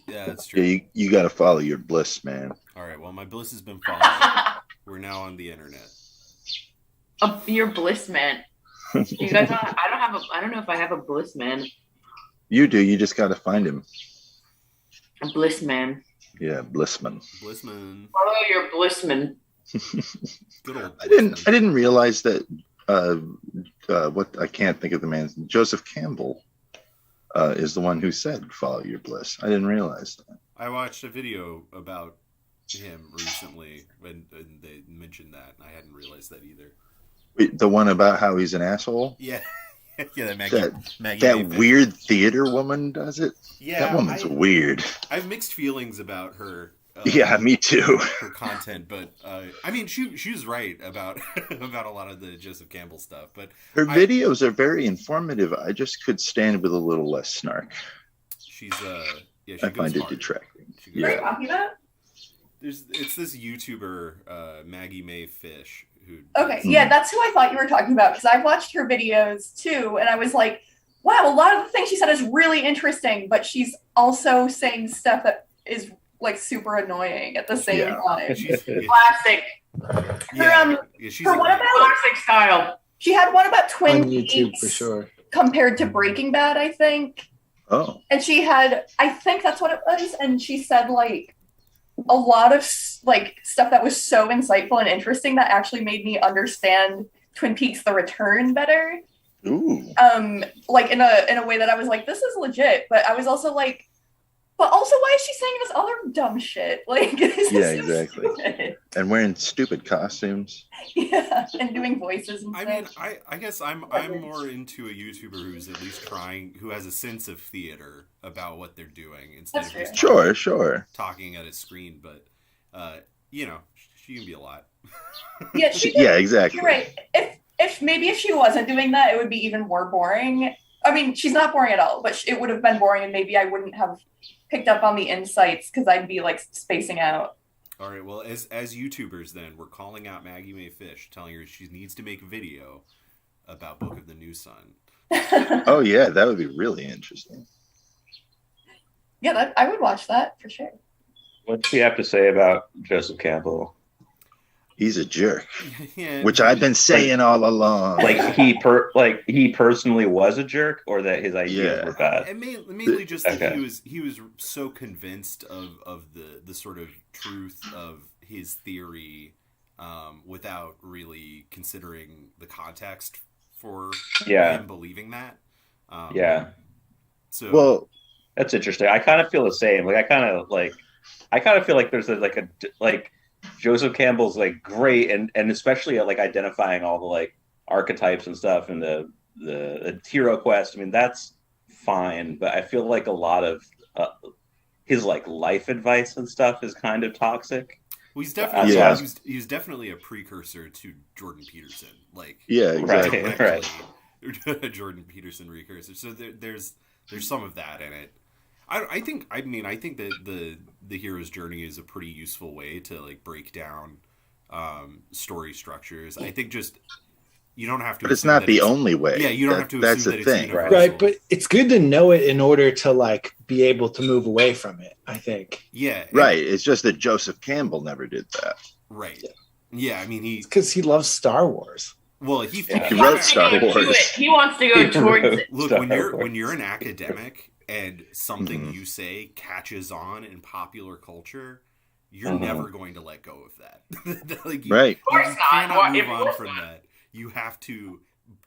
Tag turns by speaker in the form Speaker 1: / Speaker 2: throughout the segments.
Speaker 1: Yeah, that's
Speaker 2: Yeah,
Speaker 1: true.
Speaker 2: you got to follow your bliss, man.
Speaker 1: All right. Well, my bliss has been followed. We're now on the internet.
Speaker 3: Your bliss man. You guys, I don't have a. I don't know if I have a bliss man.
Speaker 2: You do. You just got to find him.
Speaker 3: A bliss man.
Speaker 2: Yeah, Blissman.
Speaker 1: Blissman.
Speaker 3: Follow your bliss man.
Speaker 1: Good old
Speaker 2: I
Speaker 1: Blissman.
Speaker 2: didn't realize that. What I can't think of the man's Joseph Campbell is the one who said "follow your bliss." I didn't realize that.
Speaker 1: I watched a video about him recently and they mentioned that. And I hadn't realized that either.
Speaker 2: Wait, the one about how he's an asshole.
Speaker 1: Yeah. Yeah, that
Speaker 2: That
Speaker 1: Maggie
Speaker 2: that
Speaker 1: Mayfield.
Speaker 2: weird theater woman does it.
Speaker 1: Yeah,
Speaker 2: That woman's weird.
Speaker 1: I have mixed feelings about her.
Speaker 2: Yeah, me too.
Speaker 1: Her content, but I mean, she was right about about a lot of the Joseph Campbell stuff. But
Speaker 2: Her videos are very informative. I just could stand with a little less snark.
Speaker 1: she's yeah, she
Speaker 2: I
Speaker 1: goes
Speaker 2: find it
Speaker 1: hard.
Speaker 2: detracting.
Speaker 1: She goes
Speaker 3: What are
Speaker 2: Yeah.
Speaker 3: you talking about?
Speaker 1: It's this YouTuber Maggie May Fish who.
Speaker 4: Okay, yeah, that's who I thought you were talking about because I've watched her videos too, and I was like, wow, a lot of the things she said is really interesting, but she's also saying stuff that is like super annoying at the same time.
Speaker 1: She's,
Speaker 3: Classic.
Speaker 1: yeah, she's
Speaker 4: Her one about
Speaker 3: Classic style.
Speaker 4: she had one about
Speaker 5: On
Speaker 4: Twin
Speaker 5: YouTube
Speaker 4: Peaks
Speaker 5: for sure.
Speaker 4: compared to Breaking Bad, I think.
Speaker 2: Oh,
Speaker 4: And she had, I think that's what it was, and she said like a lot of like stuff that was so insightful and interesting that actually made me understand Twin Peaks: The Return better.
Speaker 2: ooh.
Speaker 4: Like in a way that I was like, this is legit, but I was also like, but also why is she saying this other dumb shit? Like, this
Speaker 2: Yeah,
Speaker 4: is so
Speaker 2: exactly.
Speaker 4: stupid.
Speaker 2: And wearing stupid costumes.
Speaker 4: Yeah, and doing voices and
Speaker 1: I
Speaker 4: stuff.
Speaker 1: mean, I guess I'm more into a YouTuber who's at least trying, who has a sense of theater about what they're doing instead
Speaker 4: That's
Speaker 1: of just
Speaker 2: Sure.
Speaker 1: talking at a screen. But you know, she can be a lot.
Speaker 4: Yeah, she
Speaker 2: Yeah, exactly.
Speaker 4: You're right. If she wasn't doing that, it would be even more boring. I mean, she's not boring at all, but it would have been boring, and maybe I wouldn't have picked up on the insights because I'd be like spacing out.
Speaker 1: All right. Well, as YouTubers, then we're calling out Maggie May Fish, telling her she needs to make a video about Book of the New Sun.
Speaker 2: Oh yeah, that would be really interesting.
Speaker 4: Yeah, I would watch that for sure.
Speaker 6: What does she have to say about Joseph Campbell?
Speaker 2: He's a jerk,
Speaker 1: Yeah,
Speaker 2: which I've been saying all along.
Speaker 6: Like he personally was a jerk, or that his ideas
Speaker 2: Yeah.
Speaker 6: were bad?
Speaker 1: And mainly just that
Speaker 6: Okay.
Speaker 1: he was so convinced of the sort of truth of his theory without really considering the context for
Speaker 6: Yeah.
Speaker 1: him believing that.
Speaker 6: Yeah,
Speaker 1: So
Speaker 2: Well,
Speaker 6: that's interesting. I kind of feel the same. Like I kind of feel like there's like Joseph Campbell's like great, and especially at like identifying all the like archetypes and stuff and the hero quest. I mean, that's fine, but I feel like a lot of his like life advice and stuff is kind of toxic.
Speaker 1: well, he's definitely
Speaker 2: Yeah.
Speaker 1: he's definitely a precursor to Jordan Peterson. Like
Speaker 2: yeah, exactly.
Speaker 6: Right.
Speaker 1: Jordan Peterson precursor. So there's some of that in it. I think that the hero's journey is a pretty useful way to like break down story structures. I think just you don't have to.
Speaker 2: But it's
Speaker 1: assume
Speaker 2: not
Speaker 1: that
Speaker 2: the only way.
Speaker 1: Yeah, you don't have to
Speaker 2: That's
Speaker 1: assume
Speaker 2: the
Speaker 1: that
Speaker 2: thing.
Speaker 1: it's
Speaker 6: Right.
Speaker 1: universal.
Speaker 5: Right, but it's good to know it in order to like be able to move away from it, I think.
Speaker 1: Yeah,
Speaker 2: Right. It's just that Joseph Campbell never did that.
Speaker 1: right. Yeah, I mean
Speaker 5: It's because he loves Star Wars.
Speaker 1: well
Speaker 2: He
Speaker 3: He
Speaker 2: wrote
Speaker 3: wants to
Speaker 2: Star
Speaker 3: go to
Speaker 2: Wars.
Speaker 3: it. He wants to go towards it.
Speaker 1: look
Speaker 6: Star
Speaker 1: when
Speaker 6: Wars.
Speaker 1: you're an academic and something
Speaker 2: Mhm.
Speaker 1: you say catches on in popular culture, you're
Speaker 6: Mhm.
Speaker 1: never going to let go of that. Like
Speaker 2: Right.
Speaker 3: Of course
Speaker 1: you
Speaker 3: not.
Speaker 1: cannot
Speaker 3: What-
Speaker 1: move
Speaker 3: of
Speaker 1: on
Speaker 3: course
Speaker 1: from
Speaker 3: not.
Speaker 1: that. You have to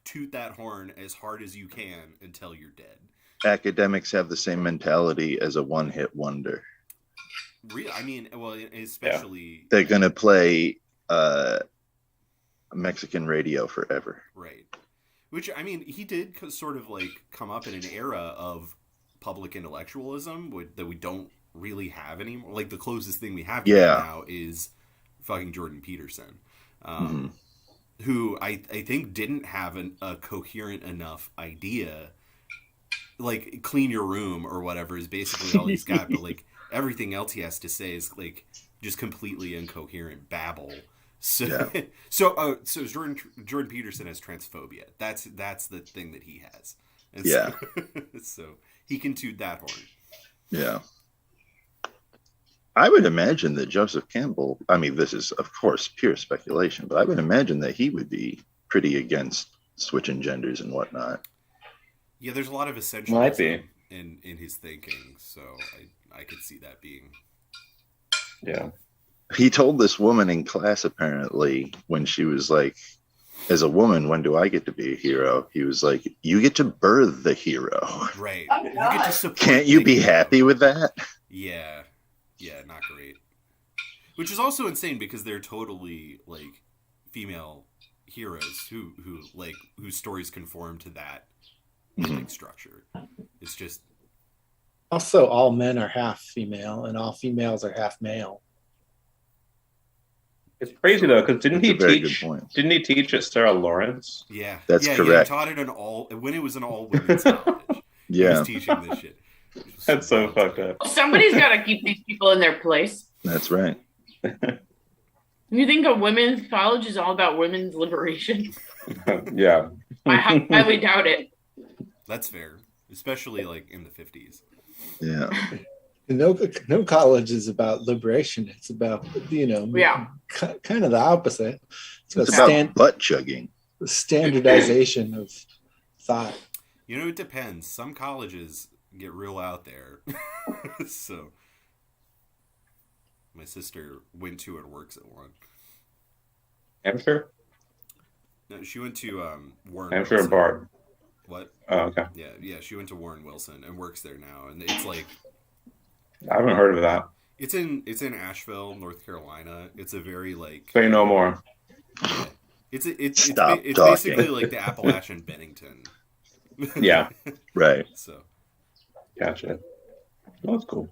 Speaker 1: toot that horn as hard as you can until you're dead.
Speaker 2: Academics have the same mentality as a one-hit wonder.
Speaker 1: I mean, well, especially
Speaker 2: They're gonna play Mexican radio forever.
Speaker 1: right. Which I mean, he did sort of like come up in an era of public intellectualism that we don't really have anymore. Like the closest thing we have to
Speaker 2: Yeah.
Speaker 1: that now is fucking Jordan Peterson,
Speaker 2: Mhm.
Speaker 1: who I think didn't have a coherent enough idea. Like clean your room or whatever is basically all he's got, but like everything else he has to say is like just completely incoherent babble. So
Speaker 2: Yeah.
Speaker 1: so Jordan Peterson has transphobia. That's the thing that he has. And
Speaker 2: Yeah.
Speaker 1: so he can toot that horn.
Speaker 2: Yeah. I would imagine that Joseph Campbell, I mean, this is, of course, pure speculation, but I would imagine that he would be pretty against switching genders and whatnot.
Speaker 1: Yeah, there's a lot of
Speaker 6: Might be.
Speaker 1: essentialism in his thinking, so I could see that being.
Speaker 6: Yeah.
Speaker 2: He told this woman in class, apparently, when she was like, as a woman, when do I get to be a hero? He was like, you get to birth the hero.
Speaker 1: Right.
Speaker 4: Oh,
Speaker 1: You
Speaker 4: God.
Speaker 1: get to support
Speaker 2: Can't you
Speaker 1: the
Speaker 2: be
Speaker 1: hero.
Speaker 2: happy with that?
Speaker 1: Yeah. Yeah, not great. Which is also insane because they're totally like female heroes who like whose stories conform to that like structure. It's just
Speaker 5: Also, all men are half female, and all females are half male.
Speaker 6: It's crazy though, because didn't
Speaker 2: That's
Speaker 6: he
Speaker 2: a very good
Speaker 6: teach?
Speaker 2: point.
Speaker 6: Didn't he teach at Sarah Lawrence?
Speaker 1: yeah.
Speaker 2: That's
Speaker 1: yeah,
Speaker 2: correct.
Speaker 1: Yeah, he taught it when it was an all women's college. He
Speaker 2: Yeah,
Speaker 1: was teaching this shit. Which was
Speaker 6: That's so
Speaker 1: wild.
Speaker 6: fucked up.
Speaker 3: Somebody's got to keep these people in their place.
Speaker 2: that's right.
Speaker 3: You think a women's college is all about women's liberation?
Speaker 6: Yeah.
Speaker 3: I highly doubt it.
Speaker 1: That's fair. Especially like in the 50s.
Speaker 2: Yeah.
Speaker 5: No college is about liberation. It's about,
Speaker 3: Yeah.
Speaker 5: kind of the opposite. It's
Speaker 2: It's
Speaker 5: about
Speaker 2: about butt chugging.
Speaker 5: standardization of thought.
Speaker 1: You know, it depends. Some colleges get real out there. So my sister went to and works at one.
Speaker 6: Hampshire?
Speaker 1: No, she went to Warren
Speaker 6: Hampshire or
Speaker 1: Wilson.
Speaker 6: Bard?
Speaker 1: What?
Speaker 6: Oh, okay.
Speaker 1: Yeah, she went to Warren Wilson and works there now. And it's like
Speaker 6: I haven't heard of that.
Speaker 1: it's in Asheville, North Carolina. It's a very like
Speaker 6: Say no more.
Speaker 1: yeah, it's
Speaker 2: Stop
Speaker 1: it's
Speaker 2: talking.
Speaker 1: basically like the Appalachian Bennington.
Speaker 6: Yeah.
Speaker 2: Right.
Speaker 1: So
Speaker 6: Gotcha. Oh, that's cool.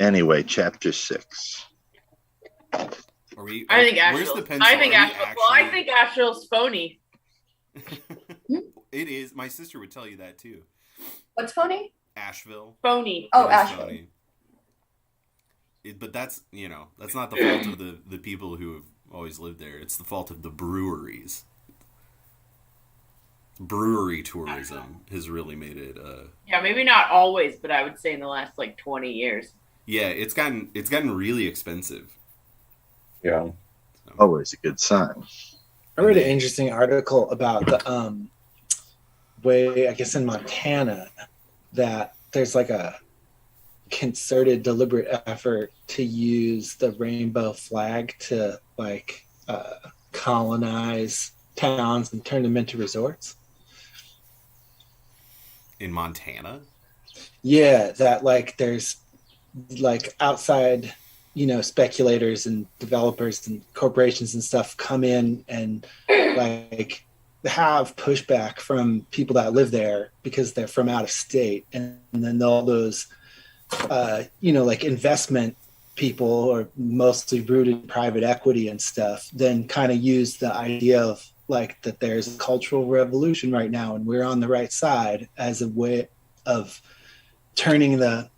Speaker 2: Anyway, chapter 6.
Speaker 1: are we?
Speaker 3: I think
Speaker 1: where's
Speaker 3: Asheville.
Speaker 1: the pencil?
Speaker 3: I think
Speaker 1: Are we
Speaker 3: Asheville. Well, I think Asheville's phony.
Speaker 1: It is. My sister would tell you that too.
Speaker 4: What's funny?
Speaker 1: Asheville.
Speaker 3: Phony.
Speaker 4: Oh,
Speaker 1: It is
Speaker 4: Asheville.
Speaker 1: funny. But that's that's not the fault of the people who have always lived there. It's the fault of the breweries. Brewery tourism has really made it.
Speaker 3: Yeah, maybe not always, but I would say in the last like 20 years.
Speaker 1: Yeah, it's gotten really expensive.
Speaker 6: Yeah.
Speaker 2: Always a good sign.
Speaker 5: I read an interesting article about the way, I guess in Montana, that there's like a concerted, deliberate effort to use the rainbow flag to like colonize towns and turn them into resorts.
Speaker 1: In Montana?
Speaker 5: Yeah, that like there's like outside, speculators and developers and corporations and stuff come in and like have pushback from people that live there because they're from out of state, and then all those like investment people or mostly rooted in private equity and stuff then kind of use the idea of like that there's a cultural revolution right now and we're on the right side as a way of turning the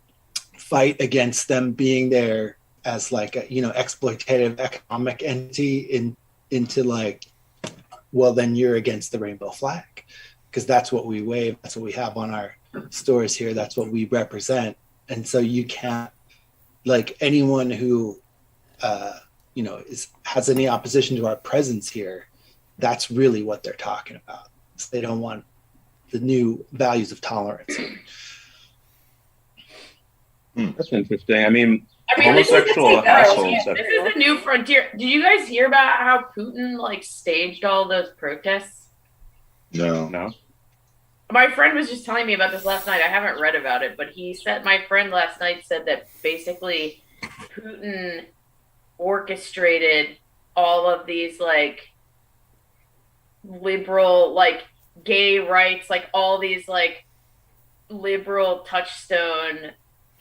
Speaker 5: fight against them being there as like a exploitative economic entity into like, well, then you're against the rainbow flag because that's what we wave, that's what we have on our stores here, that's what we represent. And so you can't, like, anyone who has any opposition to our presence here, that's really what they're talking about. They don't want the new values of tolerance.
Speaker 6: That's interesting. I mean,
Speaker 3: this is
Speaker 6: homosexual assholes.
Speaker 3: this is a new frontier. Did you guys hear about how Putin like staged all those protests?
Speaker 2: No.
Speaker 6: No.
Speaker 3: My friend was just telling me about this last night. I haven't read about it, but my friend last night said that basically Putin orchestrated all of these like liberal, like gay rights, like all these like liberal touchstone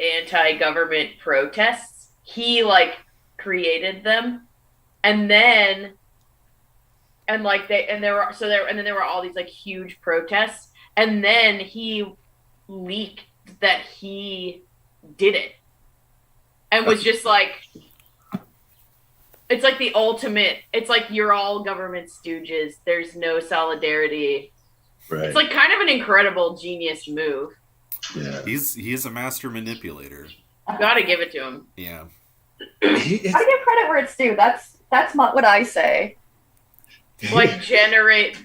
Speaker 3: anti-government protests. He like created them, and then there were all these like huge protests. And then he leaked that he did it. And was just like, it's like the ultimate, it's like you're all government stooges. There's no solidarity.
Speaker 2: Right.
Speaker 3: It's like kind of an incredible genius move.
Speaker 2: Yeah.
Speaker 1: He is a master manipulator.
Speaker 3: You gotta give it to him.
Speaker 1: Yeah.
Speaker 4: I give credit where it's due. That's what I say.
Speaker 3: Like generate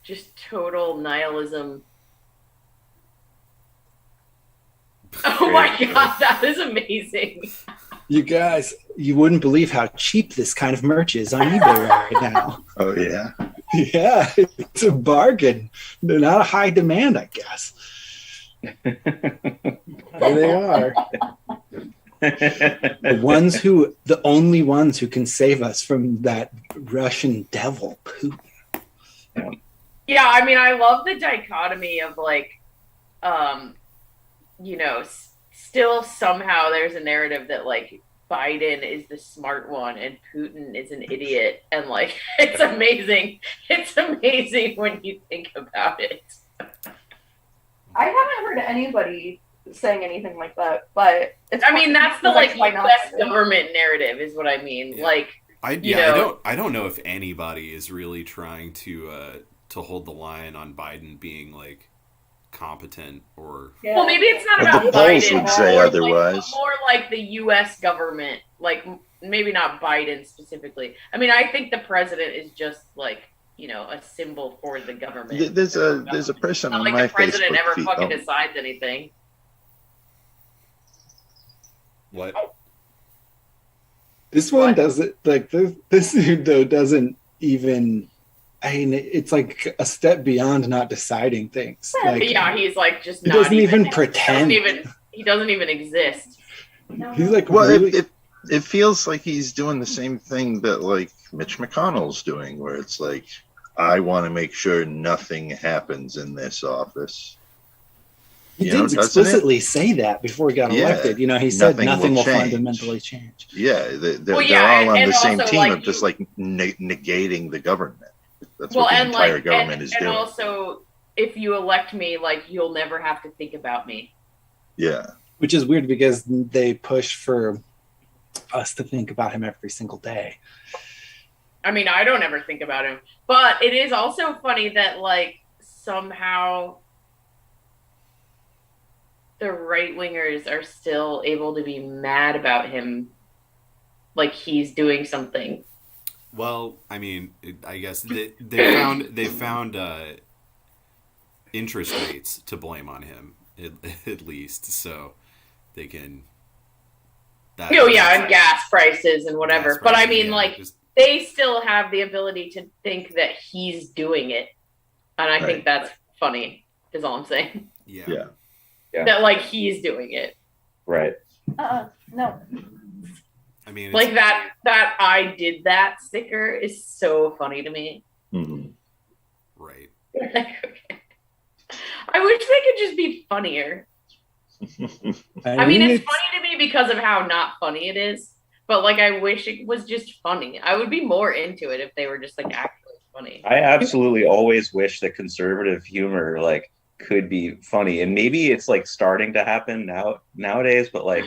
Speaker 3: just total nihilism. Oh my god, that is amazing.
Speaker 5: You guys, you wouldn't believe how cheap this kind of merch is on eBay right now.
Speaker 2: Oh yeah.
Speaker 5: Yeah, it's a bargain. They're not a high demand, I guess. There they are. The only ones who can save us from that Russian devil Putin.
Speaker 3: Yeah, I mean, I love the dichotomy of like, still somehow there's a narrative that like Biden is the smart one and Putin is an idiot, and like it's amazing. It's amazing when you think about it.
Speaker 4: I haven't heard anybody saying anything like that, but it's.
Speaker 3: I mean, that's the like
Speaker 4: why not?
Speaker 3: U.S. government narrative is what I mean.
Speaker 1: Yeah.
Speaker 3: Like,
Speaker 1: I don't know if anybody is really trying to hold the line on Biden being like competent or.
Speaker 3: well, maybe it's not
Speaker 2: Well,
Speaker 3: about
Speaker 2: the polls
Speaker 3: Biden.
Speaker 2: would say
Speaker 3: more
Speaker 2: otherwise.
Speaker 3: Like, more like the U.S. government, like maybe not Biden specifically. I mean, I think the president is just like a symbol for the government.
Speaker 2: There's a person
Speaker 3: Not
Speaker 2: on
Speaker 3: like
Speaker 2: my
Speaker 3: the president
Speaker 2: Facebook
Speaker 3: ever
Speaker 2: feed.
Speaker 3: fucking decides anything.
Speaker 1: What?
Speaker 5: This one
Speaker 3: What?
Speaker 5: doesn't like this dude though doesn't even. I mean, it's like a step beyond not deciding things. Like,
Speaker 3: Yeah, he's like just
Speaker 5: he
Speaker 3: not
Speaker 5: doesn't even pretend.
Speaker 3: He doesn't even exist.
Speaker 5: He's like
Speaker 2: Well,
Speaker 5: really.
Speaker 2: it feels like he's doing the same thing that like Mitch McConnell's doing, where it's like, I want to make sure nothing happens in this office.
Speaker 5: He
Speaker 2: You
Speaker 5: did
Speaker 2: know, doesn't
Speaker 5: explicitly say that before he got
Speaker 2: Yeah.
Speaker 5: elected. He said nothing will
Speaker 2: change.
Speaker 5: fundamentally change.
Speaker 2: Yeah, they're
Speaker 3: Well, yeah,
Speaker 2: all on
Speaker 3: and
Speaker 2: the same
Speaker 3: also,
Speaker 2: team
Speaker 3: like,
Speaker 2: of just like negating the government. That's
Speaker 3: Well,
Speaker 2: what the
Speaker 3: and
Speaker 2: entire
Speaker 3: like,
Speaker 2: government is
Speaker 3: and
Speaker 2: doing.
Speaker 3: also, if you elect me, like you'll never have to think about me.
Speaker 2: Yeah.
Speaker 5: Which is weird because they push for us to think about him every single day.
Speaker 3: I mean, I don't ever think about him, but it is also funny that like somehow the right wingers are still able to be mad about him, like he's doing something.
Speaker 1: Well, I mean, I guess they found interest rates to blame on him at least, so they can.
Speaker 3: And gas prices and whatever.
Speaker 1: Gas
Speaker 3: But I
Speaker 1: prices,
Speaker 3: mean,
Speaker 1: yeah,
Speaker 3: like
Speaker 1: just-
Speaker 3: they still have the ability to think that he's doing it, and I think
Speaker 2: Right.
Speaker 3: that's funny. Is all I'm saying.
Speaker 1: yeah.
Speaker 2: Yeah.
Speaker 3: That like he's doing it.
Speaker 6: Right.
Speaker 4: No.
Speaker 1: I mean,
Speaker 3: Like that I did that sticker is so funny to me.
Speaker 2: Mhm.
Speaker 1: right.
Speaker 3: I wish they could just be funnier. I mean, it's funny to me because of how not funny it is. But like, I wish it was just funny. I would be more into it if they were just like actually funny.
Speaker 6: I absolutely always wish that conservative humor like could be funny, and maybe it's like starting to happen nowadays, but like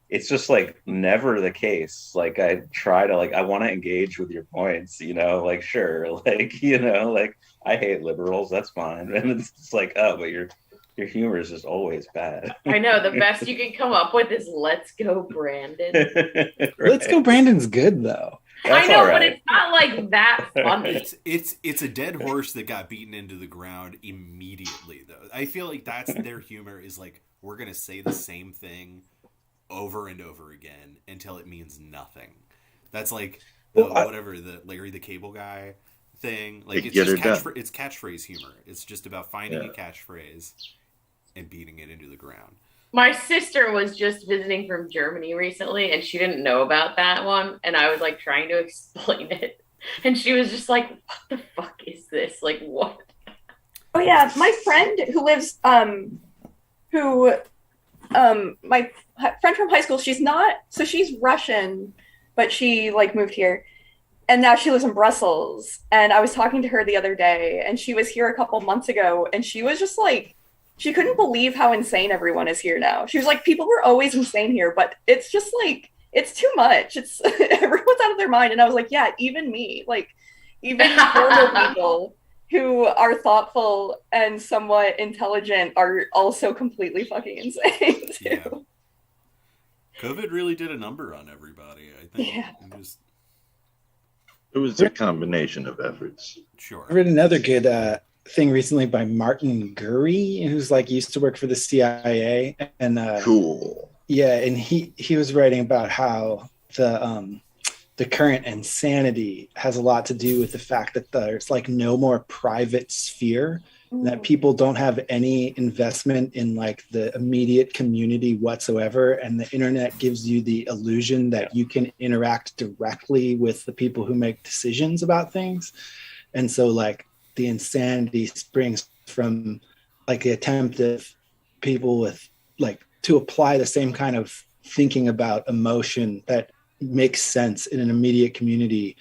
Speaker 6: it's just like never the case. Like I try to I want to engage with your points, like sure, like like I hate liberals, that's fine, and it's just like, oh, but your humor is just always bad.
Speaker 3: I know the best you can come up with is "Let's go, Brandon."
Speaker 6: Right.
Speaker 5: Let's Go Brandon's good though.
Speaker 6: That's
Speaker 3: I know,
Speaker 6: all
Speaker 3: but
Speaker 6: right.
Speaker 3: it's not like that funny.
Speaker 1: It's a dead horse that got beaten into the ground immediately though. I feel like that's their humor is like we're gonna say the same thing over and over again until it means nothing. That's like whatever the Larry the Cable Guy thing. Like it's just it's catchphrase humor. It's just about finding a catchphrase and beating it into the ground.
Speaker 3: My sister was just visiting from Germany recently, and she didn't know about that one. And I was like trying to explain it, and she was just like, "What the fuck is this? Like, what?"
Speaker 4: Oh yeah, my friend who lives, my friend from high school. She's Russian, but she like moved here, and now she lives in Brussels. And I was talking to her the other day, and she was here a couple months ago, and she was just like, she couldn't believe how insane everyone is here now. She was like, people were always insane here, but it's just like, it's too much. It's everyone's out of their mind. And I was like, yeah, even me, like even normal people who are thoughtful and somewhat intelligent are also completely fucking insane too.
Speaker 1: Yeah. COVID really did a number on everybody, I think.
Speaker 4: Yeah.
Speaker 2: It was a combination of efforts.
Speaker 1: Sure.
Speaker 5: I read another good thing recently by Martin Gurry, who's like used to work for the CIA, and
Speaker 2: Cool.
Speaker 5: yeah, and he was writing about how the current insanity has a lot to do with the fact that there's like no more private sphere, that people don't have any investment in like the immediate community whatsoever, and the internet gives you the illusion that you can interact directly with the people who make decisions about things. And so like the insanity springs from like the attempt of people with like to apply the same kind of thinking about emotion that makes sense in an immediate community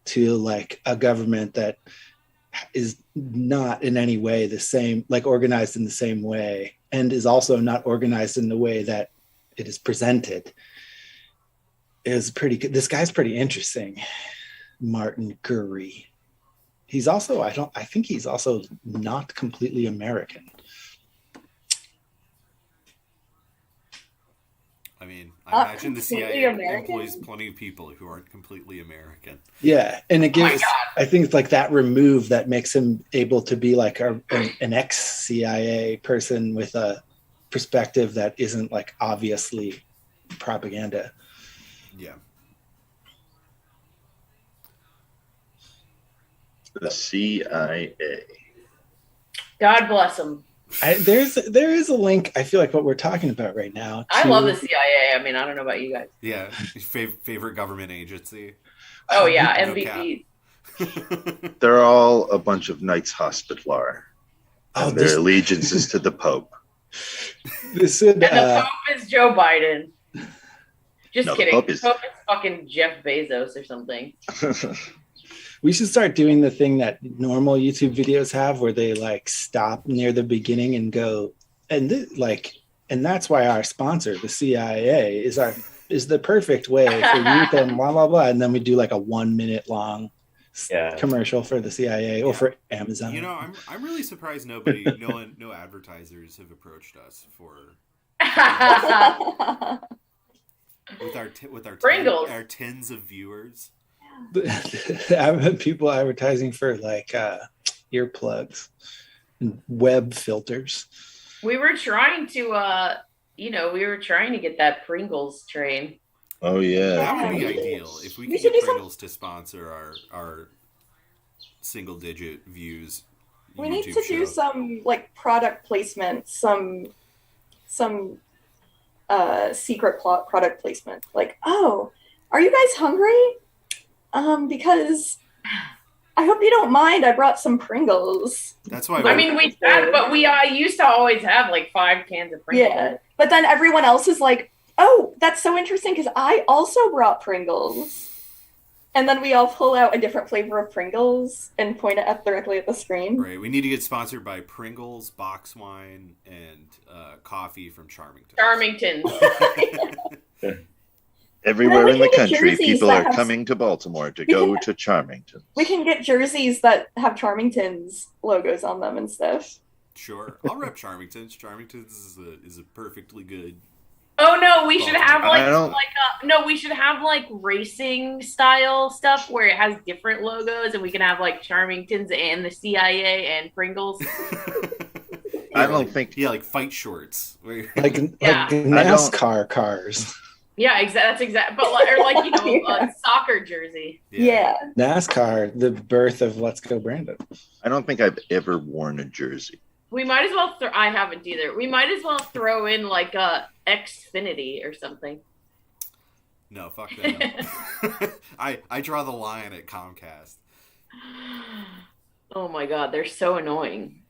Speaker 5: to like a government that is not in any way the same, like organized in the same way, and is also not organized in the way that it is presented. Is pretty good. This guy's pretty interesting, Martin Gurry. He's also I think he's also not completely American.
Speaker 1: I mean,
Speaker 4: Not
Speaker 1: I imagine the
Speaker 4: completely
Speaker 1: CIA
Speaker 4: American?
Speaker 1: employs plenty of people who aren't completely American.
Speaker 5: Yeah, and it
Speaker 3: Oh my
Speaker 5: gives.
Speaker 3: God.
Speaker 5: I think it's like that remove that makes him able to be like an ex-CIA person with a perspective that isn't like obviously propaganda.
Speaker 1: Yeah.
Speaker 2: The CIA.
Speaker 3: God bless them.
Speaker 5: There is a link. I feel like what we're talking about right now.
Speaker 3: I
Speaker 5: to-
Speaker 3: love the CIA. I mean, I don't know about you guys.
Speaker 1: Yeah. Favorite government agency.
Speaker 3: Oh yeah,
Speaker 1: No
Speaker 3: MVP.
Speaker 2: They're all a bunch of Knights Hospitaller.
Speaker 5: Oh,
Speaker 2: And their allegiances to the Pope.
Speaker 5: this would.
Speaker 3: And the Pope is Joe Biden. Just
Speaker 2: No, the
Speaker 3: kidding.
Speaker 2: Pope
Speaker 3: The
Speaker 2: is-
Speaker 3: Pope is fucking Jeff Bezos or something.
Speaker 5: We should start doing the thing that normal YouTube videos have, where they like stop near the beginning and go, and and that's why our sponsor, the CIA, is the perfect way for youth and blah blah blah, and then we do like a 1 minute long commercial for the CIA or for Amazon.
Speaker 1: You know, I'm really surprised no advertisers have approached us for with our
Speaker 3: Pringles.
Speaker 1: our tens of viewers.
Speaker 5: I've had people advertising for like earplugs and web filters.
Speaker 3: We were trying to get that Pringles train.
Speaker 2: Oh, yeah.
Speaker 1: That would be
Speaker 4: Yeah.
Speaker 1: ideal if we
Speaker 4: We
Speaker 1: could
Speaker 4: should
Speaker 1: get
Speaker 4: do some-
Speaker 1: Pringles to sponsor our single digit views.
Speaker 4: We need
Speaker 1: YouTube
Speaker 4: to do
Speaker 1: show.
Speaker 4: some like product placement, some secret plot product placement. Like, oh, are you guys hungry? Because I hope you don't mind. I brought some Pringles.
Speaker 1: That's why
Speaker 3: I mean, we had, but we used to always have like 5 cans of Pringles.
Speaker 4: Yeah, but then everyone else is like, oh, that's so interesting because I also brought Pringles. And then we all pull out a different flavor of Pringles and point it directly at the screen.
Speaker 1: Right, we need to get sponsored by Pringles, box wine, and coffee from Charmington.
Speaker 3: Charmington.
Speaker 2: Everywhere
Speaker 4: we
Speaker 2: in the
Speaker 4: can get
Speaker 2: country,
Speaker 4: jerseys
Speaker 2: people
Speaker 4: that
Speaker 2: are
Speaker 4: have-
Speaker 2: coming to Baltimore to
Speaker 4: We
Speaker 2: go
Speaker 4: can-
Speaker 2: to Charmington.
Speaker 4: We can get jerseys that have Charmington's logos on them and stuff.
Speaker 1: Sure, I'll rep Charmington's. Charmington's is a perfectly good.
Speaker 3: Oh no, we should have
Speaker 2: I don't-
Speaker 3: we should have like racing style stuff where it has different logos and we can have like Charmington's and the CIA and Pringles.
Speaker 2: I don't think.
Speaker 1: Yeah, like fight shorts.
Speaker 5: Like
Speaker 3: Yeah.
Speaker 5: NASCAR cars.
Speaker 3: Yeah, that's exact. But or like
Speaker 4: Yeah.
Speaker 3: a soccer jersey.
Speaker 4: Yeah.
Speaker 5: NASCAR, the birth of Let's Go Brandon.
Speaker 2: I don't think I've ever worn a jersey.
Speaker 3: We might as well. I haven't either. We might as well throw in like a Xfinity or something.
Speaker 1: No, fuck that. I draw the line at Comcast.
Speaker 3: Oh my god, they're so annoying.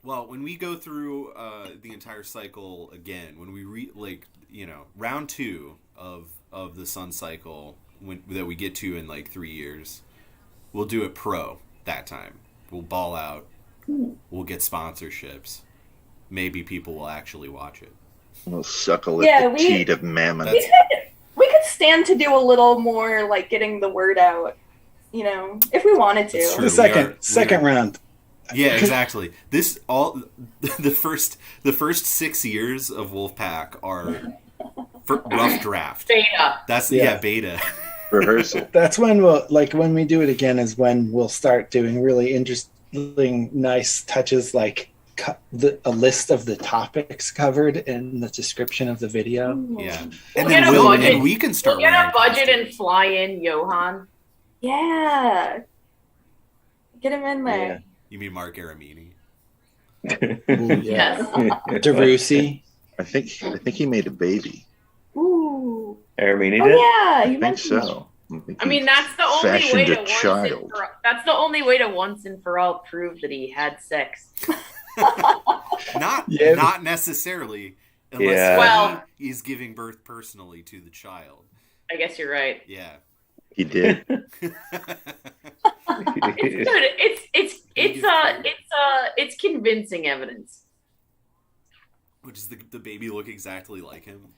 Speaker 1: Well, when we go through the entire cycle again, when we round 2 of the sun cycle that we get to in like 3 years, we'll do it pro that time. We'll ball out. We'll get sponsorships. Maybe people will actually watch it.
Speaker 2: We'll suckle at
Speaker 4: Yeah,
Speaker 2: the
Speaker 4: we-
Speaker 2: teat of mammon.
Speaker 1: That's-
Speaker 4: We could stand to do a little more like getting the word out if we wanted to.
Speaker 1: That's true.
Speaker 5: The second round.
Speaker 1: Yeah, exactly. This all the first 6 years of Wolfpack are rough draft.
Speaker 3: Beta.
Speaker 1: That's
Speaker 5: Yeah.
Speaker 1: beta.
Speaker 2: Rehearsal.
Speaker 5: That's when when we do it again is when we'll start doing really interesting, nice touches, like a list of the topics covered in the description of the video.
Speaker 1: Yeah,
Speaker 3: We'll
Speaker 1: and
Speaker 3: get
Speaker 1: then
Speaker 3: a budget.
Speaker 1: and we can start.
Speaker 3: We'll get a
Speaker 1: wearing
Speaker 3: budget
Speaker 1: costumes.
Speaker 3: and fly in Johan.
Speaker 4: Yeah. Get him in there.
Speaker 1: You mean Mark Aramini?
Speaker 5: Ooh,
Speaker 3: Yes.
Speaker 5: DeRusi.
Speaker 2: I think he made a baby.
Speaker 4: Ooh.
Speaker 6: Aramini
Speaker 4: Oh
Speaker 6: did?
Speaker 4: yeah, you
Speaker 2: I think
Speaker 4: mentioned that.
Speaker 2: so.
Speaker 3: I mean, that's the only way
Speaker 2: fashioned
Speaker 3: to
Speaker 2: a child.
Speaker 3: that's the only way to once and for all prove that he had sex.
Speaker 1: Not necessarily, unless
Speaker 6: Yeah.
Speaker 3: Well-
Speaker 1: he's giving birth personally to the child.
Speaker 3: I guess you're right.
Speaker 1: Yeah.
Speaker 2: He did.
Speaker 3: It's good. It's convincing evidence.
Speaker 1: Which is the baby look exactly like him?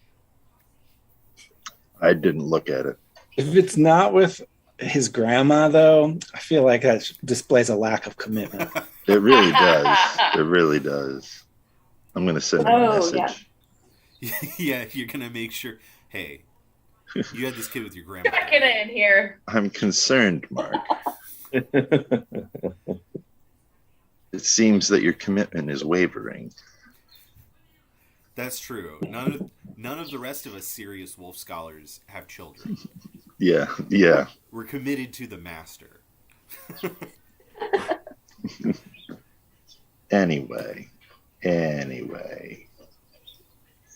Speaker 2: I didn't look at it.
Speaker 5: If it's not with his grandma, though, I feel like that displays a lack of commitment.
Speaker 2: It really does. It really does. I'm going to send him a message.
Speaker 1: Yeah, you're gonna make sure. Hey, you had this kid with your grandma.
Speaker 3: Checking in here.
Speaker 2: I'm concerned, Mark. It seems that your commitment is wavering.
Speaker 1: That's true. None of the rest of us serious wolf scholars have children.
Speaker 2: Yeah.
Speaker 1: We're committed to the master.
Speaker 2: Anyway.
Speaker 5: So,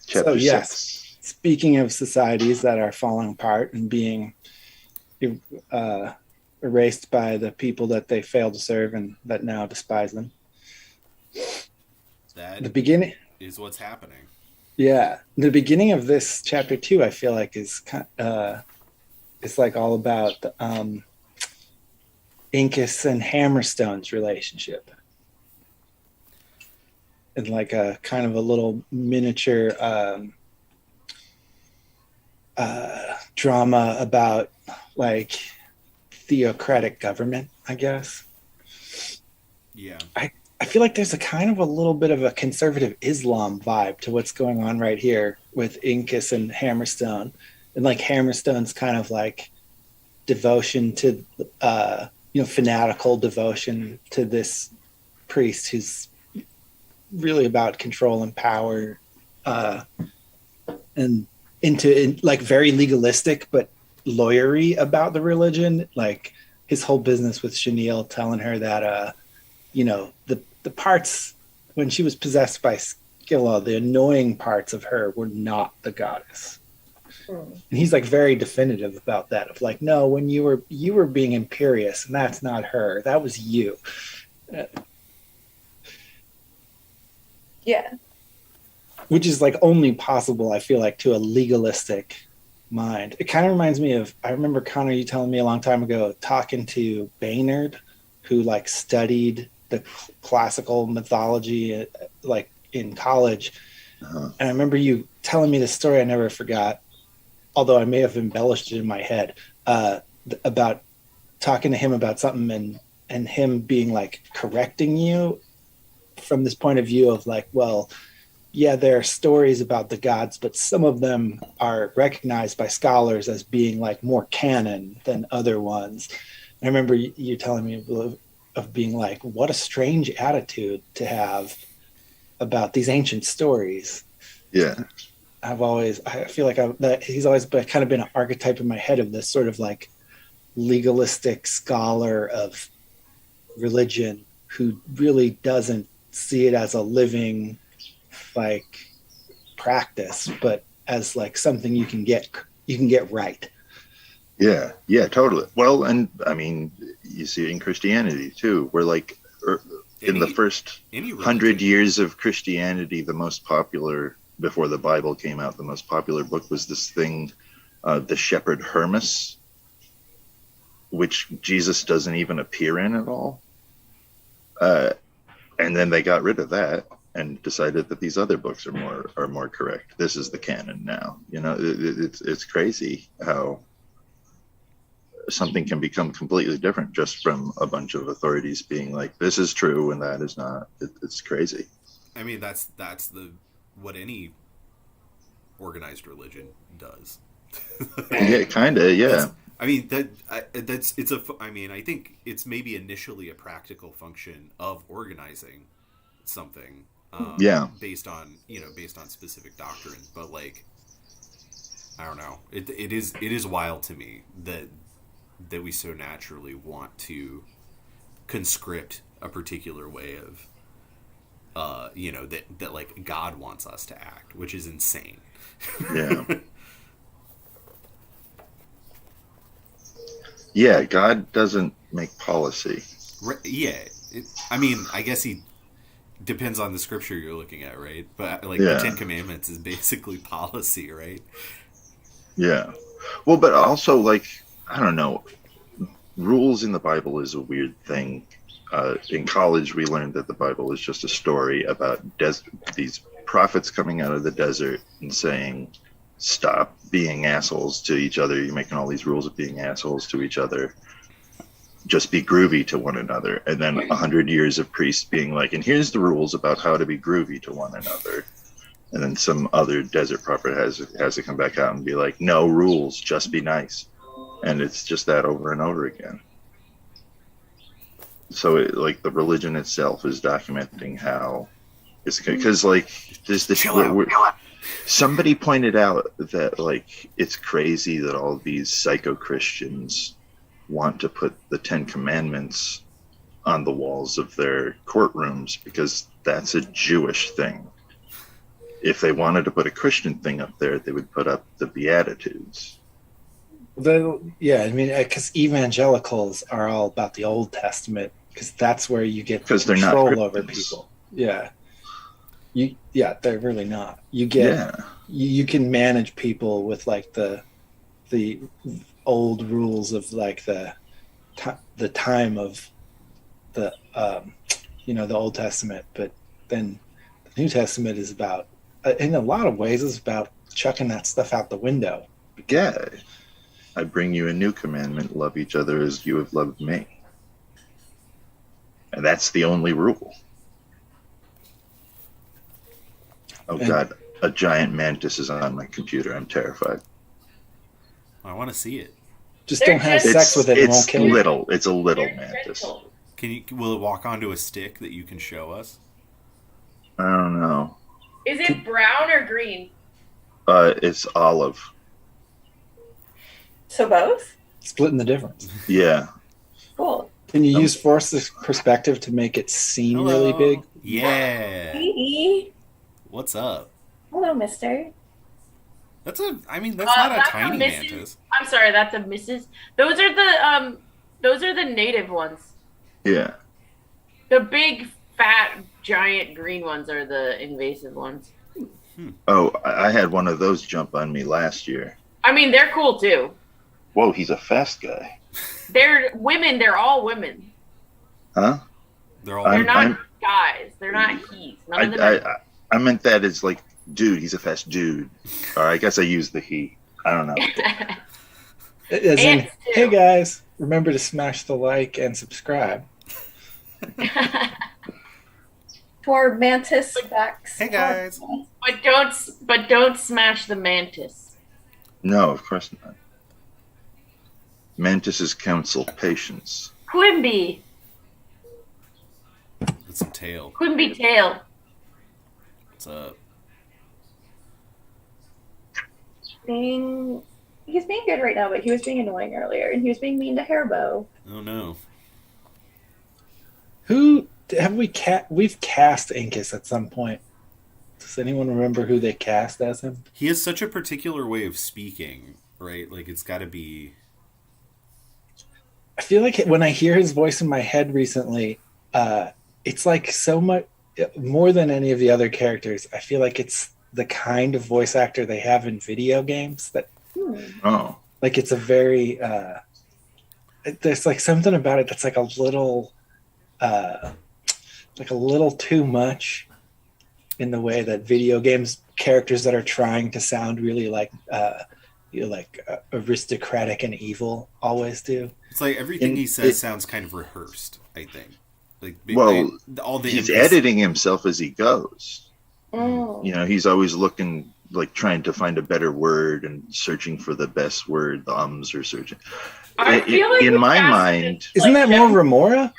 Speaker 2: Chapter
Speaker 5: yes.
Speaker 2: 6.
Speaker 5: Speaking of societies that are falling apart and being erased by the people that they fail to serve and that now despise them.
Speaker 1: That
Speaker 5: The beginning,
Speaker 1: is what's happening.
Speaker 5: yeah, the beginning of this chapter 2, I feel like is it's like all about Incus and Hammerstone's relationship, and like a kind of a little miniature drama about like theocratic government, I guess.
Speaker 1: Yeah.
Speaker 5: I feel like there's a kind of a little bit of a conservative Islam vibe to what's going on right here with Incus and Hammerstone. And like Hammerstone's kind of like devotion to, fanatical devotion to this priest who's really about control and power, and like very legalistic, but lawyery about the religion. Like his whole business with Chenille telling her that, the parts when she was possessed by Scylla, the annoying parts of her were not the goddess. And he's like very definitive about that, of like, no, when you were being imperious, and that's not her, that was you.
Speaker 4: Yeah.
Speaker 5: Which is like only possible, I feel like, to a legalistic mind. It kind of reminds me of, I remember, Connor, you telling me a long time ago, talking to Baynard, who like studied the classical mythology like in college.
Speaker 2: Uh-huh.
Speaker 5: And I remember you telling me this story I never forgot, although I may have embellished it in my head, about talking to him about something and him being like correcting you from this point of view of like, well, yeah, there are stories about the gods, but some of them are recognized by scholars as being like more canon than other ones. And I remember you telling me of being like, what a strange attitude to have about these ancient stories.
Speaker 2: Yeah.
Speaker 5: I feel like that he's always kind of been an archetype in my head of this sort of like legalistic scholar of religion who really doesn't see it as a living like practice, but as like something you can get right.
Speaker 2: Yeah, totally. Well, and I mean, you see it in Christianity too, where like in the first 100 years of Christianity, the most popular, before the Bible came out, the most popular book was this thing, The Shepherd Hermas, which Jesus doesn't even appear in at all. And then they got rid of that and decided that these other books are more correct. This is the canon now. You know, it's crazy how something can become completely different just from a bunch of authorities being like, this is true and that is not. It's crazy.
Speaker 1: I mean, that's what any organized religion does.
Speaker 2: Yeah, kind of. Yeah.
Speaker 1: I mean I mean, I think it's maybe initially a practical function of organizing something. Based on specific doctrine, but like, I don't know. It is wild to me that we so naturally want to conscript a particular way of that like God wants us to act, which is insane.
Speaker 2: Yeah. Yeah, God doesn't make policy.
Speaker 1: Yeah. I mean, I guess he depends on the scripture you're looking at, right? But like
Speaker 2: Yeah.
Speaker 1: the Ten Commandments is basically policy, right?
Speaker 2: Yeah. Well, but also, like, I don't know, rules in the Bible is a weird thing. In college, we learned that the Bible is just a story about these prophets coming out of the desert and saying, stop being assholes to each other. You're making all these rules of being assholes to each other. Just be groovy to one another. And then 100 years of priests being like, and here's the rules about how to be groovy to one another. And then some other desert prophet has to come back out and be like, no rules, just be nice. And it's just that over and over again. So like the religion itself is documenting how it's, because like there's this somebody pointed out that like it's crazy that all these psycho Christians want to put the 10 Commandments on the walls of their courtrooms because that's a Jewish thing. If they wanted to put a Christian thing up there, they would put up the Beatitudes.
Speaker 5: Yeah, I mean, because evangelicals are all about the Old Testament because that's where you get control over people. Yeah. They're really not. You get you can manage people with like the old rules of like the time of the the Old Testament, but then the New Testament is about, in a lot of ways, is about chucking that stuff out the window.
Speaker 2: Yeah. I bring you a new commandment: love each other as you have loved me. And that's the only rule. Oh, God, a giant mantis is on my computer. I'm terrified.
Speaker 1: I want to see it.
Speaker 5: Just don't have sex with it. It won't kill you.
Speaker 2: It's a little mantis.
Speaker 1: Will it walk onto a stick that you can show us?
Speaker 2: I don't know.
Speaker 3: Is it brown or green?
Speaker 2: It's olive.
Speaker 4: So both?
Speaker 5: Splitting the difference.
Speaker 2: Yeah.
Speaker 4: Cool.
Speaker 5: Can you use force perspective to make it seem really big?
Speaker 1: Yeah.
Speaker 4: Hey.
Speaker 1: What's up?
Speaker 4: Hello, mister.
Speaker 1: That's not a tiny mantis.
Speaker 3: I'm sorry, that's a Mrs. Those are the native ones.
Speaker 2: Yeah.
Speaker 3: The big, fat, giant green ones are the invasive ones.
Speaker 2: Oh, I had one of those jump on me last year.
Speaker 3: I mean, they're cool too.
Speaker 2: Whoa, he's a fast guy.
Speaker 3: They're women. They're all women.
Speaker 2: Huh?
Speaker 3: They're not guys. They're not he's. None of them
Speaker 2: I meant that as like, dude, he's a fast dude. Or I guess I used the he. I don't know.
Speaker 5: As in, hey guys, remember to smash the like and subscribe.
Speaker 4: For mantis facts.
Speaker 1: Hey guys.
Speaker 3: But don't smash the mantis.
Speaker 2: No, of course not. Mantis's counsel, patience.
Speaker 3: Quimby.
Speaker 1: It's a tail.
Speaker 3: Quimby tail.
Speaker 1: What's up?
Speaker 4: He's being good right now, but he was being annoying earlier, and he was being mean to Hairbow.
Speaker 1: Oh no.
Speaker 5: Who have we've cast Incus at some point? Does anyone remember who they cast as him?
Speaker 1: He has such a particular way of speaking, right? Like it's got to be.
Speaker 5: I feel like when I hear his voice in my head recently, it's like so much more than any of the other characters. I feel like it's the kind of voice actor they have in video games that.
Speaker 2: Oh.
Speaker 5: Like it's a very. There's like something about it that's like a little too much in the way that video games characters that are trying to sound really like like aristocratic and evil always do.
Speaker 1: It's like everything he says sounds kind of rehearsed, I think. Like, all the
Speaker 2: he's editing himself as he goes.
Speaker 4: Oh.
Speaker 2: You know, he's always looking, like trying to find a better word and searching for the best word. The ums are searching.
Speaker 3: I feel like
Speaker 2: in my mind,
Speaker 5: isn't that more Remora?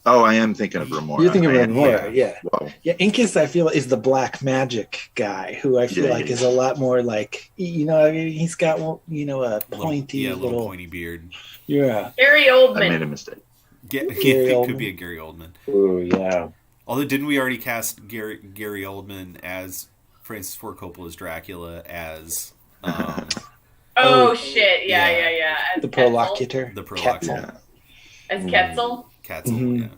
Speaker 2: Oh, I am thinking of Remora.
Speaker 5: You're thinking of Remora, yeah.
Speaker 2: Whoa.
Speaker 5: Yeah, Incus, I feel, is the black magic guy who I feel like is a lot more like, you know, I mean, he's got, you know, a pointy
Speaker 1: little pointy beard.
Speaker 5: Yeah.
Speaker 3: Gary Oldman.
Speaker 2: I made a mistake.
Speaker 1: It could be a Gary Oldman.
Speaker 6: Ooh, yeah.
Speaker 1: Although, didn't we already cast Gary Oldman as Francis Ford Coppola's Dracula as...
Speaker 3: shit. Yeah.
Speaker 5: The Prolocutor.
Speaker 1: The Prolocutor.
Speaker 5: Quetzal.
Speaker 3: As Quetzal?
Speaker 1: Quetzal, yeah.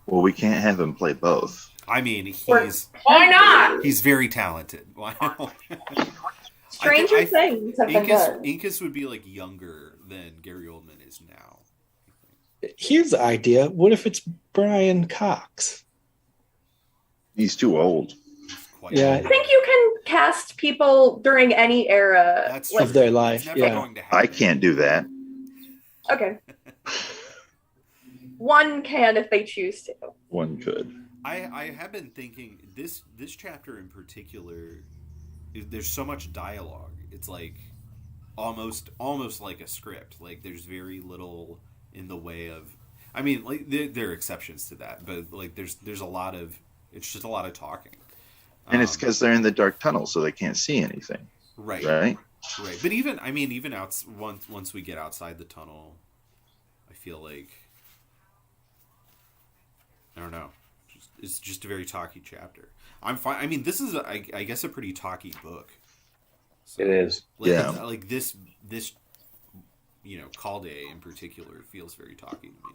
Speaker 2: Well, we can't have him play both.
Speaker 1: I mean,
Speaker 3: why not?
Speaker 1: He's very talented. Why not?
Speaker 4: Stranger things have been done.
Speaker 1: Incus would be like younger than Gary Oldman is now.
Speaker 5: Here's the idea. What if it's Brian Cox?
Speaker 2: He's too old.
Speaker 5: Yeah.
Speaker 4: I think you can cast people during any era
Speaker 5: of their life. Yeah.
Speaker 2: I can't do that.
Speaker 4: Okay. One can if they choose to.
Speaker 2: One could.
Speaker 1: I have been thinking this chapter in particular. There's so much dialogue. It's like almost like a script. Like there's very little in the way of. I mean, like there are exceptions to that, but like there's a lot of. It's just a lot of talking.
Speaker 2: And it's because they're in the dark tunnel, so they can't see anything.
Speaker 1: Right.
Speaker 2: Right.
Speaker 1: But even out once we get outside the tunnel, I feel like I don't know. It's just a very talky chapter. I'm fine. I mean, this is I guess a pretty talky book. So,
Speaker 6: it is.
Speaker 1: Like,
Speaker 2: yeah.
Speaker 1: Like this you know, Calde in particular feels very talky to me.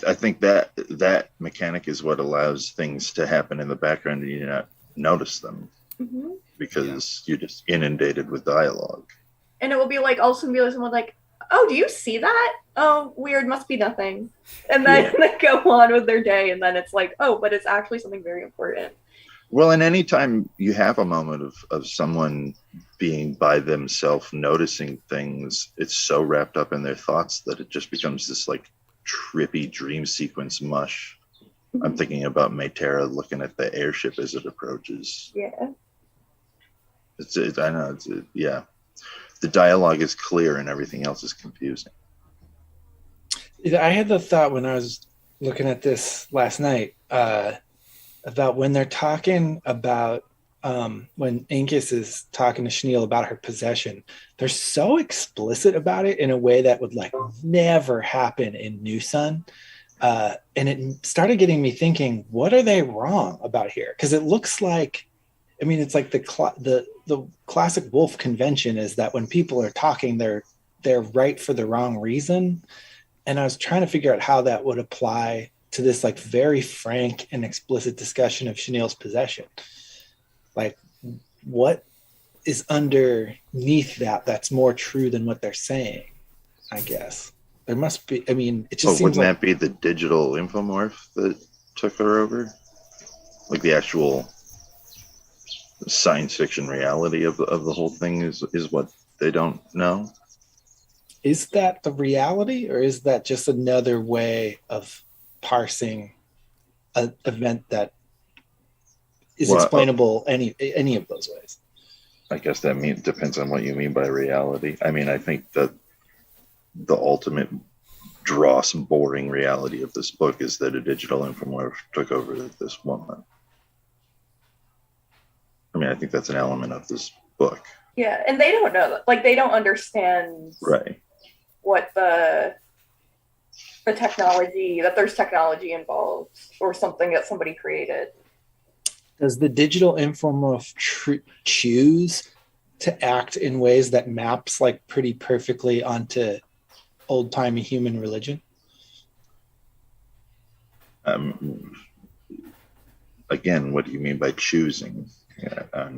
Speaker 2: I think that mechanic is what allows things to happen in the background and you not notice them because you're just inundated with dialogue.
Speaker 4: And it will be like also be someone like, "Oh, do you see that? Oh, weird, must be nothing," and then they go on with their day, and then it's like, "Oh, but it's actually something very important."
Speaker 2: Well, and anytime you have a moment of someone being by themselves noticing things, it's so wrapped up in their thoughts that it just becomes this like trippy dream sequence mush. I'm thinking about Maytera looking at the airship as it approaches.
Speaker 4: Yeah.
Speaker 2: I know. Yeah. The dialogue is clear and everything else is confusing.
Speaker 5: I had the thought when I was looking at this last night about when they're talking about when Incus is talking to Chenille about her possession, they're so explicit about it in a way that would like never happen in New Sun. And it started getting me thinking, what are they wrong about here? Because it looks like, I mean, it's like the classic WOLFE convention is that when people are talking, they're right for the wrong reason. And I was trying to figure out how that would apply to this like very frank and explicit discussion of Chenille's possession. Like, what is underneath that's more true than what they're saying? I guess there must be. I mean, it just seems
Speaker 2: wouldn't that be the digital infomorph that took her over? Like the actual science fiction reality of the whole thing is what they don't know.
Speaker 5: Is that the reality, or is that just another way of parsing an event that is explainable any of those ways?
Speaker 2: I guess that depends on what you mean by reality. I mean, I think that the ultimate dross and boring reality of this book is that a digital infomorph took over this woman. I mean, I think that's an element of this book.
Speaker 4: Yeah, and they don't know, like they don't understand what the technology, that there's technology involved or something that somebody created.
Speaker 5: Does the digital infomorph choose to act in ways that maps like pretty perfectly onto old-timey human religion?
Speaker 2: Again, what do you mean by choosing?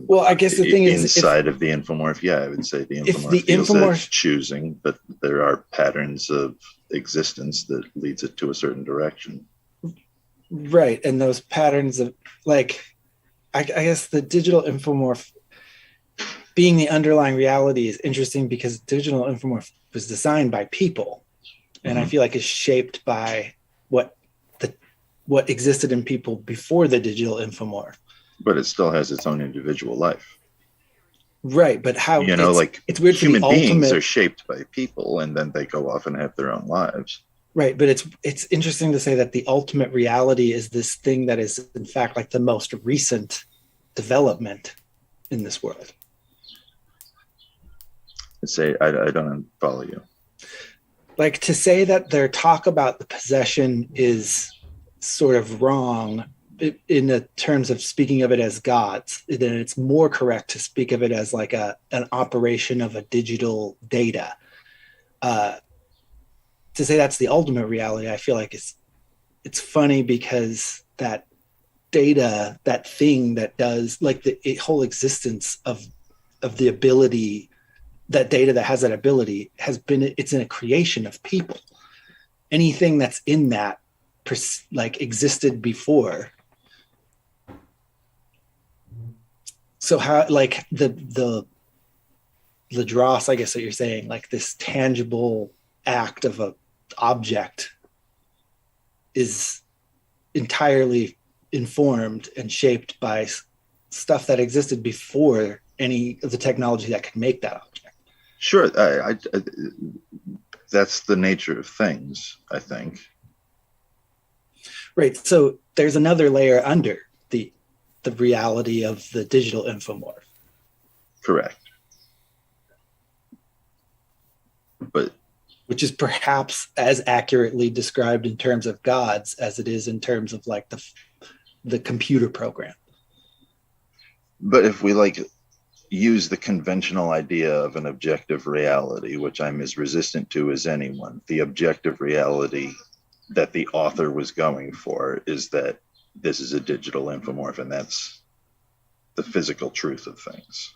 Speaker 5: Well, I guess the thing is
Speaker 2: inside of the infomorph. Yeah, I would say the infomorph feels that it's choosing, but there are patterns of existence that leads it to a certain direction.
Speaker 5: Right, and those patterns of like, I guess the digital infomorph, being the underlying reality is interesting because digital infomorph was designed by people, and I feel like it's shaped by what existed in people before the digital infomorph.
Speaker 2: But it still has its own individual life.
Speaker 5: Right, but how it's weird.
Speaker 2: Human beings are shaped by people, and then they go off and have their own lives.
Speaker 5: Right, but it's interesting to say that the ultimate reality is this thing that is in fact like the most recent development in this world.
Speaker 2: I don't follow you.
Speaker 5: Like to say that their talk about the possession is sort of wrong in the terms of speaking of it as gods, then it's more correct to speak of it as like an operation of a digital data. To say that's the ultimate reality, I feel like it's funny because that data, that thing that does like the whole existence of the ability, that data that has that ability it's in a creation of people. Anything that's in that like existed before. So how like the dross, I guess what you're saying, like this tangible act of a object is entirely informed and shaped by stuff that existed before any of the technology that could make that object.
Speaker 2: Sure, I that's the nature of things, I think.
Speaker 5: Right. So there's another layer under the reality of the digital infomorph.
Speaker 2: Correct. But
Speaker 5: which is perhaps as accurately described in terms of gods as it is in terms of like the computer program.
Speaker 2: But if we like use the conventional idea of an objective reality, which I'm as resistant to as anyone, the objective reality that the author was going for is that this is a digital infomorph, and that's the physical truth of things.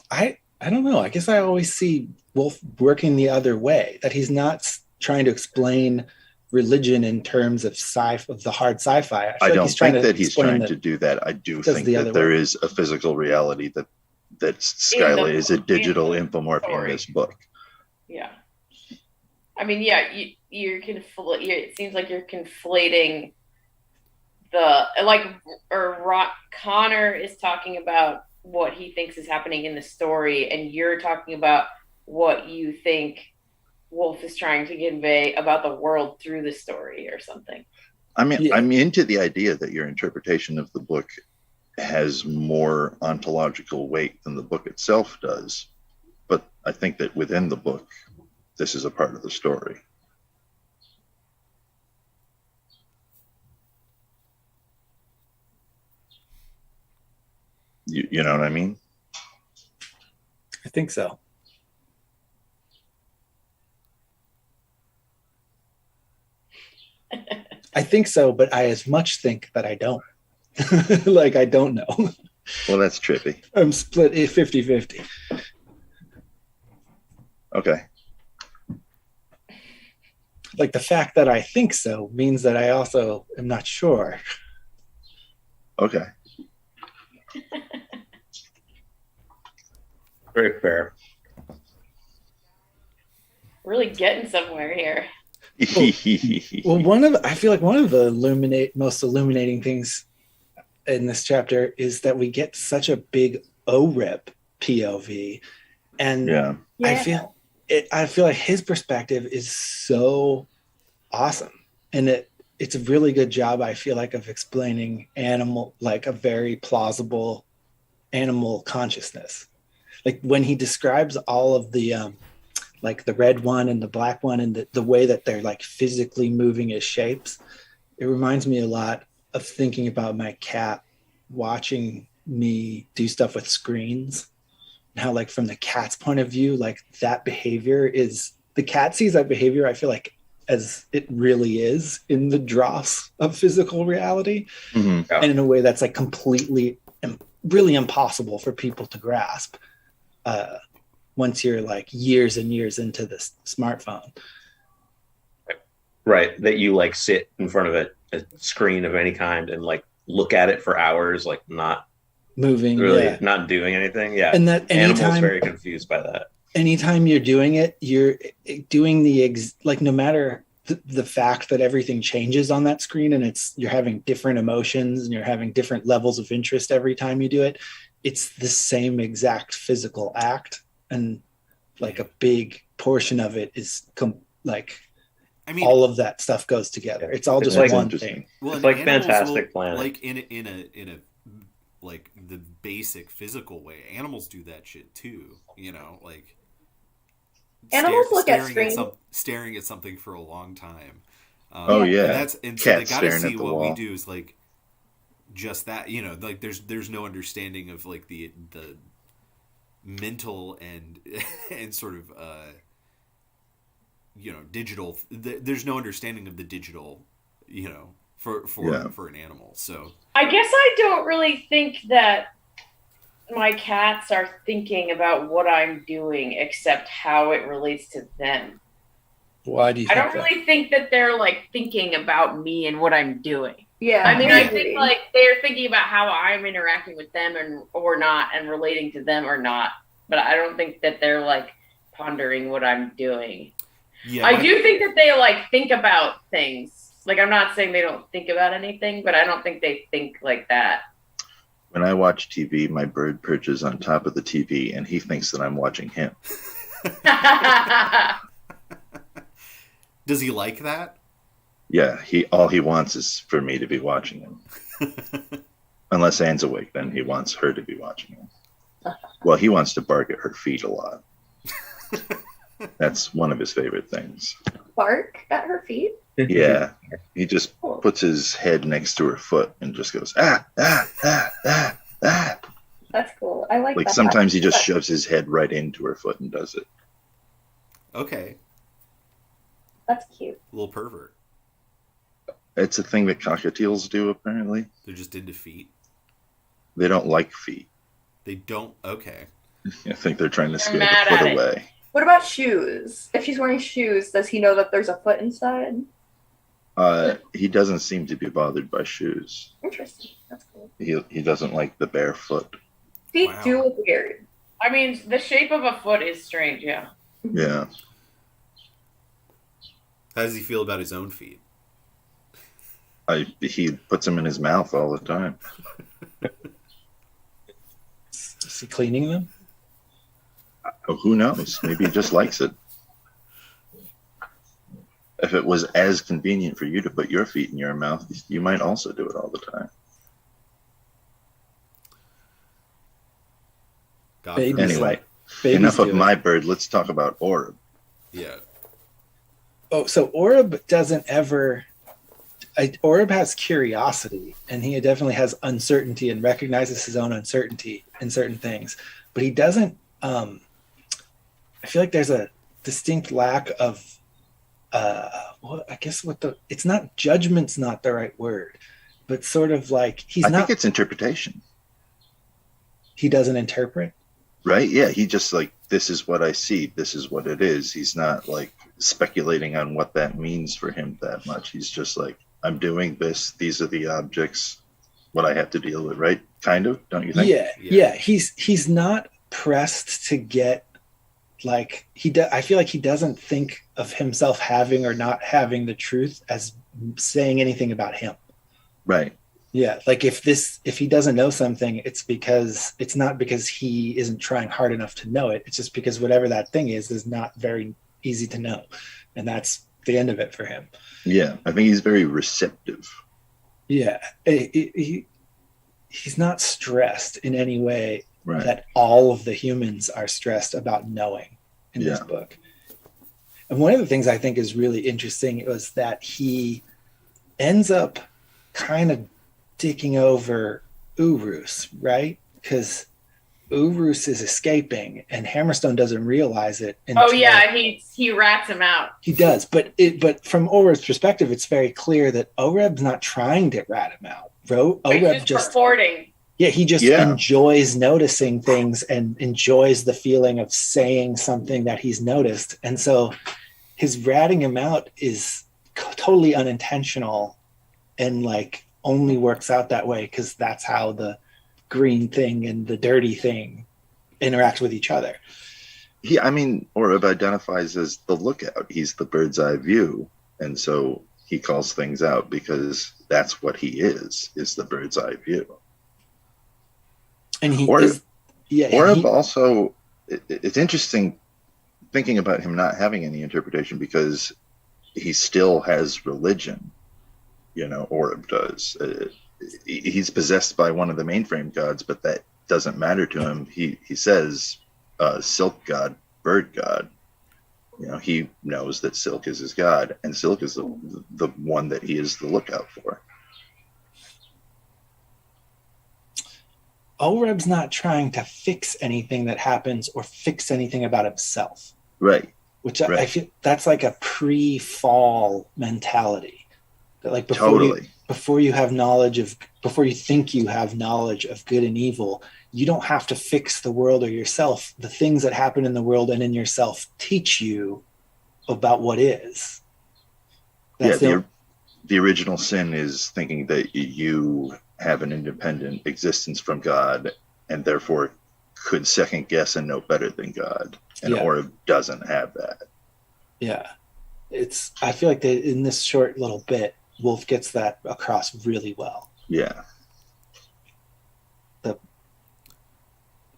Speaker 5: I don't know. I guess I always see Wolfe working the other way, that he's not trying to explain religion in terms of the hard sci-fi.
Speaker 2: I don't think that he's trying to do that. I do think that there is a physical reality that Skyla is a digital infomorph in this book.
Speaker 3: Yeah. I mean, yeah, it seems like you're conflating Connor is talking about what he thinks is happening in the story, and you're talking about what you think Wolfe is trying to convey about the world through the story or something.
Speaker 2: I mean, yeah. I'm into the idea that your interpretation of the book has more ontological weight than the book itself does. But I think that within the book, this is a part of the story. You know what I mean?
Speaker 5: I think so. I think so, but I as much think that I don't. Like, I don't know.
Speaker 2: Well, that's trippy.
Speaker 5: I'm split 50-50.
Speaker 2: Okay.
Speaker 5: Like, the fact that I think so means that I also am not sure.
Speaker 2: Okay.
Speaker 6: Very fair.
Speaker 3: Really getting somewhere here.
Speaker 5: Well, I feel like one of the most illuminating things in this chapter is that we get such a big ORIP POV, and
Speaker 2: yeah.
Speaker 5: I feel like his perspective is so awesome, and it's a really good job, I feel like, of explaining a very plausible animal consciousness. Like when he describes all of the like the red one and the black one and the way that they're like physically moving as shapes, it reminds me a lot of thinking about my cat watching me do stuff with screens. And how, like, from the cat's point of view, like that behavior the cat sees that behavior, I feel like, as it really is in the dross of physical reality.
Speaker 2: Mm-hmm.
Speaker 5: And in a way that's like completely and really impossible for people to grasp once you're like years and years into this smartphone.
Speaker 6: Right. That you like sit in front of a screen of any kind and like look at it for hours, like not
Speaker 5: moving,
Speaker 6: really not doing anything. Yeah.
Speaker 5: And that
Speaker 6: animals very confused by that.
Speaker 5: Anytime you're doing it, you're doing like no matter the fact that everything changes on that screen and you're having different emotions and you're having different levels of interest every time you do it, it's the same exact physical act, and like a big portion of it is all of that stuff goes together. It's all just like one thing.
Speaker 6: Well, it's like Fantastic Planet.
Speaker 1: Like in a like the basic physical way, animals do that shit too. You know, like
Speaker 4: animals look at screens,
Speaker 1: staring at something for a long time.
Speaker 2: So
Speaker 1: they gotta see what we do is like just that. You know, like there's no understanding of like the mental and sort of digital. There's no understanding of the digital, for an animal. So
Speaker 3: I guess I don't really think that my cats are thinking about what I'm doing, except how it relates to them.
Speaker 5: Why do you?
Speaker 3: I don't really think that they're like thinking about me and what I'm doing.
Speaker 4: Yeah,
Speaker 3: I mean, I think like they're thinking about how I'm interacting with them or not, and relating to them or not. But I don't think that they're like pondering what I'm doing. Yeah, I do think that they like think about things. Like, I'm not saying they don't think about anything, but I don't think they think like that.
Speaker 2: When I watch TV, my bird perches on top of the TV, and he thinks that I'm watching him.
Speaker 1: Does he like that?
Speaker 2: Yeah, all he wants is for me to be watching him. Unless Anne's awake, then he wants her to be watching him. Well, he wants to bark at her feet a lot. That's one of his favorite things.
Speaker 4: Bark at her feet?
Speaker 2: Yeah. He just puts his head next to her foot and just goes, ah, ah, ah, ah, ah.
Speaker 4: That's cool. I like that.
Speaker 2: Like sometimes he just shoves his head right into her foot and does it.
Speaker 1: Okay.
Speaker 4: That's cute.
Speaker 1: A little pervert.
Speaker 2: It's a thing that cockatiels do, apparently.
Speaker 1: They're just into feet?
Speaker 2: They don't like feet.
Speaker 1: They don't? Okay.
Speaker 2: I think they're trying to scare the foot away.
Speaker 4: What about shoes? If she's wearing shoes, does he know that there's a foot inside?
Speaker 2: He doesn't seem to be bothered by shoes.
Speaker 4: Interesting. That's cool.
Speaker 2: He doesn't like the bare foot.
Speaker 4: Feet do look weird.
Speaker 3: I mean, the shape of a foot is strange, yeah.
Speaker 2: Yeah.
Speaker 1: How does he feel about his own feet?
Speaker 2: He puts them in his mouth all the time.
Speaker 5: Is he cleaning them?
Speaker 2: Who knows? Maybe he just likes it. If it was as convenient for you to put your feet in your mouth, you might also do it all the time. Anyway, enough of my bird. Let's talk about Orb.
Speaker 1: Yeah.
Speaker 5: Oh, so Orb doesn't ever... Orb has curiosity, and he definitely has uncertainty and recognizes his own uncertainty in certain things. But he doesn't... I feel like there's a distinct lack of... I guess it's not judgment's not the right word, but sort of like I think
Speaker 2: it's interpretation.
Speaker 5: He doesn't interpret,
Speaker 2: right? Yeah, he just like, this is what I see, this is what it is. He's not like speculating on what that means for him that much. He's just like, I'm doing this. These are the objects. What I have to deal with, right? Kind of, don't you think?
Speaker 5: Yeah. He's not pressed to get. Like I feel like he doesn't think of himself having or not having the truth as saying anything about him.
Speaker 2: Right.
Speaker 5: Yeah. Like if he doesn't know something, it's not because he isn't trying hard enough to know it. It's just because whatever that thing is not very easy to know. And that's the end of it for him.
Speaker 2: Yeah. I think he's very receptive.
Speaker 5: Yeah. He's not stressed in any way.
Speaker 2: Right.
Speaker 5: That all of the humans are stressed about knowing in this book. And one of the things I think is really interesting was that he ends up kind of taking over Urus, right? Because Urus is escaping and Hammerstone doesn't realize it.
Speaker 3: He rats him out.
Speaker 5: He does, but from Oreb's perspective, it's very clear that Oreb's not trying to rat him out. Oreb just
Speaker 3: reporting.
Speaker 5: Yeah, he just enjoys noticing things and enjoys the feeling of saying something that he's noticed. And so his ratting him out is totally unintentional and like only works out that way because that's how the green thing and the dirty thing interact with each other.
Speaker 2: Orib identifies as the lookout. He's the bird's eye view. And so he calls things out because that's what he is the bird's eye view.
Speaker 5: And
Speaker 2: also, it's interesting thinking about him not having any interpretation because he still has religion, Orib does. He's possessed by one of the mainframe gods, but that doesn't matter to him. He says, silk god, bird god. He knows that Silk is his god, and Silk is the one that he is the lookout for.
Speaker 5: Orib's not trying to fix anything that happens or fix anything about himself.
Speaker 2: Right.
Speaker 5: Which I feel that's like a pre-fall mentality. That like before you have knowledge of, before you think you have knowledge of good and evil, you don't have to fix the world or yourself. The things that happen in the world and in yourself teach you about what is. That's
Speaker 2: the original sin is thinking that you have an independent existence from God and therefore could second guess and know better than God. And Orib doesn't have that.
Speaker 5: Yeah. I feel like in this short little bit, WOLFE gets that across really well.
Speaker 2: Yeah.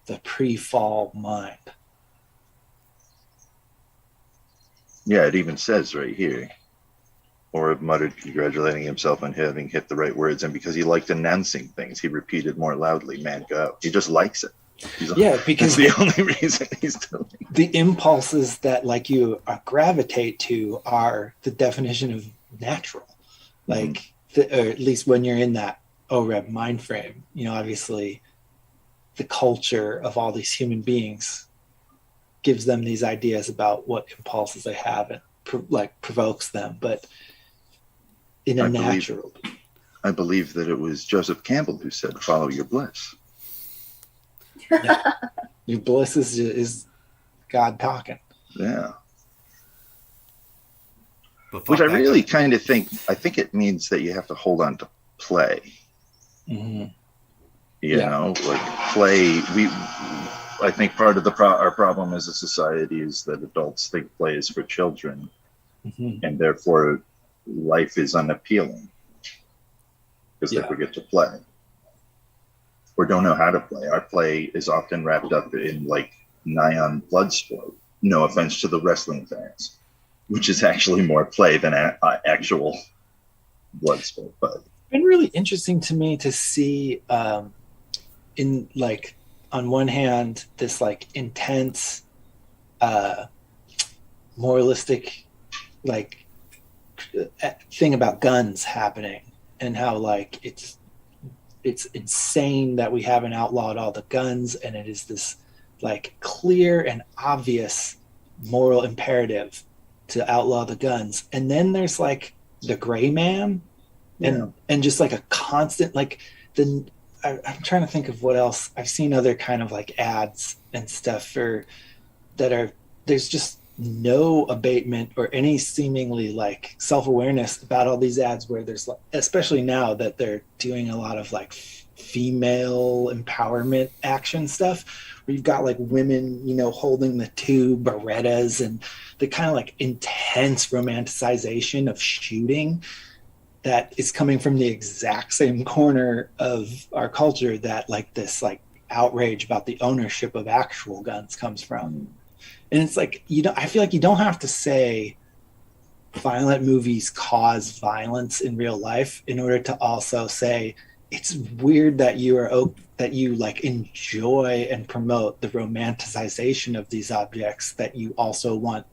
Speaker 5: The pre-fall mind.
Speaker 2: Yeah, it even says right here, Orib muttered, congratulating himself on having hit the right words, and because he liked announcing things, he repeated more loudly, "Man, go." He just likes it.
Speaker 5: Because
Speaker 2: that's the only reason he's doing it.
Speaker 5: The impulses that like you gravitate to are the definition of natural. Like, or at least when you're in that Orib mind frame, obviously the culture of all these human beings gives them these ideas about what impulses they have and provokes them, but in a natural.
Speaker 2: I believe that it was Joseph Campbell who said, "Follow your bliss."
Speaker 5: Yeah. Your bliss is God talking.
Speaker 2: Yeah. Which I really kind of think it means that you have to hold on to play.
Speaker 5: Mm-hmm.
Speaker 2: Play. I think part of our problem as a society is that adults think play is for children, and therefore life is unappealing because they forget to play or don't know how to play. Our play is often wrapped up in like nigh-on blood sport. No offense to the wrestling fans, which is actually more play than actual blood sport. But
Speaker 5: it's been really interesting to me to see in like, on one hand, this like intense moralistic like thing about guns happening, and how like it's insane that we haven't outlawed all the guns, and it is this like clear and obvious moral imperative to outlaw the guns. And then there's like the gray man and just like a constant like I'm trying to think of what else I've seen, other kind of like ads and stuff there's just no abatement or any seemingly like self-awareness about all these ads, where there's like, especially now that they're doing a lot of like female empowerment action stuff, where you've got like women, holding the two Berettas, and the kind of like intense romanticization of shooting that is coming from the exact same corner of our culture that like this like outrage about the ownership of actual guns comes from. And it's like, I feel like you don't have to say violent movies cause violence in real life in order to also say it's weird that you like enjoy and promote the romanticization of these objects that you also want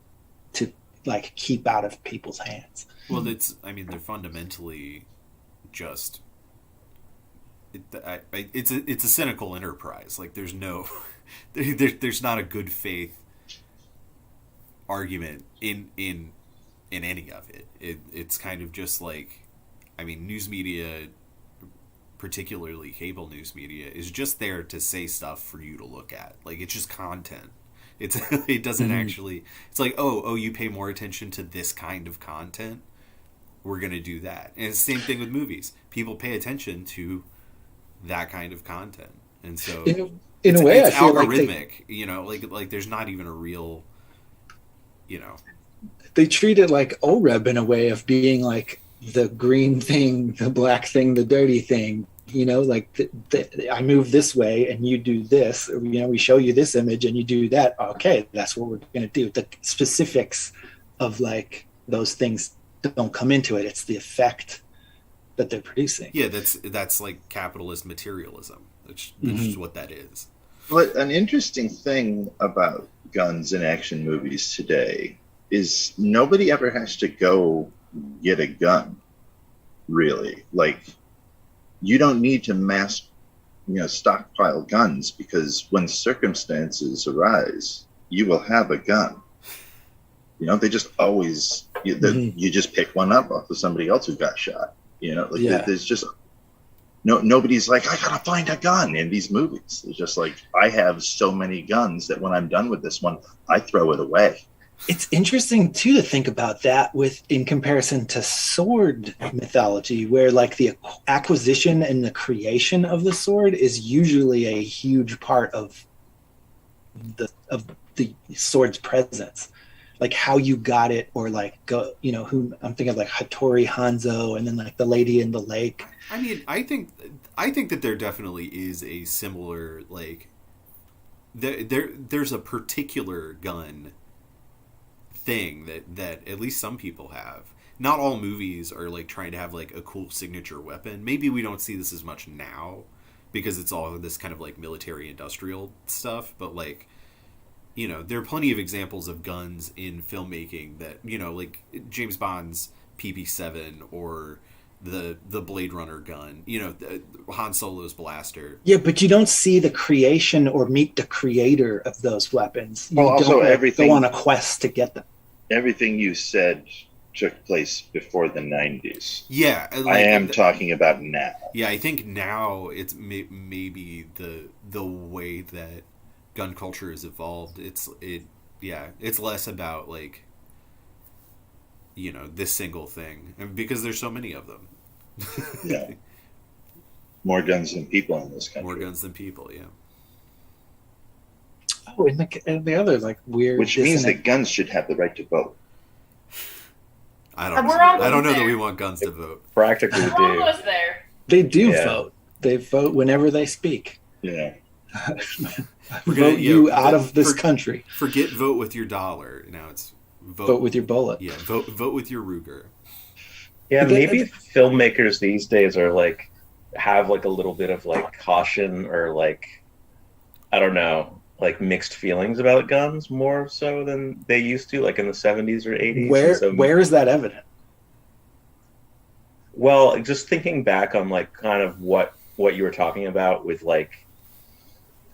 Speaker 5: to like keep out of people's hands.
Speaker 1: Well, they're fundamentally just it's a cynical enterprise. Like there's not a good faith argument in any of it. It's kind of just like, news media, particularly cable news media, is just there to say stuff for you to look at. Like it's just content. It doesn't actually. It's like, oh, you pay more attention to this kind of content. we're going to do that. And it's the same thing with movies. People pay attention to that kind of content. And so
Speaker 5: in a way,
Speaker 1: it's
Speaker 5: I feel
Speaker 1: algorithmic,
Speaker 5: like
Speaker 1: you know, like there's not even a real, you know.
Speaker 5: they treat it like OREB in a way of being like the green thing, the black thing, the dirty thing, you know, like I move this way and you do this, you know, we show you this image and you do that. Okay, that's what we're going to do. The specifics of like those things don't come into it. It's the effect that they're producing.
Speaker 1: Yeah, that's like capitalist materialism, which is what that is.
Speaker 2: But an interesting thing about guns in action movies today is nobody ever has to go get a gun, really. Like, you don't need to stockpile guns, because when circumstances arise, you will have a gun. You know, they just always, you just pick one up off of somebody else who got shot. You know, like there's just nobody's like, I gotta find a gun in these movies. It's just like, I have so many guns that when I'm done with this one, I throw it away.
Speaker 5: It's interesting too to think about that in comparison to sword mythology, where like the acquisition and the creation of the sword is usually a huge part of the sword's presence, like how you got it, or like you know, who I'm thinking of, like Hattori Hanzo, and then like the Lady in the Lake.
Speaker 1: I mean, I think that there definitely is a similar, like, there's a particular gun thing that at least some people have. Not all movies are like trying to have like a cool signature weapon. Maybe we don't see this as much now because it's all this kind of like military industrial stuff, but like, you know, there are plenty of examples of guns in filmmaking that, you know, like James Bond's PP7 or the Blade Runner gun, you know, Han Solo's blaster.
Speaker 5: Yeah, but you don't see the creation or meet the creator of those weapons. You
Speaker 2: also,
Speaker 5: don't go on a quest to get them.
Speaker 2: Everything you said took place before the 90s.
Speaker 1: Yeah.
Speaker 2: Like, I am talking about now.
Speaker 1: Yeah, I think now it's maybe the way that gun culture has evolved. It's less about like, you know, this single thing, and because there's so many of them.
Speaker 2: Yeah. More guns than people in this country.
Speaker 1: More guns than people, yeah.
Speaker 5: Oh, and the other like weird,
Speaker 2: which means that guns should have the right to vote.
Speaker 1: I don't know that we want guns to vote.
Speaker 6: Practically do.
Speaker 3: We're almost there.
Speaker 5: They do vote. They vote whenever they speak.
Speaker 2: Yeah.
Speaker 5: Vote you out of this country.
Speaker 1: Forget vote with your dollar. Now it's
Speaker 5: vote with your bullet.
Speaker 1: Yeah, vote with your Ruger.
Speaker 6: Yeah, maybe filmmakers these days are like have like a little bit of like caution, or like, I don't know, like mixed feelings about guns more so than they used to, like in the 70s or 80s.
Speaker 5: Where is that evident?
Speaker 6: Well, just thinking back on like kind of what you were talking about with like,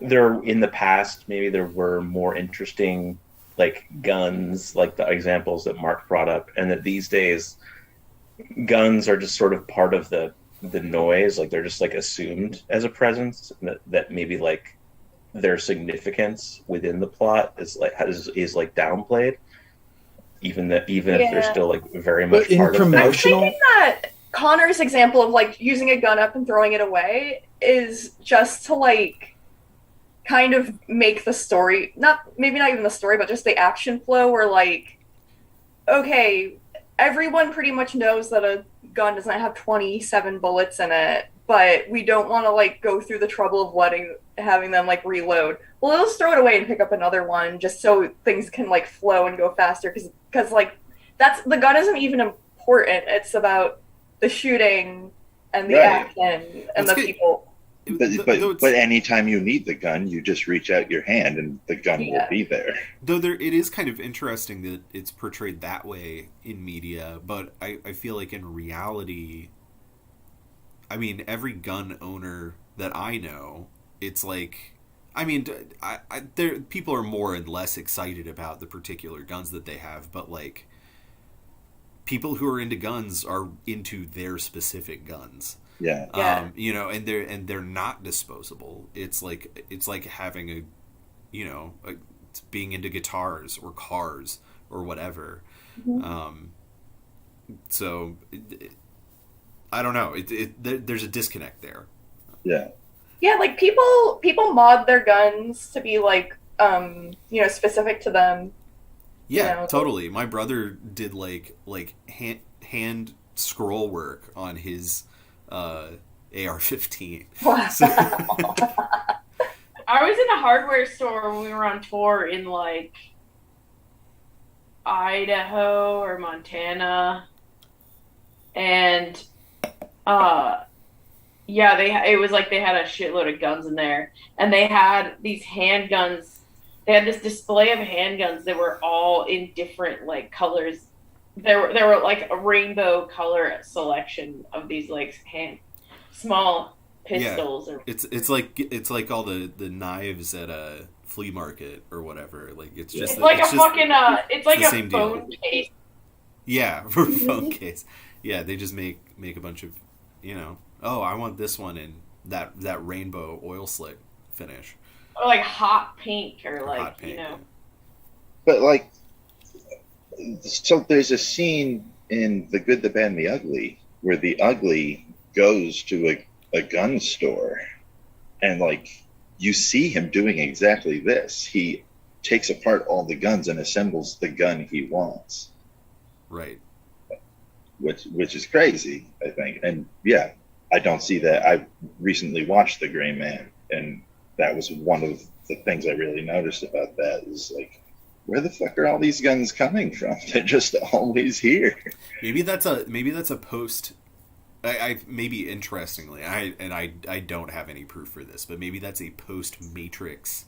Speaker 6: there in the past maybe there were more interesting like guns, like the examples that Mark brought up, and that these days guns are just sort of part of the noise, like they're just like assumed as a presence, that maybe like their significance within the plot is like downplayed, even if they're still like very much part of it.
Speaker 4: I'm thinking that Connor's example of like using a gun up and throwing it away is just to like kind of make the story, maybe not even the story, but just the action flow, where like, okay, everyone pretty much knows that a gun doesn't have 27 bullets in it, but we don't want to like go through the trouble of having them like reload. Well, let's throw it away and pick up another one just so things can like flow and go faster, because like the gun isn't even important. It's about the shooting and the action and the people.
Speaker 2: But anytime you need the gun, you just reach out your hand and the gun will be there.
Speaker 1: Though it is kind of interesting that it's portrayed that way in media, but I feel like in reality, I mean, every gun owner that I know, it's like, I mean, people are more and less excited about the particular guns that they have, but like, people who are into guns are into their specific guns.
Speaker 2: Yeah.
Speaker 1: You know, and they're not disposable. It's like having being into guitars or cars or whatever.
Speaker 4: Mm-hmm.
Speaker 1: So I don't know. There's a disconnect there.
Speaker 2: Yeah.
Speaker 4: Yeah, like people mod their guns to be like specific to them.
Speaker 1: Yeah, totally. My brother did like hand scroll work on his AR-15.
Speaker 4: Wow.
Speaker 1: So,
Speaker 3: I was in a hardware store when we were on tour in like Idaho or Montana, and it was like they had a shitload of guns in there, and they had these handguns. They had this display of handguns that were all in different like colors. There were like a rainbow color selection of these like small pistols.
Speaker 1: Yeah. It's like all the knives at a flea market or whatever. Like it's just
Speaker 3: it's like
Speaker 1: it's
Speaker 3: a
Speaker 1: just,
Speaker 3: fucking it's like
Speaker 1: it's
Speaker 3: a phone
Speaker 1: deal.
Speaker 3: case.
Speaker 1: Yeah, for phone case. Yeah, they just make a bunch of, I want this one in that rainbow oil slick finish.
Speaker 3: Or like hot pink or like,
Speaker 1: hot pink, yeah.
Speaker 2: But like, so there's a scene in The Good, the Bad, and the Ugly where the ugly goes to a gun store, and like you see him doing exactly this. He takes apart all the guns and assembles the gun he wants.
Speaker 1: Right.
Speaker 2: Which is crazy, I think. And yeah, I don't see that. I recently watched The Gray Man, and that was one of the things I really noticed about that is like, where the fuck are all these guns coming from? They're just always here.
Speaker 1: Maybe that's a post. I maybe interestingly, I don't have any proof for this, but maybe that's a post Matrix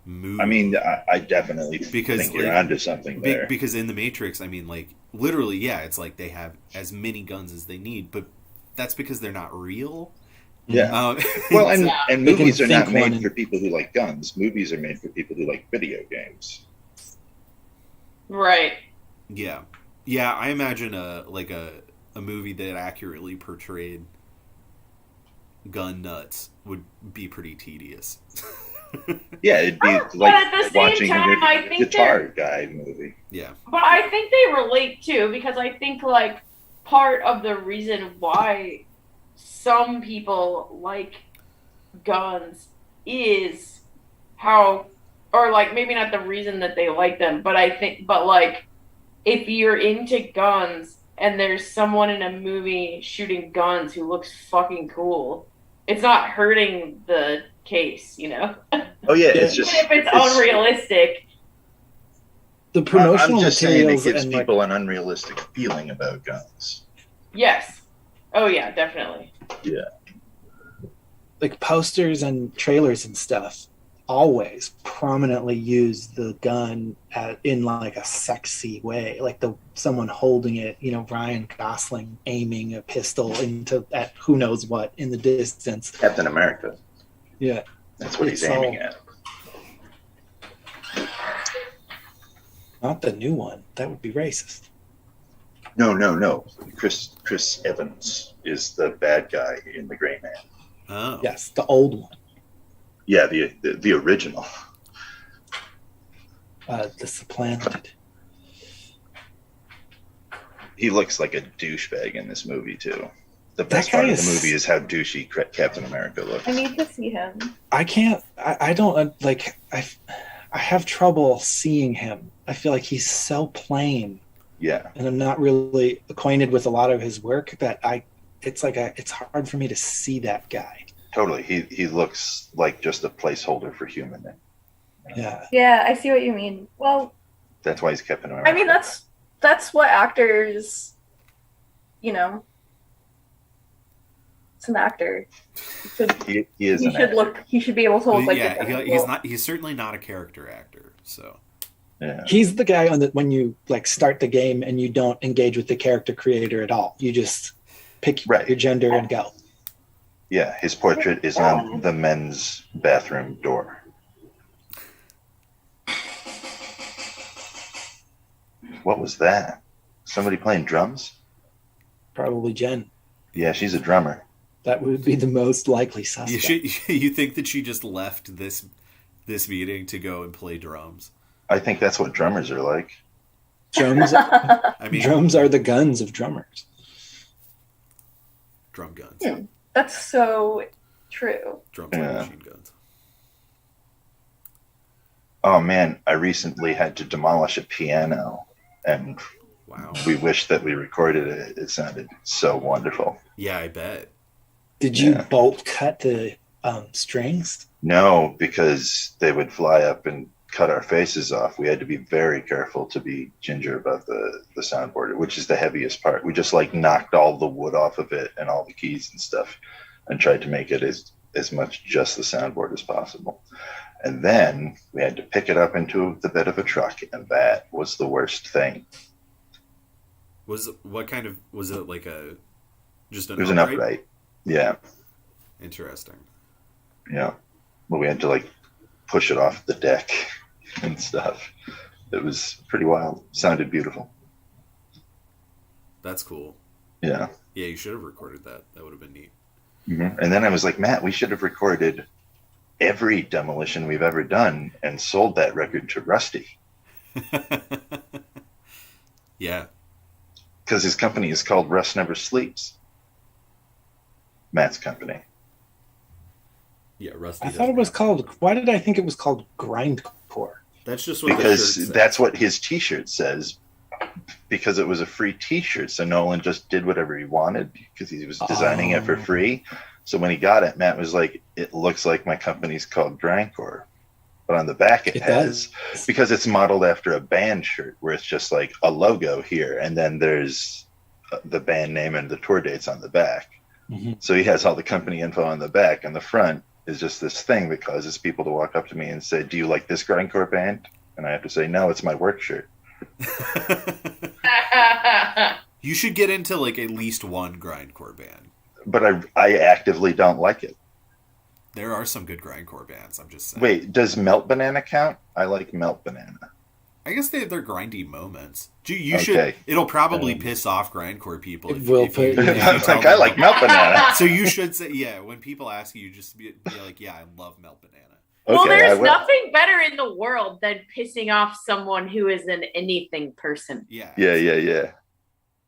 Speaker 1: movie.
Speaker 2: I mean, I definitely think you're onto something there.
Speaker 1: Because in the Matrix, I mean, like literally, yeah, it's like they have as many guns as they need, but that's because they're not real.
Speaker 2: Yeah. Well, and movies are not made for people who like guns. Movies are made for people who like video games.
Speaker 3: Right.
Speaker 1: Yeah. Yeah, I imagine a movie that accurately portrayed gun nuts would be pretty tedious.
Speaker 2: Yeah, it'd be like watching a Guitar Guy movie.
Speaker 1: Yeah.
Speaker 3: But I think they relate too, because I think like part of the reason why some people like guns is how, or like maybe not the reason that they like them, but like if you're into guns and there's someone in a movie shooting guns who looks fucking cool, it's not hurting the case,
Speaker 2: Oh yeah, it's just
Speaker 3: even if it's unrealistic.
Speaker 5: The promotional
Speaker 2: I'm just saying it
Speaker 5: materials
Speaker 2: gives
Speaker 5: and
Speaker 2: people an unrealistic feeling about guns.
Speaker 3: Yes. Oh yeah, definitely.
Speaker 2: Yeah.
Speaker 5: like posters and trailers and stuff always prominently use the gun in like a sexy way, like someone holding it, Ryan Gosling aiming a pistol at who knows what in the distance.
Speaker 2: Captain America.
Speaker 5: Yeah,
Speaker 2: that's what he's aiming at.
Speaker 5: Not the new one. That would be racist.
Speaker 2: No. Chris Evans is the bad guy in The Gray Man.
Speaker 1: Oh.
Speaker 5: Yes, the old one.
Speaker 2: Yeah, the original.
Speaker 5: The supplanted.
Speaker 2: He looks like a douchebag in this movie too. The best part of the movie is how douchey Captain America looks.
Speaker 4: I need to see him.
Speaker 5: I can't. I don't like. I have trouble seeing him. I feel like he's so plain.
Speaker 2: Yeah.
Speaker 5: And I'm not really acquainted with a lot of his work that it's hard for me to see that guy.
Speaker 2: Totally. He looks like just a placeholder for human.
Speaker 5: Yeah.
Speaker 4: Yeah, I see what you mean. Well,
Speaker 2: that's why he's Captain America.
Speaker 4: I mean, that's what actors, it's an actor.
Speaker 2: He is.
Speaker 4: He should be able to look like.
Speaker 1: Yeah, he's certainly not a character actor. So.
Speaker 5: Yeah. He's the guy when you like start the game and you don't engage with the character creator at all. You just pick your gender and go.
Speaker 2: Yeah, his portrait is on the men's bathroom door. What was that? Somebody playing drums?
Speaker 5: Probably Jen.
Speaker 2: Yeah, she's a drummer.
Speaker 5: That would be the most likely suspect.
Speaker 1: You think that she just left this meeting to go and play drums?
Speaker 2: I think that's what drummers are like.
Speaker 5: Drums.
Speaker 1: I mean,
Speaker 5: Drums are the guns of drummers.
Speaker 1: Drum guns.
Speaker 4: That's so true.
Speaker 1: Drums like machine guns.
Speaker 2: Oh man, I recently had to demolish a piano, and we wished that we recorded it. It sounded so wonderful.
Speaker 1: Yeah, I bet.
Speaker 5: Did you bolt cut the strings?
Speaker 2: No, because they would fly up and cut our faces off. We had to be very careful to be ginger about the soundboard, which is the heaviest part. We just like knocked all the wood off of it and all the keys and stuff and tried to make it as much just the soundboard as possible. And then we had to pick it up into the bed of a truck, and that was the worst thing.
Speaker 1: Was it like a just an
Speaker 2: It was an upright. Yeah.
Speaker 1: Interesting.
Speaker 2: Yeah. Well, we had to like push it off the deck and stuff. It was pretty wild. Sounded beautiful.
Speaker 1: That's cool.
Speaker 2: Yeah.
Speaker 1: Yeah, you should have recorded that. That would have been neat.
Speaker 2: Mm-hmm. And then I was like, Matt, we should have recorded every demolition we've ever done and sold that record to Rusty.
Speaker 1: Yeah.
Speaker 2: Because his company is called Rust Never Sleeps. Matt's company.
Speaker 1: Yeah, Rusty.
Speaker 5: I thought it was called. Why did I think it was called grindcore?
Speaker 1: That's just what
Speaker 2: because that's what his T-shirt says. Because it was a free T-shirt, so Nolan just did whatever he wanted because he was designing it for free. So when he got it, Matt was like, "It looks like my company's called Grindcore," but on the back it has
Speaker 5: does.
Speaker 2: Because it's modeled after a band shirt where it's just like a logo here, and then there's the band name and the tour dates on the back.
Speaker 5: Mm-hmm.
Speaker 2: So he has all the company info on the back, and the front is just this thing that causes people to walk up to me and say, "Do you like this grindcore band?" And I have to say, "No, it's my work shirt."
Speaker 1: You should get into like at least one grindcore band.
Speaker 2: But I actively don't like it.
Speaker 1: There are some good grindcore bands. I'm just saying.
Speaker 2: Wait, does Melt Banana count? I like Melt Banana.
Speaker 1: I guess they have their grindy moments. You should. It'll probably piss off grindcore people.
Speaker 5: It will.
Speaker 2: I like Melt Banana.
Speaker 1: So you should say, yeah. When people ask you, just be like, yeah, I love Melt Banana.
Speaker 3: Well, there's nothing better in the world than pissing off someone who is an anything person.
Speaker 1: Yeah.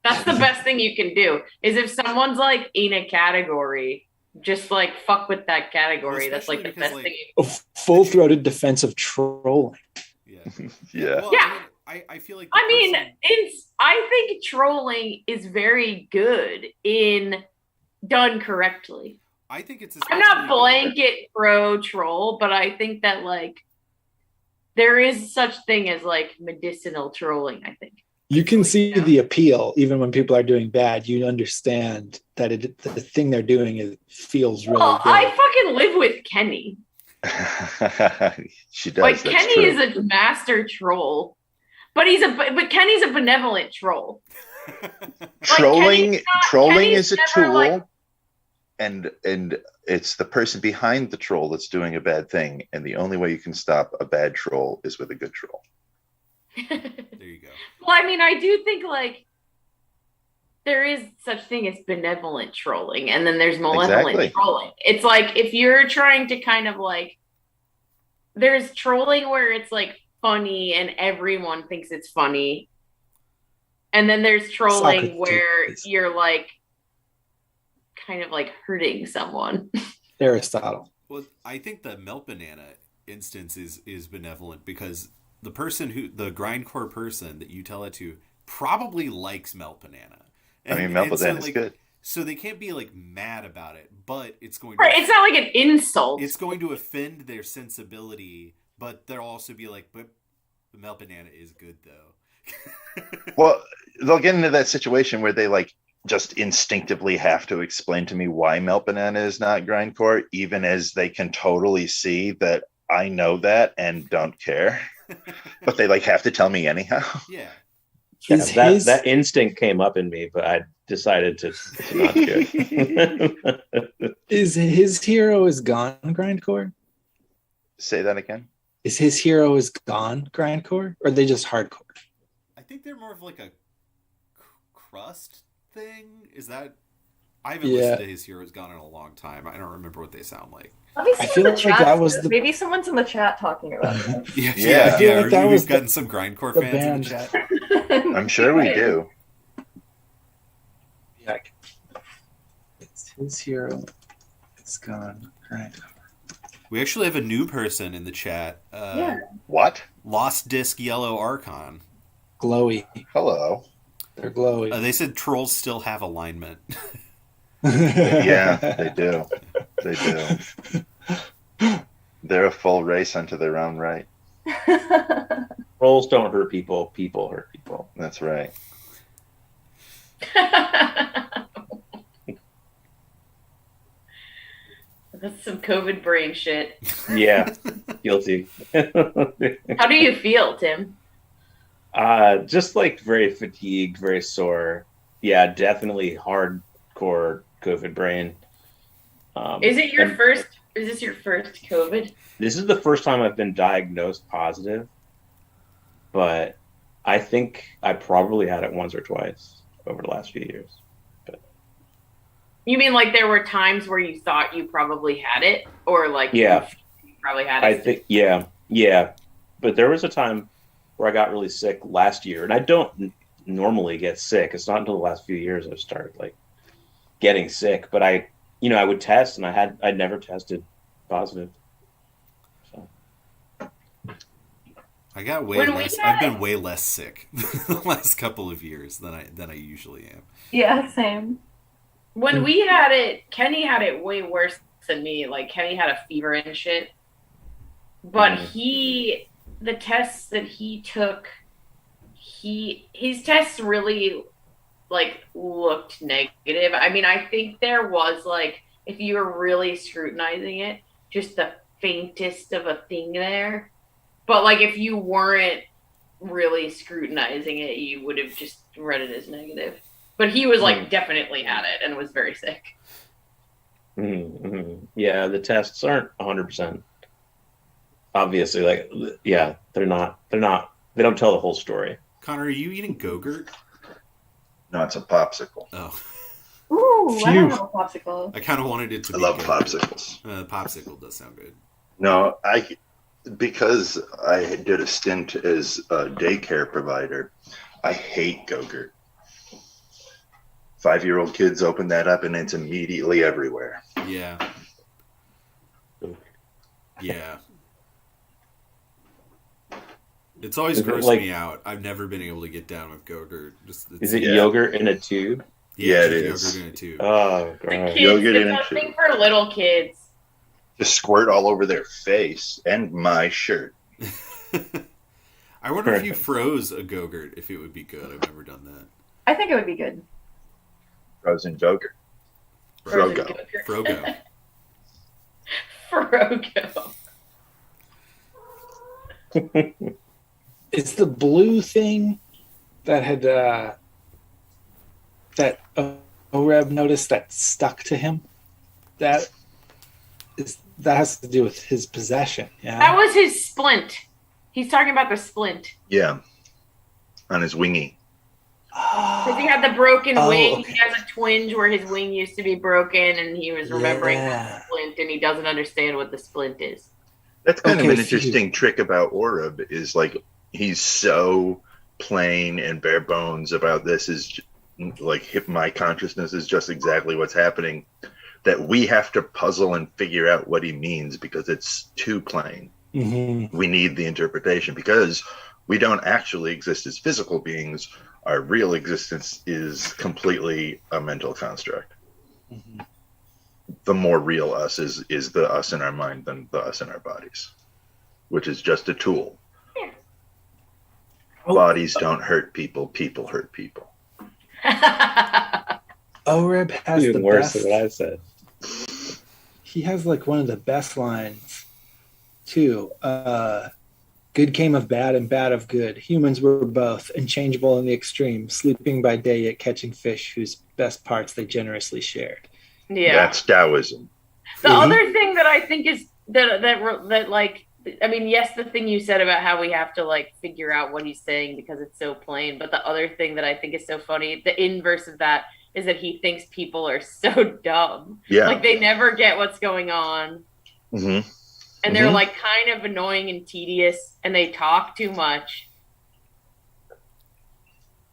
Speaker 3: That's the best thing you can do. Is if someone's like in a category, just like fuck with that category. That's like the best thing.
Speaker 5: Full-throated defensive trolling.
Speaker 2: Yeah.
Speaker 1: Well,
Speaker 3: yeah.
Speaker 1: I feel like.
Speaker 3: I think trolling is very good in done correctly.
Speaker 1: I think it's.
Speaker 3: I'm not blanket pro troll, but I think that like there is such thing as like medicinal trolling. I think
Speaker 5: you can see the appeal even when people are doing bad. You understand that the thing they're doing feels really good.
Speaker 3: I fucking live with Kenny.
Speaker 2: She does.
Speaker 3: Like Kenny is a master troll, but Kenny's a benevolent troll.
Speaker 2: Trolling
Speaker 3: Kenny's
Speaker 2: is a tool. And it's the person behind the troll that's doing a bad thing, and the only way you can stop a bad troll is with a good troll.
Speaker 1: There you go.
Speaker 3: Well, I mean, I do think like there is such thing as benevolent trolling, and then there's malevolent trolling. It's like if you're trying to kind of like, there's trolling where it's like funny and everyone thinks it's funny, and then there's trolling where you're like kind of like hurting someone.
Speaker 5: Aristotle.
Speaker 1: Well, I think the Melt Banana instance is benevolent because the grindcore person that you tell it to probably likes Melt Banana.
Speaker 2: Melt Banana is good.
Speaker 1: So they can't be like mad about it, but it's going
Speaker 3: to it's not like an insult.
Speaker 1: It's going to offend their sensibility, but they'll also be like, but the Melt Banana is good though.
Speaker 2: Well, they'll get into that situation where they like just instinctively have to explain to me why Melt Banana is not grindcore, even as they can totally see that I know that and don't care. But they like have to tell me anyhow.
Speaker 1: Yeah.
Speaker 6: That instinct came up in me, but I decided to not do it.
Speaker 5: Is his hero is gone grindcore?
Speaker 2: Say that again.
Speaker 5: Is his hero is gone grindcore, or are they just hardcore?
Speaker 1: I think they're more of like a crust thing. Is that? I haven't listened to his Heroes Gone in a long time. I don't remember what they sound like.
Speaker 4: Let me see
Speaker 5: I feel like that was
Speaker 4: maybe someone's in the chat talking about it.
Speaker 1: Yeah. We've gotten some grindcore fans in the chat.
Speaker 2: I'm sure we do.
Speaker 5: Yeah. It's his hero. It's gone. Right.
Speaker 1: We actually have a new person in the chat.
Speaker 4: Yeah.
Speaker 2: What?
Speaker 1: Lost Disc Yellow Archon.
Speaker 5: Glowy.
Speaker 2: Hello.
Speaker 5: They're glowy.
Speaker 1: They said trolls still have alignment.
Speaker 2: Yeah, they do. They do. They're a full race unto their own right.
Speaker 6: Trolls don't hurt people. People hurt people.
Speaker 2: That's right.
Speaker 3: That's some COVID brain shit.
Speaker 6: Yeah, guilty.
Speaker 3: How do you feel, Tim?
Speaker 6: Just like very fatigued, very sore. Yeah, definitely hardcore COVID brain.
Speaker 3: Is it your first? Is this your first COVID?
Speaker 6: This is the first time I've been diagnosed positive, but I think I probably had it once or twice over the last few years. But
Speaker 3: You mean like there were times where you thought you probably had it, or like
Speaker 6: yeah,
Speaker 3: you probably had it?
Speaker 6: I think yeah. But there was a time where I got really sick last year, and I don't normally get sick. It's not until the last few years I've started like getting sick. But I would test, and I'd never tested positive. So
Speaker 1: I got way less. I've been way less sick the last couple of years than I usually am.
Speaker 4: Yeah, same.
Speaker 3: When we had it, Kenny had it way worse than me. Like Kenny had a fever and shit. But the tests that he took, his tests really like looked negative. I mean, I think there was like, if you were really scrutinizing it, just the faintest of a thing there. But like if you weren't really scrutinizing it, you would have just read it as negative. But he was like definitely had it and was very sick.
Speaker 6: Mm-hmm. Yeah, the tests aren't 100%. Obviously, like yeah, they're not. They don't tell the whole story.
Speaker 1: Connor, are you eating Go-Gurt?
Speaker 2: No, it's a popsicle.
Speaker 1: Oh.
Speaker 4: Ooh, I don't know a popsicle.
Speaker 1: I kind of wanted it to
Speaker 2: I
Speaker 1: be
Speaker 2: love
Speaker 1: Go-Gurt.
Speaker 2: popsicles.
Speaker 1: Popsicle does sound good.
Speaker 2: No, because I did a stint as a daycare provider, I hate Go-Gurt. 5-year-old kids open that up and it's immediately everywhere.
Speaker 1: Yeah. Yeah. It's always grossed me out. I've never been able to get down with Go-Gurt.
Speaker 6: Is it yogurt in a tube?
Speaker 1: Yeah,
Speaker 2: it is.
Speaker 1: Yogurt in a tube.
Speaker 6: Oh, God.
Speaker 2: Yogurt in a
Speaker 3: It's
Speaker 2: tube.
Speaker 3: something for little kids.
Speaker 2: Just squirt all over their face and my shirt.
Speaker 1: I wonder if you froze a Go-Gurt, if it would be good. I've never done that.
Speaker 4: I think it would be good.
Speaker 2: Frozen Go-Gurt. Frogo.
Speaker 1: Frogo.
Speaker 3: Frogo.
Speaker 5: It's the blue thing that had that Oreb noticed that stuck to him. That has to do with his possession. Yeah,
Speaker 3: That was his splint. He's talking about the splint.
Speaker 2: Yeah. On his wingy.
Speaker 3: Because he had the broken wing.
Speaker 5: Okay.
Speaker 3: He has a twinge where his wing used to be broken, and he was remembering the splint, and he doesn't understand what the splint is.
Speaker 2: That's kind of an interesting trick about Oreb is like he's so plain and bare bones about this is like my consciousness is just exactly what's happening that we have to puzzle and figure out what he means because it's too plain.
Speaker 5: Mm-hmm.
Speaker 2: We need the interpretation because we don't actually exist as physical beings. Our real existence is completely a mental construct.
Speaker 5: Mm-hmm.
Speaker 2: The more real us is the us in our mind than the us in our bodies, which is just a tool.
Speaker 3: Yeah.
Speaker 2: Bodies don't hurt people. People hurt people.
Speaker 5: Oreb has
Speaker 6: Even
Speaker 5: the
Speaker 6: worse
Speaker 5: best.
Speaker 6: than what I said.
Speaker 5: He has like one of the best lines too. Good came of bad and bad of good. Humans were both, unchangeable in the extreme, sleeping by day yet catching fish whose best parts they generously shared.
Speaker 3: Yeah.
Speaker 2: That's Taoism.
Speaker 3: The other thing that I think is that like, I mean, yes, the thing you said about how we have to like figure out what he's saying because it's so plain. But the other thing that I think is so funny, the inverse of that, is that he thinks people are so dumb.
Speaker 2: Yeah.
Speaker 3: Like they never get what's going on.
Speaker 2: Mm-hmm.
Speaker 3: And they're like kind of annoying and tedious, and they talk too much.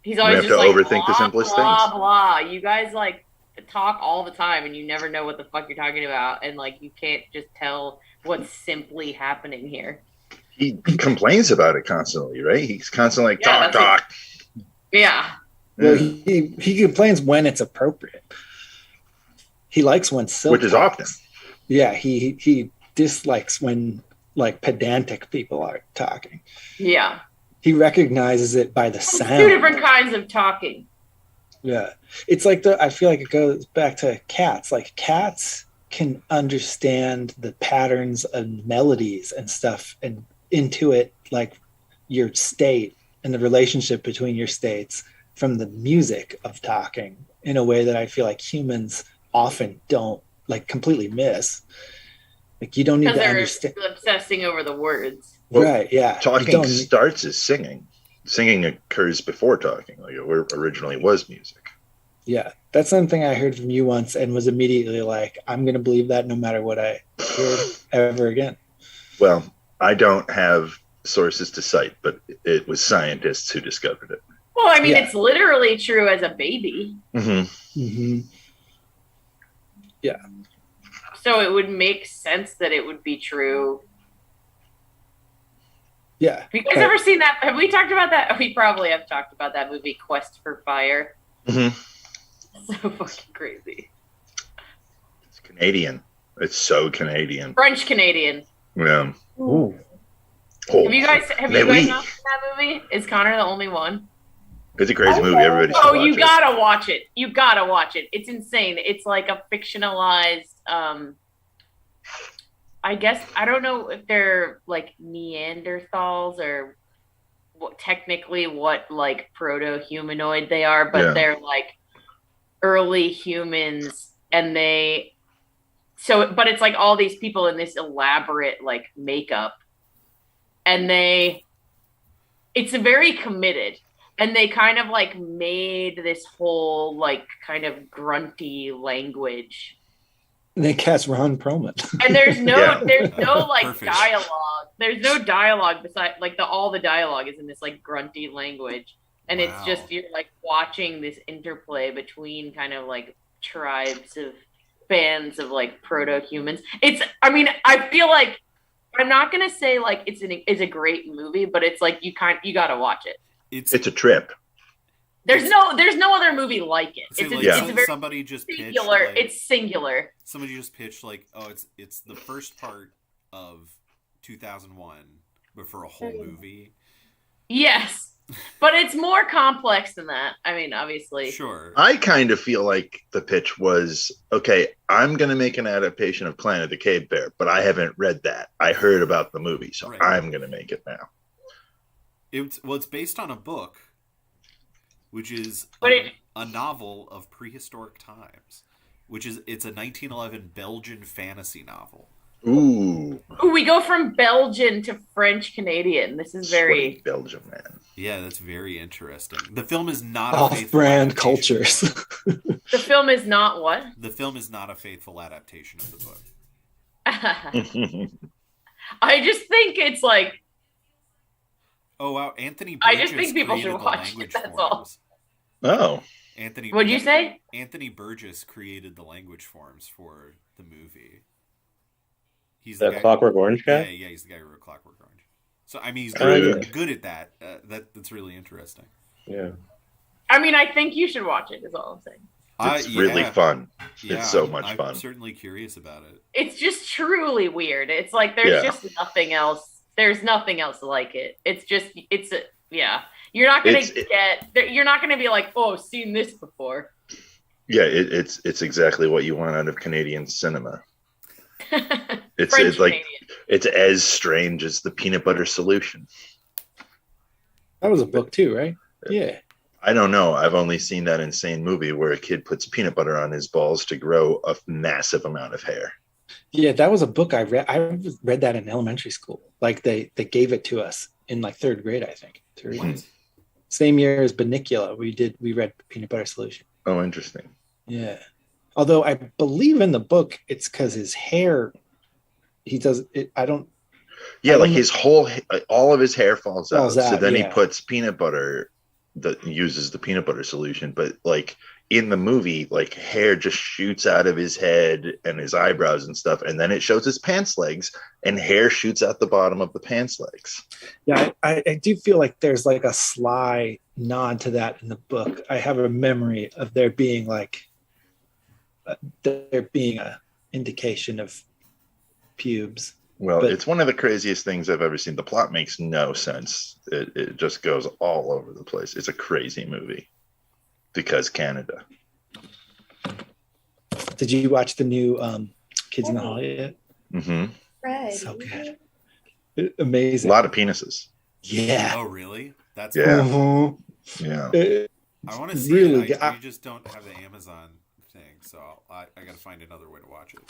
Speaker 3: He's always
Speaker 2: have
Speaker 3: just
Speaker 2: to
Speaker 3: like
Speaker 2: overthink the
Speaker 3: blah,
Speaker 2: simplest
Speaker 3: blah,
Speaker 2: things.
Speaker 3: blah. You guys like talk all the time and you never know what the fuck you're talking about, and like you can't just tell what's simply happening here.
Speaker 2: He complains about it constantly, right? He's constantly like, talk.
Speaker 3: Yeah.
Speaker 5: Well, he complains when it's appropriate. He likes when Silk
Speaker 2: Which is often.
Speaker 5: Yeah, he dislikes when like pedantic people are talking.
Speaker 3: Yeah.
Speaker 5: He recognizes it by the sound.
Speaker 3: Two different kinds of talking.
Speaker 5: Yeah. It's like I feel like it goes back to cats. Like cats can understand the patterns and melodies and stuff and intuit like your state and the relationship between your states from the music of talking in a way that I feel like humans often don't like completely miss. Like you don't need to understand.
Speaker 3: Obsessing over the words.
Speaker 2: Well,
Speaker 5: right, yeah.
Speaker 2: Talking starts as singing. Singing occurs before talking. Like it originally was music.
Speaker 5: Yeah. That's something I heard from you once and was immediately like, I'm going to believe that no matter what I hear ever again.
Speaker 2: Well, I don't have sources to cite, but it was scientists who discovered it.
Speaker 3: Well, I mean, it's literally true as a baby.
Speaker 2: Mm-hmm.
Speaker 5: Mm-hmm. Yeah.
Speaker 3: So it would make sense that it would be true.
Speaker 5: Yeah.
Speaker 3: Have you guys ever seen that? Have we talked about that? We probably have talked about that movie, Quest for Fire.
Speaker 2: Mm-hmm.
Speaker 3: So fucking crazy.
Speaker 2: It's Canadian. It's so Canadian.
Speaker 3: French Canadian.
Speaker 2: Yeah.
Speaker 5: Ooh.
Speaker 2: Oh,
Speaker 3: have you guys not seen that movie? Is Connor the only one?
Speaker 2: It's a crazy movie. Everybody should watch
Speaker 3: you gotta watch it. You gotta watch it. It's insane. It's like a fictionalized I guess I don't know if they're like Neanderthals or technically what like proto-humanoid they are, but they're like early humans, and but it's like all these people in this elaborate like makeup, and it's very committed, and they kind of like made this whole like kind of grunty language.
Speaker 5: And they cast Ron Perlman.
Speaker 3: And there's no like
Speaker 1: Perfect.
Speaker 3: dialogue. There's no dialogue besides like all the dialogue is in this like grunty language. And
Speaker 1: Wow.
Speaker 3: it's just you're like watching this interplay between kind of like tribes of bands of like proto-humans. I feel like I'm not gonna say like it's a great movie, but it's like you gotta watch it.
Speaker 2: It's a trip.
Speaker 3: There's no other movie like it. It's very
Speaker 1: somebody just
Speaker 3: singular.
Speaker 1: Pitched, like,
Speaker 3: it's singular.
Speaker 1: Somebody just pitched like, oh, it's the first part of 2001, but for a whole movie.
Speaker 3: Yes, but it's more complex than that. I mean, obviously.
Speaker 1: Sure.
Speaker 2: I kind of feel like the pitch was, okay, I'm going to make an adaptation of Planet of the Cave Bear, but I haven't read that. I heard about the movie, so I'm going to make it now.
Speaker 1: It's based on a book, which is a novel of prehistoric times, it's a 1911 Belgian fantasy novel.
Speaker 2: Ooh,
Speaker 3: we go from Belgian to French Canadian. This is very
Speaker 2: Belgium, man.
Speaker 1: Yeah, that's very interesting. The film is not
Speaker 5: off-brand cultures.
Speaker 3: The film is not what?
Speaker 1: The film is not a faithful adaptation of the book.
Speaker 3: I just think it's like.
Speaker 1: Oh wow, Anthony Burgess
Speaker 3: I just think people should watch it. That's all.
Speaker 2: Oh.
Speaker 3: What'd you say?
Speaker 1: Anthony Burgess created the language forms for the movie. He's
Speaker 6: the Clockwork Orange guy?
Speaker 1: Yeah, he's the guy who wrote Clockwork Orange. So, I mean, he's good at that. That's really interesting.
Speaker 6: Yeah.
Speaker 3: I mean, I think you should watch it, is all I'm saying.
Speaker 2: It's really fun.
Speaker 1: Yeah,
Speaker 2: it's so much fun.
Speaker 1: I'm certainly curious about it.
Speaker 3: It's just truly weird. It's like there's just nothing else. There's nothing else like it. You're not gonna be like, oh, I've seen this before.
Speaker 2: Yeah, it's exactly what you want out of Canadian cinema. It's like it's as strange as the Peanut Butter Solution.
Speaker 5: That was a book too, right? Yeah.
Speaker 2: I don't know. I've only seen that insane movie where a kid puts peanut butter on his balls to grow a massive amount of hair.
Speaker 5: Yeah, that was a book I read. I read that in elementary school. Like they gave it to us in like third grade, I think. Same year as Banicula, we read Peanut Butter Solution.
Speaker 2: Oh, interesting.
Speaker 5: Yeah. Although I believe in the book, it's because his hair, he does it. Yeah,
Speaker 2: like his all of his hair falls out. So then he puts peanut butter that uses the peanut butter solution, but like in the movie, like hair just shoots out of his head and his eyebrows and stuff, and then it shows his pants legs, and hair shoots out the bottom of the pants legs.
Speaker 5: Yeah, I do feel like there's like a sly nod to that in the book. I have a memory of there being a indication of pubes.
Speaker 2: Well, it's one of the craziest things I've ever seen. The plot makes no sense. It just goes all over the place. It's a crazy movie because Canada.
Speaker 5: Did you watch the new Kids in the Hall yet?
Speaker 2: Mm-hmm.
Speaker 4: Right.
Speaker 5: So good. Amazing.
Speaker 2: A lot of penises.
Speaker 5: Yeah.
Speaker 1: Oh, really? That's
Speaker 2: Yeah.
Speaker 1: cool.
Speaker 2: Yeah.
Speaker 1: I want to see
Speaker 5: really
Speaker 1: it. I just don't have the Amazon thing, so I got to find another way to watch it.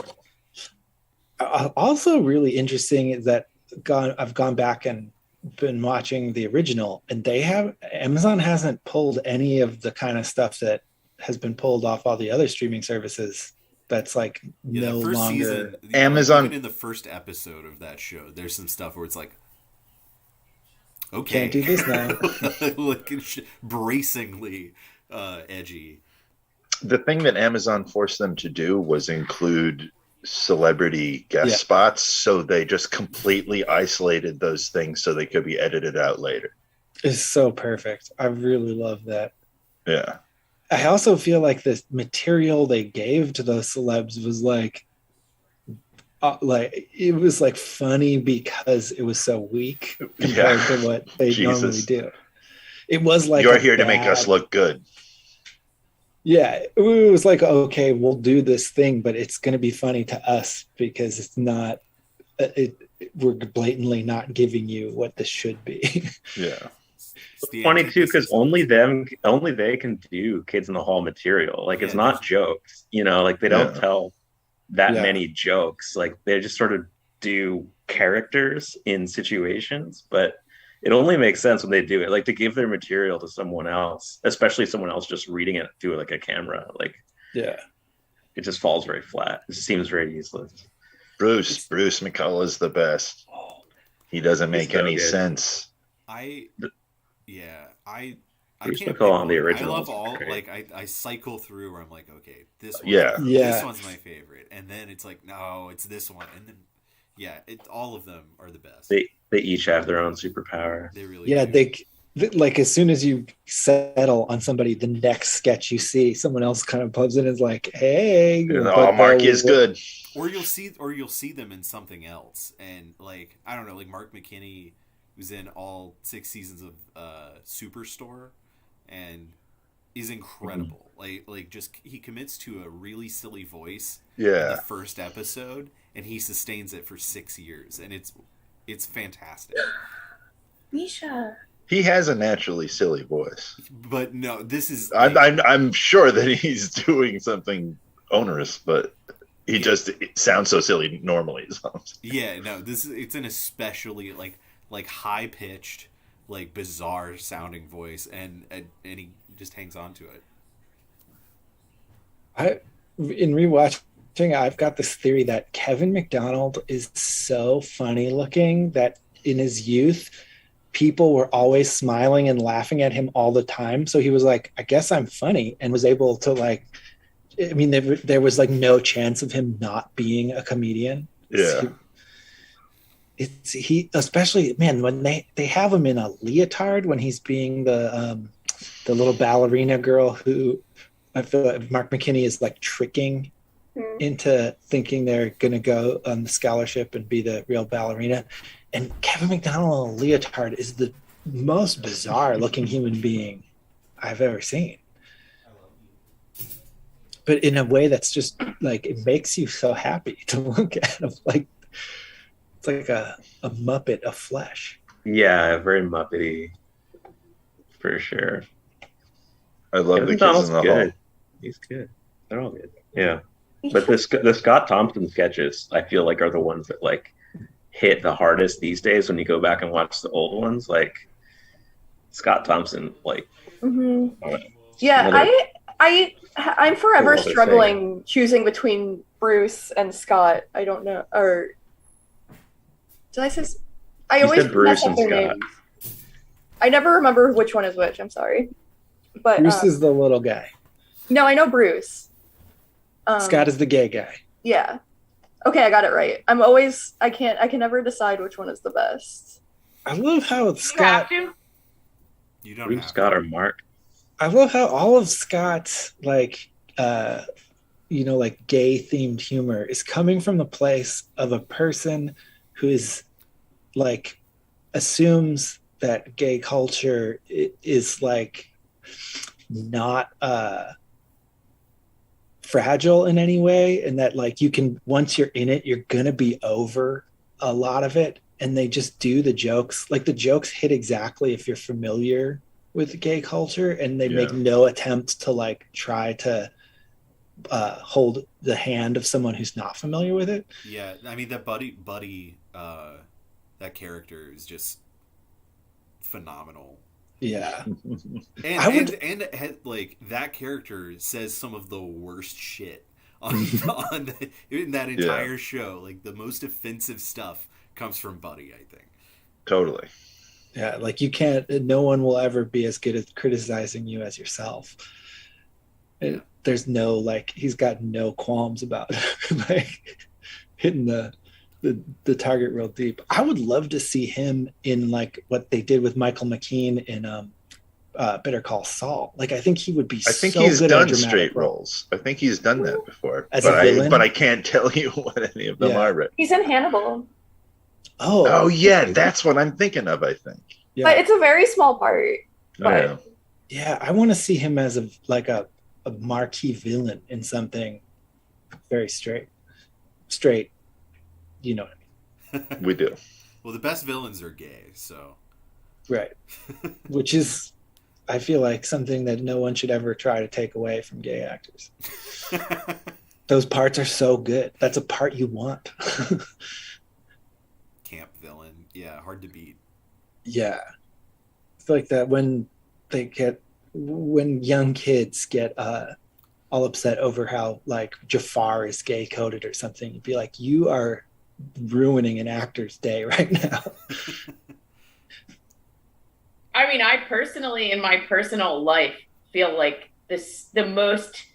Speaker 5: Also really interesting is that I've gone back and been watching the original, and Amazon hasn't pulled any of the kind of stuff that has been pulled off all the other streaming services. That's like no
Speaker 1: the first
Speaker 5: longer
Speaker 1: season,
Speaker 2: Amazon.
Speaker 1: Even in the first episode of that show, there's some stuff where it's like, okay,
Speaker 5: can't do this now.
Speaker 1: like bracingly edgy.
Speaker 2: The thing that Amazon forced them to do was include celebrity guest spots, so they just completely isolated those things so they could be edited out later.
Speaker 5: It's so perfect. I really love that.
Speaker 2: Yeah.
Speaker 5: I also feel like the material they gave to those celebs was like it was like funny because it was so weak compared to what they normally do. It was like,
Speaker 2: you're here to make us look good.
Speaker 5: Yeah, it was like, okay, we'll do this thing, but it's going to be funny to us because it's not. We're blatantly not giving you what this should be.
Speaker 2: Yeah,
Speaker 6: it's funny too because only they can do Kids in the Hall material. Like it's not jokes, like they don't tell that many jokes. Like they just sort of do characters in situations, but it only makes sense when they do it, like to give their material to someone else, especially someone else just reading it through like a camera. Like,
Speaker 5: yeah,
Speaker 6: it just falls very flat. It just seems very useless.
Speaker 2: Bruce McCullough is the best. He doesn't make any sense.
Speaker 1: I
Speaker 6: Bruce
Speaker 1: can't
Speaker 6: McCullough on the original.
Speaker 1: I love all great. Like I cycle through where I'm like, okay, this one, this one's my favorite, and then it's like, no, it's this one, and then all of them are the best.
Speaker 6: They each have their own superpower.
Speaker 1: They really
Speaker 5: do. They like as soon as you settle on somebody, the next sketch you see, someone else kind of pubs in and is like, hey,
Speaker 2: Mark is good.
Speaker 1: Or you'll see them in something else, and like I don't know, like Mark McKinney was in all 6 seasons of Superstore, and is incredible. Mm-hmm. Like just he commits to a really silly voice. In the first episode, and he sustains it for 6 years, and it's fantastic.
Speaker 4: Misha.
Speaker 2: He has a naturally silly voice,
Speaker 1: but no, this is.
Speaker 2: I'm sure that he's doing something onerous, but he just sounds so silly normally.
Speaker 1: Yeah, no, it's an especially like high pitched, like bizarre sounding voice, and he just hangs on to it.
Speaker 5: In rewatching, I've got this theory that Kevin McDonald is so funny looking that in his youth, people were always smiling and laughing at him all the time. So he was like, I guess I'm funny, and was able to like, I mean, there was like no chance of him not being a comedian.
Speaker 2: Yeah.
Speaker 5: He especially, man, when they have him in a leotard when he's being the little ballerina girl who I feel like Mark McKinney is like tricking into thinking they're going to go on the scholarship and be the real ballerina. And Kevin McDonald in a leotard is the most bizarre looking human being I've ever seen. But in a way that's just like, it makes you so happy to look at him. Like, it's like a Muppet of flesh.
Speaker 6: Yeah, very Muppety. For sure.
Speaker 2: I love the Kids in the Hall.
Speaker 6: He's good. They're all good. Yeah. But the Scott Thompson sketches, I feel like, are the ones that like hit the hardest these days when you go back and watch the old ones. Like Scott Thompson, like
Speaker 4: I'm forever struggling choosing between Bruce and Scott. I don't know, or did I say? I always
Speaker 6: said Bruce and Scott.
Speaker 4: names. I never remember which one is which. I'm sorry, but
Speaker 5: Bruce is the little guy.
Speaker 4: No, I know Bruce.
Speaker 5: Scott is the gay guy.
Speaker 4: Yeah. Okay, I got it right. I can never decide which one is the best.
Speaker 5: I love how Scott.
Speaker 1: You don't
Speaker 6: Bruce,
Speaker 1: have
Speaker 6: Scott,
Speaker 1: to.
Speaker 6: or Mark.
Speaker 5: I love how all of Scott's like gay themed humor is coming from the place of a person who is like assumes that gay culture is like not fragile in any way, and that like you can, once you're in it, you're gonna be over a lot of it, and they just do the jokes, like the jokes hit exactly if you're familiar with gay culture, and they make no attempt to like try to hold the hand of someone who's not familiar with it.
Speaker 1: Yeah, I mean that buddy that character is just phenomenal.
Speaker 5: Yeah.
Speaker 1: And like that character says some of the worst shit in that entire show. Like the most offensive stuff comes from Buddy, I think.
Speaker 2: Totally.
Speaker 5: Yeah, like no one will ever be as good at criticizing you as yourself. There's no, like, he's got no qualms about like hitting the target real deep. I would love to see him in like what they did with Michael McKean in Better Call Saul. Like, I think he would be.
Speaker 2: I think
Speaker 5: so
Speaker 2: he's
Speaker 5: good
Speaker 2: done
Speaker 5: at
Speaker 2: straight roles. I think he's done that before.
Speaker 5: As a villain?
Speaker 2: But I can't tell you what any of them are. Right?
Speaker 4: He's in Hannibal.
Speaker 2: Oh yeah, that's what I'm thinking of. I think.
Speaker 4: Yeah. But it's a very small part. But...
Speaker 5: Yeah, I want to see him as a marquee villain in something very straight. You know what I mean?
Speaker 2: We do.
Speaker 1: Well, the best villains are gay, so.
Speaker 5: Right. Which is, I feel like, something that no one should ever try to take away from gay actors. Those parts are so good. That's a part you want.
Speaker 1: Camp villain. Yeah, hard to beat.
Speaker 5: Yeah. It's like that when young kids get all upset over how like Jafar is gay coded or something, you'd be like, you are ruining an actor's day right now.
Speaker 3: I mean, I personally, in my personal life, feel like the most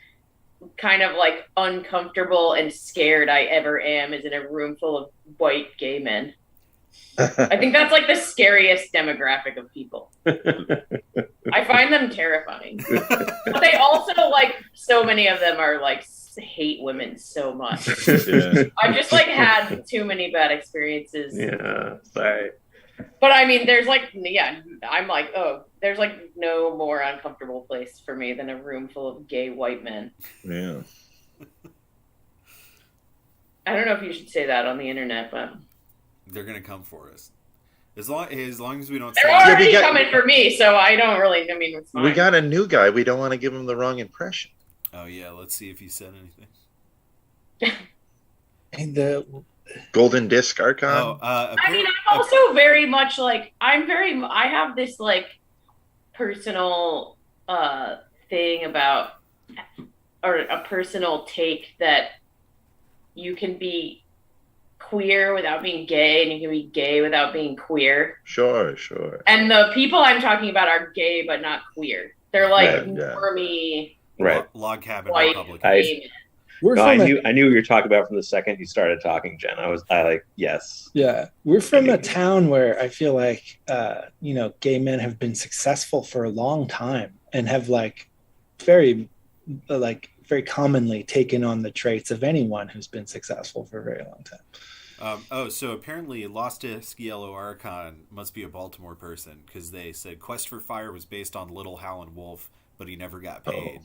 Speaker 3: kind of like uncomfortable and scared I ever am is in a room full of white gay men. I think that's like the scariest demographic of people. I find them terrifying. But they also, like, so many of them are like hate women so much. Yeah. I've just like had too many bad experiences.
Speaker 6: Yeah, sorry.
Speaker 3: But I mean, there's like, I'm like, there's like no more uncomfortable place for me than a room full of gay white men.
Speaker 2: Yeah.
Speaker 3: I don't know if you should say that on the internet, but
Speaker 1: they're gonna come for us. As long as we don't.
Speaker 3: They're already coming for me, so I don't really. I mean, it's fine.
Speaker 2: We got a new guy. We don't want to give him the wrong impression.
Speaker 1: Oh yeah, let's see if he said anything.
Speaker 5: And the
Speaker 2: Golden Disc Archon.
Speaker 3: I mean, I'm also very much like I have this like personal thing about, or a personal take that you can be queer without being gay, and you can be gay without being queer.
Speaker 2: Sure.
Speaker 3: And the people I'm talking about are gay but not queer. They're like normie,
Speaker 1: log cabin
Speaker 3: white
Speaker 1: Republican.
Speaker 6: I knew what you were talking about from the second you started talking, Jen. I like, yes.
Speaker 5: Yeah, we're from a town where I feel like gay men have been successful for a long time and have like very commonly taken on the traits of anyone who's been successful for a very long time.
Speaker 1: So apparently Lost Disc Yellow Archon must be a Baltimore person, because they said Quest for Fire was based on Little Howlin' Wolf, but he never got paid.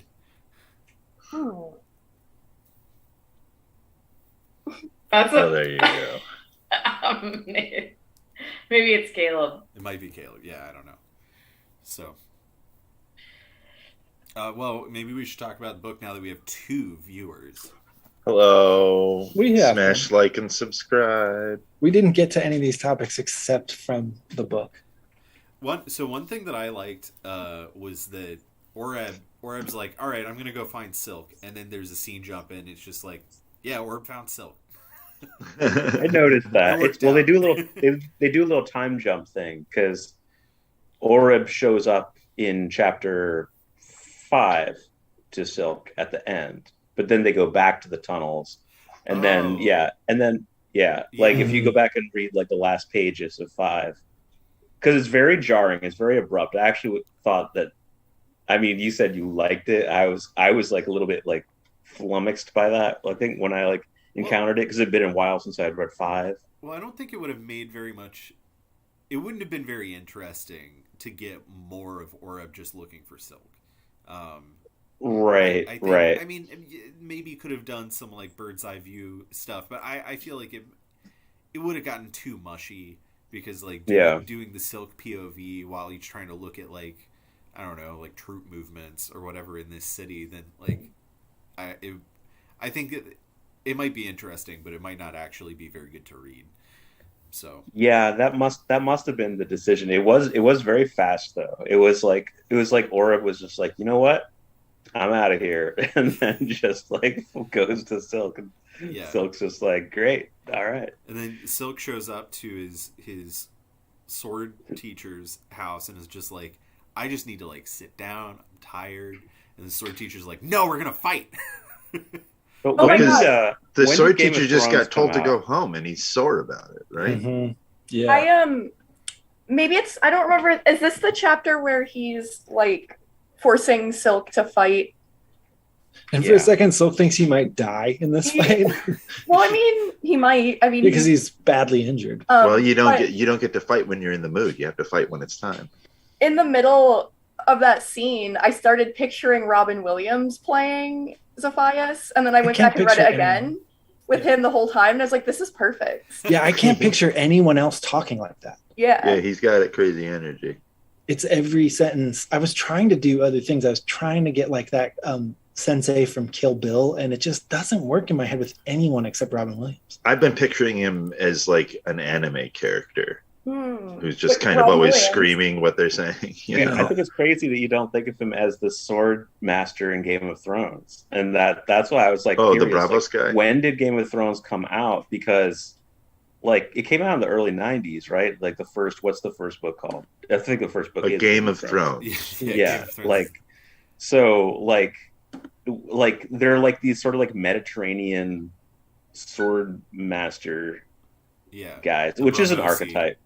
Speaker 3: Oh.
Speaker 2: There you go.
Speaker 3: Maybe it's Caleb.
Speaker 1: It might be Caleb. Yeah, I don't know. So, well, maybe we should talk about the book now that we have 2 viewers.
Speaker 2: Hello.
Speaker 5: We have
Speaker 2: smash like and subscribe.
Speaker 5: We didn't get to any of these topics except from the book.
Speaker 1: One thing that I liked was that Oreb's like, all right, I'm gonna go find Silk, and then there's a scene jump in. It's just like, yeah, Oreb found Silk.
Speaker 6: I noticed that. They do a little time jump thing, because Oreb shows up in chapter 5 to Silk at the end, but then they go back to the tunnels, and then like if you go back and read like the last pages of 5, because it's very jarring, it's very abrupt. I actually thought that. I mean, you said you liked it. I was like a little bit like flummoxed by that. I think when I like encountered it, because it'd been a while since I had read 5.
Speaker 1: Well, I don't think it would have made very much. It wouldn't have been very interesting to get more of Oreb just looking for Silk.
Speaker 6: Right.
Speaker 1: I mean, maybe you could have done some like bird's eye view stuff, but I feel like it would have gotten too mushy because like doing the Silk POV while he's trying to look at like, I don't know, like troop movements or whatever in this city, then like I think it might be interesting, but it might not actually be very good to read. So
Speaker 6: yeah, that must have been the decision. It was very fast though. It was like Oreb was just like, you know what, I'm out of here, and then just like goes to Silk, and Silk's just like, great, all right.
Speaker 1: And then Silk shows up to his sword teacher's house and is just like, I just need to like sit down. I'm tired. And the sword teacher's like, no, we're gonna fight.
Speaker 6: But
Speaker 2: the sword teacher just got told to go home, and he's sore about it, right?
Speaker 5: Mm-hmm. Yeah.
Speaker 4: Maybe it's, I don't remember. Is this the chapter where he's like forcing Silk to fight?
Speaker 5: And for a second, Silk thinks he might die in this fight.
Speaker 4: Well, I mean, he might. I mean,
Speaker 5: because he's badly injured.
Speaker 2: Well, you don't get to fight when you're in the mood. You have to fight when it's time.
Speaker 4: In the middle of that scene, I started picturing Robin Williams playing Zephias, and then I went back and read it again with him the whole time, and I was like, this is perfect.
Speaker 5: Yeah, I can't picture anyone else talking like that.
Speaker 4: Yeah,
Speaker 2: he's got a crazy energy.
Speaker 5: It's every sentence. I was trying to do other things. I was trying to get like that sensei from Kill Bill, and it just doesn't work in my head with anyone except Robin Williams.
Speaker 2: I've been picturing him as like an anime character. Who's just
Speaker 4: But
Speaker 2: kind of
Speaker 4: Robin
Speaker 2: always
Speaker 4: Williams.
Speaker 2: screaming what they're saying. You know?
Speaker 6: I think it's crazy that you don't think of him as the sword master in Game of Thrones, and that's why I was like,
Speaker 2: the
Speaker 6: curious,
Speaker 2: Bravos
Speaker 6: like,
Speaker 2: guy.
Speaker 6: when did Game of Thrones come out? Because like it came out in the early '90s, right? Like what's the first book called? I think the first book is
Speaker 2: Game of Thrones.
Speaker 6: Yeah,
Speaker 1: Game of Thrones.
Speaker 6: like so, like they're like these sort of like Mediterranean sword master guys, which is an archetype.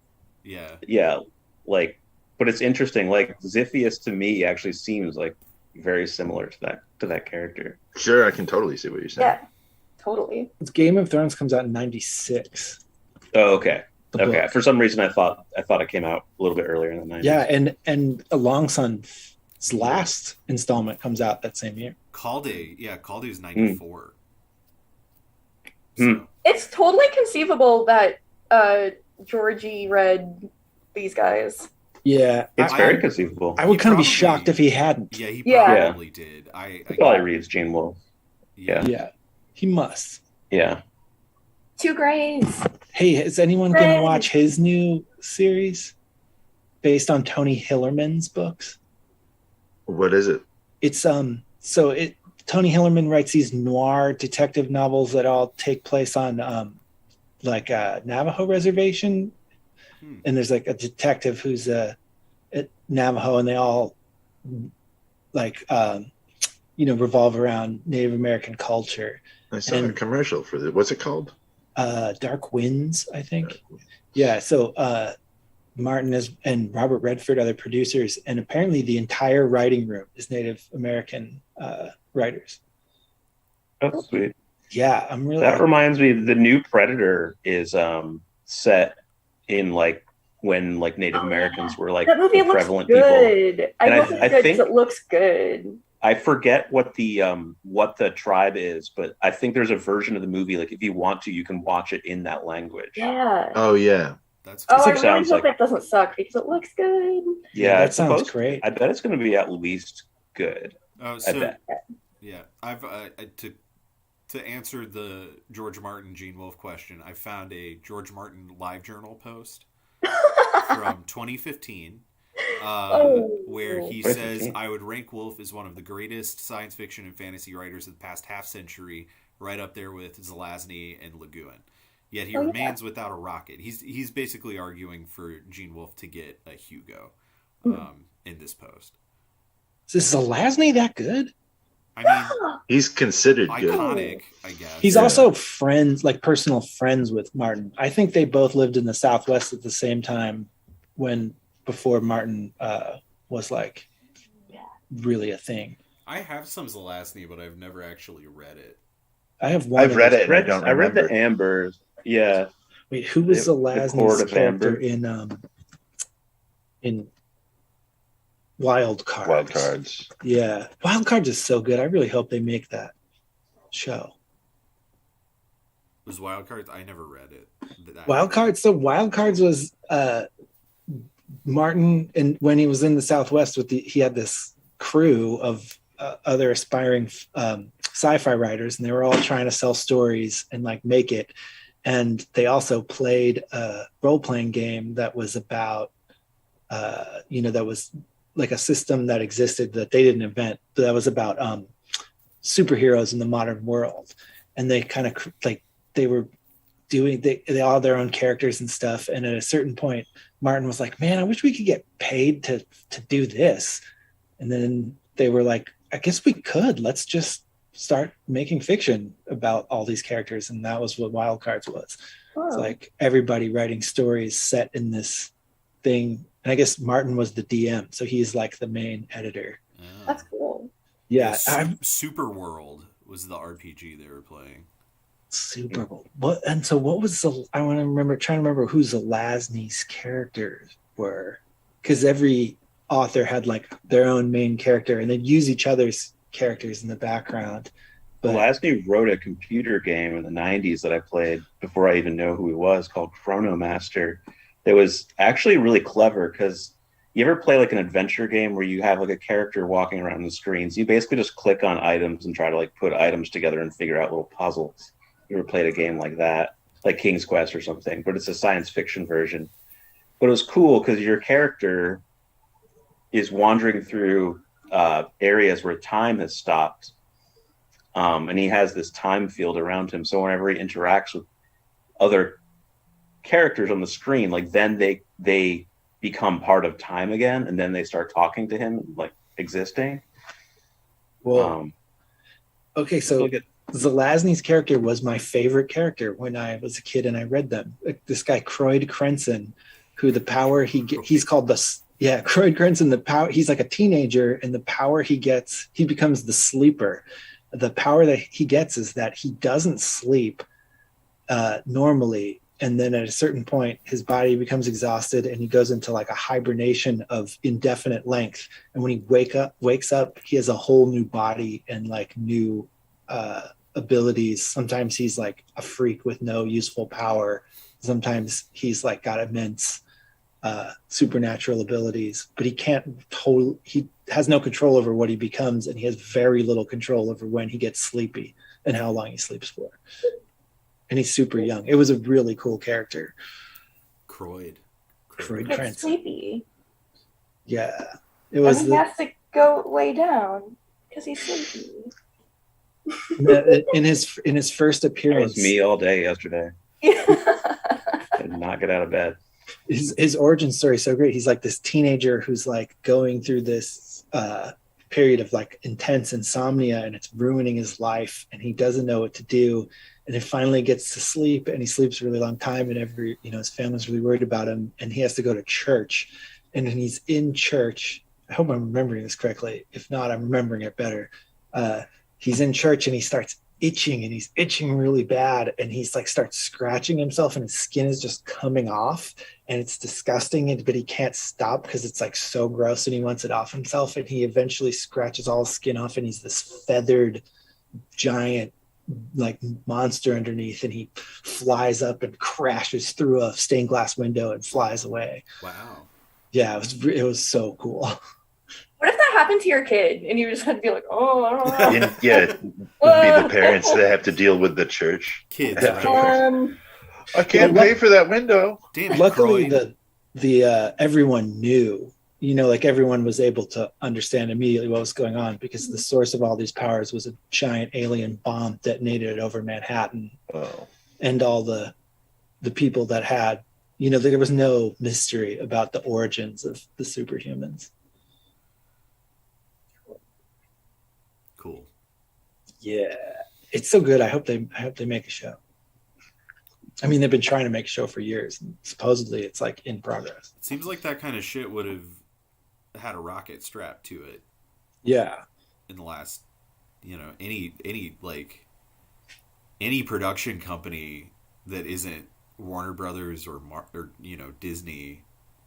Speaker 6: Yeah, like, but it's interesting. Like Ziphius to me actually seems like very similar to that character.
Speaker 2: Sure, I can totally see what you're saying.
Speaker 4: Yeah, totally.
Speaker 5: Game of Thrones comes out in '96.
Speaker 6: Oh, okay.
Speaker 5: Okay.
Speaker 6: For some reason, I thought it came out a little bit earlier in the '90s.
Speaker 5: Yeah, and Along Sun's last installment comes out that same year.
Speaker 1: Calde is 94.
Speaker 6: So.
Speaker 4: It's totally conceivable that Georgie read these guys.
Speaker 5: Yeah,
Speaker 6: it's very conceivable.
Speaker 5: I would kind of be shocked if he hadn't.
Speaker 1: Yeah, he probably did.
Speaker 6: He probably reads Gene Wolfe.
Speaker 5: Yeah, he must.
Speaker 6: Yeah.
Speaker 4: 2 grades.
Speaker 5: Hey, is anyone going to watch his new series based on Tony Hillerman's books?
Speaker 2: What is it?
Speaker 5: It's Tony Hillerman writes these noir detective novels that all take place on like a Navajo reservation, and there's like a detective who's at Navajo, and they all like revolve around Native American culture.
Speaker 2: I saw a commercial for this. What's it called?
Speaker 5: Dark Winds, I think. Yeah, so Martin and Robert Redford are the producers, and apparently the entire writing room is Native American writers.
Speaker 6: Oh, sweet.
Speaker 5: Yeah, I'm really.
Speaker 6: That reminds me, the new Predator is set in like when like Native Americans were like
Speaker 4: that movie looks
Speaker 6: prevalent
Speaker 4: good.
Speaker 6: people.
Speaker 4: I think it looks good.
Speaker 6: I forget what the tribe is, but I think there's a version of the movie. Like if you want to, you can watch it in that language.
Speaker 4: Yeah.
Speaker 2: Oh yeah.
Speaker 1: That's
Speaker 4: I really hope it doesn't suck because it looks good.
Speaker 6: Yeah,
Speaker 5: that sounds great.
Speaker 6: I bet it's going to be at least good.
Speaker 1: Oh,
Speaker 6: I bet.
Speaker 1: Yeah, I've to answer the George Martin Gene Wolfe question, I found a George Martin live journal post from 2015. Where he says, I would rank Wolfe as one of the greatest science fiction and fantasy writers of the past half century, right up there with Zelazny and Le Guin. Yet he remains without a rocket. He's basically arguing for Gene Wolfe to get a Hugo. in this post.
Speaker 5: Is Zelazny that good?
Speaker 1: I mean,
Speaker 2: he's considered
Speaker 1: iconic,
Speaker 2: good.
Speaker 1: I guess.
Speaker 5: He's also friends, like personal friends with Martin. I think they both lived in the Southwest at the same time before Martin was like really a thing.
Speaker 1: I have some Zelazny, but I've never actually read it.
Speaker 5: I have one.
Speaker 2: I've read it. I don't remember.
Speaker 6: I read the Ambers. Yeah.
Speaker 5: Wait, who was Zelazny's character in Wild Cards?
Speaker 2: Wild Cards.
Speaker 5: Yeah, Wild Cards is so good. I really hope they make that show.
Speaker 1: Was Wild Cards? I never read it.
Speaker 5: Wild Cards. So Wild Cards was Martin, and when he was in the Southwest he had this crew of other aspiring sci-fi writers, and they were all trying to sell stories and like make it. And they also played a role-playing game that was about, that was like a system that existed that they didn't invent, but that was about superheroes in the modern world. And they kind of like, they were doing, they all had their own characters and stuff. And at a certain point, Martin was like, man, I wish we could get paid to do this. And then they were like, I guess we could, let's just start making fiction about all these characters. And that was what Wild Cards was.
Speaker 4: Oh.
Speaker 5: It's like everybody writing stories set in this thing. And I guess Martin was the DM, so he's like the main editor.
Speaker 4: That's cool.
Speaker 5: Yeah,
Speaker 1: Super World was the RPG they were playing.
Speaker 5: Super Bowl. What was I want to remember, trying to remember who Zelazny's characters were, because every author had like their own main character, and they'd use each other's characters in the background. But
Speaker 6: Zelazny wrote a computer game in the 90s that I played before I even know who he was, called Chrono Master. It was actually really clever, because you ever play like an adventure game where you have like a character walking around the screens? You basically just click on items and try to like put items together and figure out little puzzles. You ever played a game like that, like King's Quest or something, but it's a science fiction version. But it was cool because your character is wandering through areas where time has stopped. And he has this time field around him. So whenever he interacts with other characters on the screen, like then they become part of time again, and then they start talking to him, like existing.
Speaker 5: Well, okay, so Zelazny's character was my favorite character when I was a kid and I read them. Like this guy Croyd Crenson, who the power he's called Croyd Crenson, the power, he's like a teenager, and the power he gets, he becomes the sleeper. The power that he gets is that he doesn't sleep normally. And then at a certain point, his body becomes exhausted and he goes into like a hibernation of indefinite length. And when he wakes up, he has a whole new body and like new abilities. Sometimes he's like a freak with no useful power. Sometimes he's like got immense supernatural abilities, but he has no control over what he becomes, and he has very little control over when he gets sleepy and how long he sleeps for. And he's super young. It was a really cool character.
Speaker 1: Croyd
Speaker 4: Crenson. Sleepy.
Speaker 5: Yeah. It was.
Speaker 4: And he has to go lay down because he's sleepy.
Speaker 5: in his first appearance.
Speaker 6: That was me all day yesterday. I did not get out of bed.
Speaker 5: His origin story is so great. He's like this teenager who's like going through this period of like intense insomnia, and it's ruining his life, and he doesn't know what to do. And he finally gets to sleep, and he sleeps a really long time, and his family's really worried about him, and he has to go to church. And then he's in church. I hope I'm remembering this correctly. If not, I'm remembering it better. He's in church and he starts itching, and he's itching really bad. And he's like starts scratching himself, and his skin is just coming off, and it's disgusting. But he can't stop because it's like so gross, and he wants it off himself. And he eventually scratches all his skin off, and he's this feathered giant like monster underneath, and he flies up and crashes through a stained glass window and flies away.
Speaker 1: Wow.
Speaker 5: Yeah, it was so cool.
Speaker 4: What if that happened to your kid and you just had to be like, oh, I don't know.
Speaker 2: Yeah, be the parents that have to deal with the church.
Speaker 1: Kids.
Speaker 2: I can't pay for that window.
Speaker 5: Damn, luckily, the everyone knew. Like everyone was able to understand immediately what was going on, because the source of all these powers was a giant alien bomb detonated over Manhattan.
Speaker 2: Oh.
Speaker 5: And all the people that had there was no mystery about the origins of the superhumans.
Speaker 1: Cool.
Speaker 5: Yeah, it's so good. I hope they make a show. I mean, they've been trying to make a show for years, and supposedly it's like in progress.
Speaker 1: It seems like that kind of shit would have had a rocket strapped to it.
Speaker 5: Yeah.
Speaker 1: In the last, any production company that isn't Warner Brothers or Disney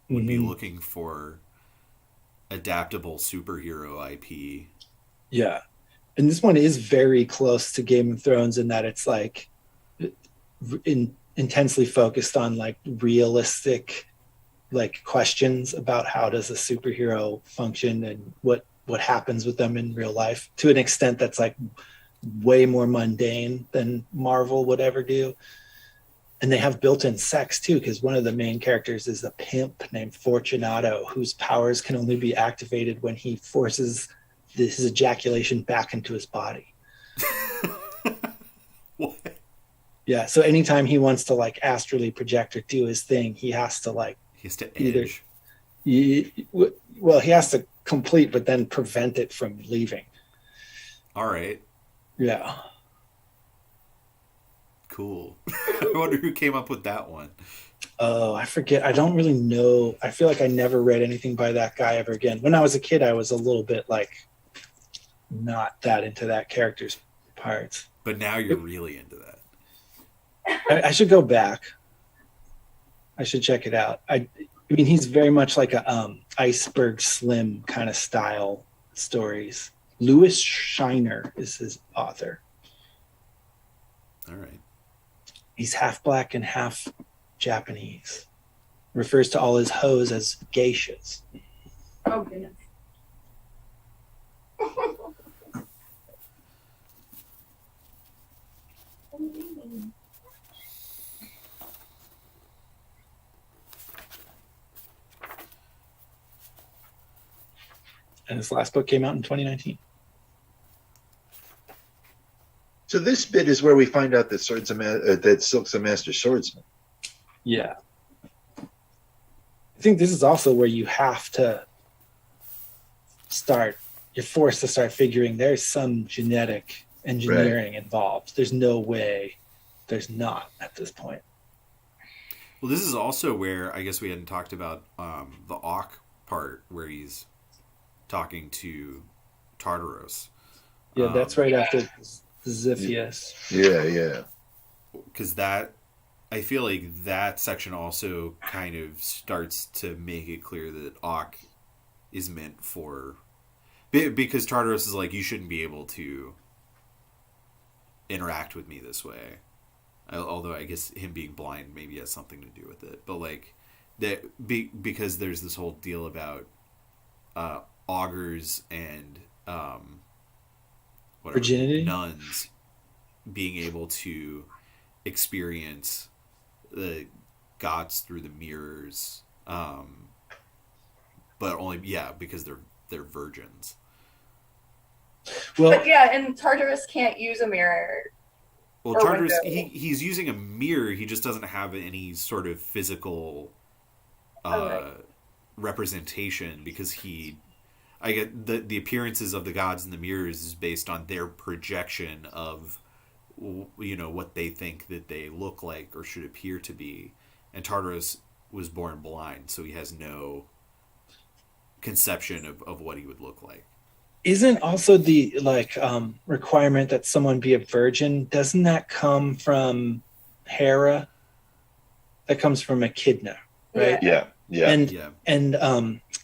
Speaker 1: would be looking for adaptable superhero IP.
Speaker 5: Yeah. And this one is very close to Game of Thrones in that it's like intensely focused on like realistic like questions about how does a superhero function and what happens with them in real life, to an extent that's like way more mundane than Marvel would ever do. And they have built-in sex too, because one of the main characters is a pimp named Fortunato, whose powers can only be activated when he forces his ejaculation back into his body.
Speaker 1: What?
Speaker 5: Yeah, so anytime he wants to like astrally project or do his thing, he has to
Speaker 1: edge.
Speaker 5: He has to complete, but then prevent it from leaving.
Speaker 1: All right.
Speaker 5: Yeah.
Speaker 1: Cool. I wonder who came up with that one.
Speaker 5: Oh, I forget. I don't really know. I feel like I never read anything by that guy ever again. When I was a kid, I was a little bit like not that into that character's parts.
Speaker 1: But now you're really into that.
Speaker 5: I should go back. I should check it out. I mean, he's very much like a Iceberg Slim kind of style stories. Louis Shiner is his author.
Speaker 1: All right.
Speaker 5: He's half black and half Japanese. Refers to all his hoes as geishas.
Speaker 4: Oh, goodness.
Speaker 5: And his last book came out in 2019.
Speaker 2: So this bit is where we find out that that Silk's a master swordsman.
Speaker 5: Yeah. I think this is also where you have to you're forced to start figuring there's some genetic engineering involved. There's no way there's not at this point.
Speaker 1: Well, this is also where I guess we hadn't talked about the Auk part where he's talking to Tartaros.
Speaker 5: Yeah, that's right after Ziphius.
Speaker 2: Yeah.
Speaker 1: Because I feel like that section also kind of starts to make it clear that Auk is meant for... Because Tartaros is like, you shouldn't be able to interact with me this way. Although I guess him being blind maybe has something to do with it. But like, because there's this whole deal about augurs and
Speaker 5: virginity?
Speaker 1: Nuns being able to experience the gods through the mirrors, but only because they're virgins.
Speaker 5: Well,
Speaker 4: but yeah, and Tartarus can't use a mirror.
Speaker 1: Well, Tartarus he's using a mirror. He just doesn't have any sort of physical representation because I get the appearances of the gods in the mirrors is based on their projection of what they think that they look like or should appear to be. And Tartarus was born blind, so he has no conception of what he would look like.
Speaker 5: Isn't also the requirement that someone be a virgin? Doesn't that come from Hera? That comes from Echidna, right?
Speaker 2: Yeah.
Speaker 5: And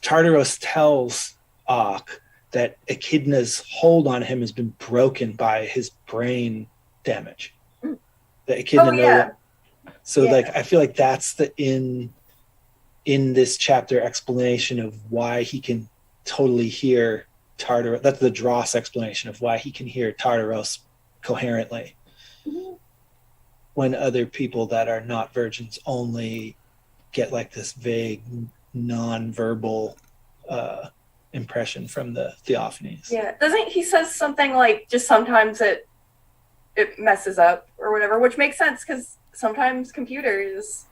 Speaker 5: Tartaros tells Auk that Echidna's hold on him has been broken by his brain damage. That Echidna I feel like that's the in this chapter explanation of why he can totally hear Tartaros. That's the Dross explanation of why he can hear Tartaros coherently. Mm-hmm. When other people that are not virgins only get like this vague, non-verbal impression from the Theophanies.
Speaker 4: Yeah, doesn't he says something like just sometimes it messes up or whatever, which makes sense because sometimes computers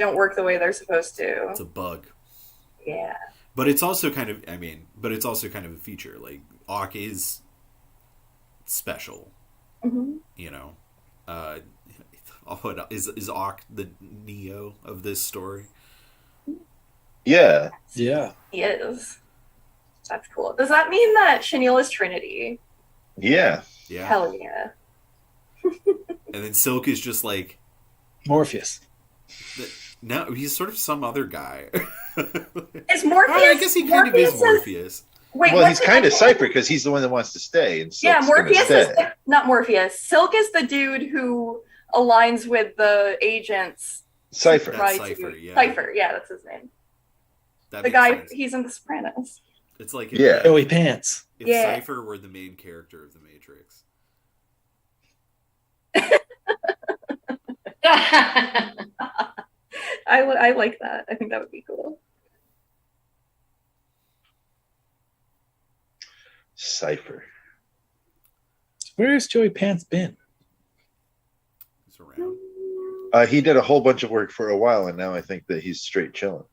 Speaker 4: don't work the way they're supposed to.
Speaker 1: It's a bug.
Speaker 4: Yeah.
Speaker 1: But it's also kind of, a feature. Like, Ock is special, you know. Is Ock the Neo of this story?
Speaker 2: Yeah.
Speaker 5: Yeah.
Speaker 4: He is. That's cool. Does that mean that Chenille is Trinity?
Speaker 2: Yeah.
Speaker 1: Yeah.
Speaker 4: Hell yeah.
Speaker 1: And then Silk is just like
Speaker 5: Morpheus.
Speaker 1: No, he's sort of some other guy.
Speaker 4: Is Morpheus?
Speaker 1: I guess he kind of is Morpheus.
Speaker 4: Wait,
Speaker 2: Well, he's kind of Cypher because he's the one that wants to stay. And
Speaker 4: yeah,
Speaker 2: Silk's
Speaker 4: Morpheus
Speaker 2: gonna
Speaker 4: is
Speaker 2: stay.
Speaker 4: not Morpheus. Silk is the dude who aligns with the agents.
Speaker 2: Cypher.
Speaker 1: That's Cypher, yeah.
Speaker 4: Cypher, yeah, that's his name.
Speaker 1: That
Speaker 4: The
Speaker 1: makes
Speaker 4: guy,
Speaker 1: sense.
Speaker 4: he's in The Sopranos.
Speaker 1: It's like
Speaker 2: Yeah.
Speaker 5: Joey Pants.
Speaker 1: if
Speaker 4: Yeah.
Speaker 1: Cypher were the main character of the Matrix.
Speaker 4: I like that. I think that would be cool.
Speaker 2: Cypher.
Speaker 5: Where's Joey Pants been?
Speaker 1: He's around.
Speaker 2: He did a whole bunch of work for a while, and now I think that he's straight chilling.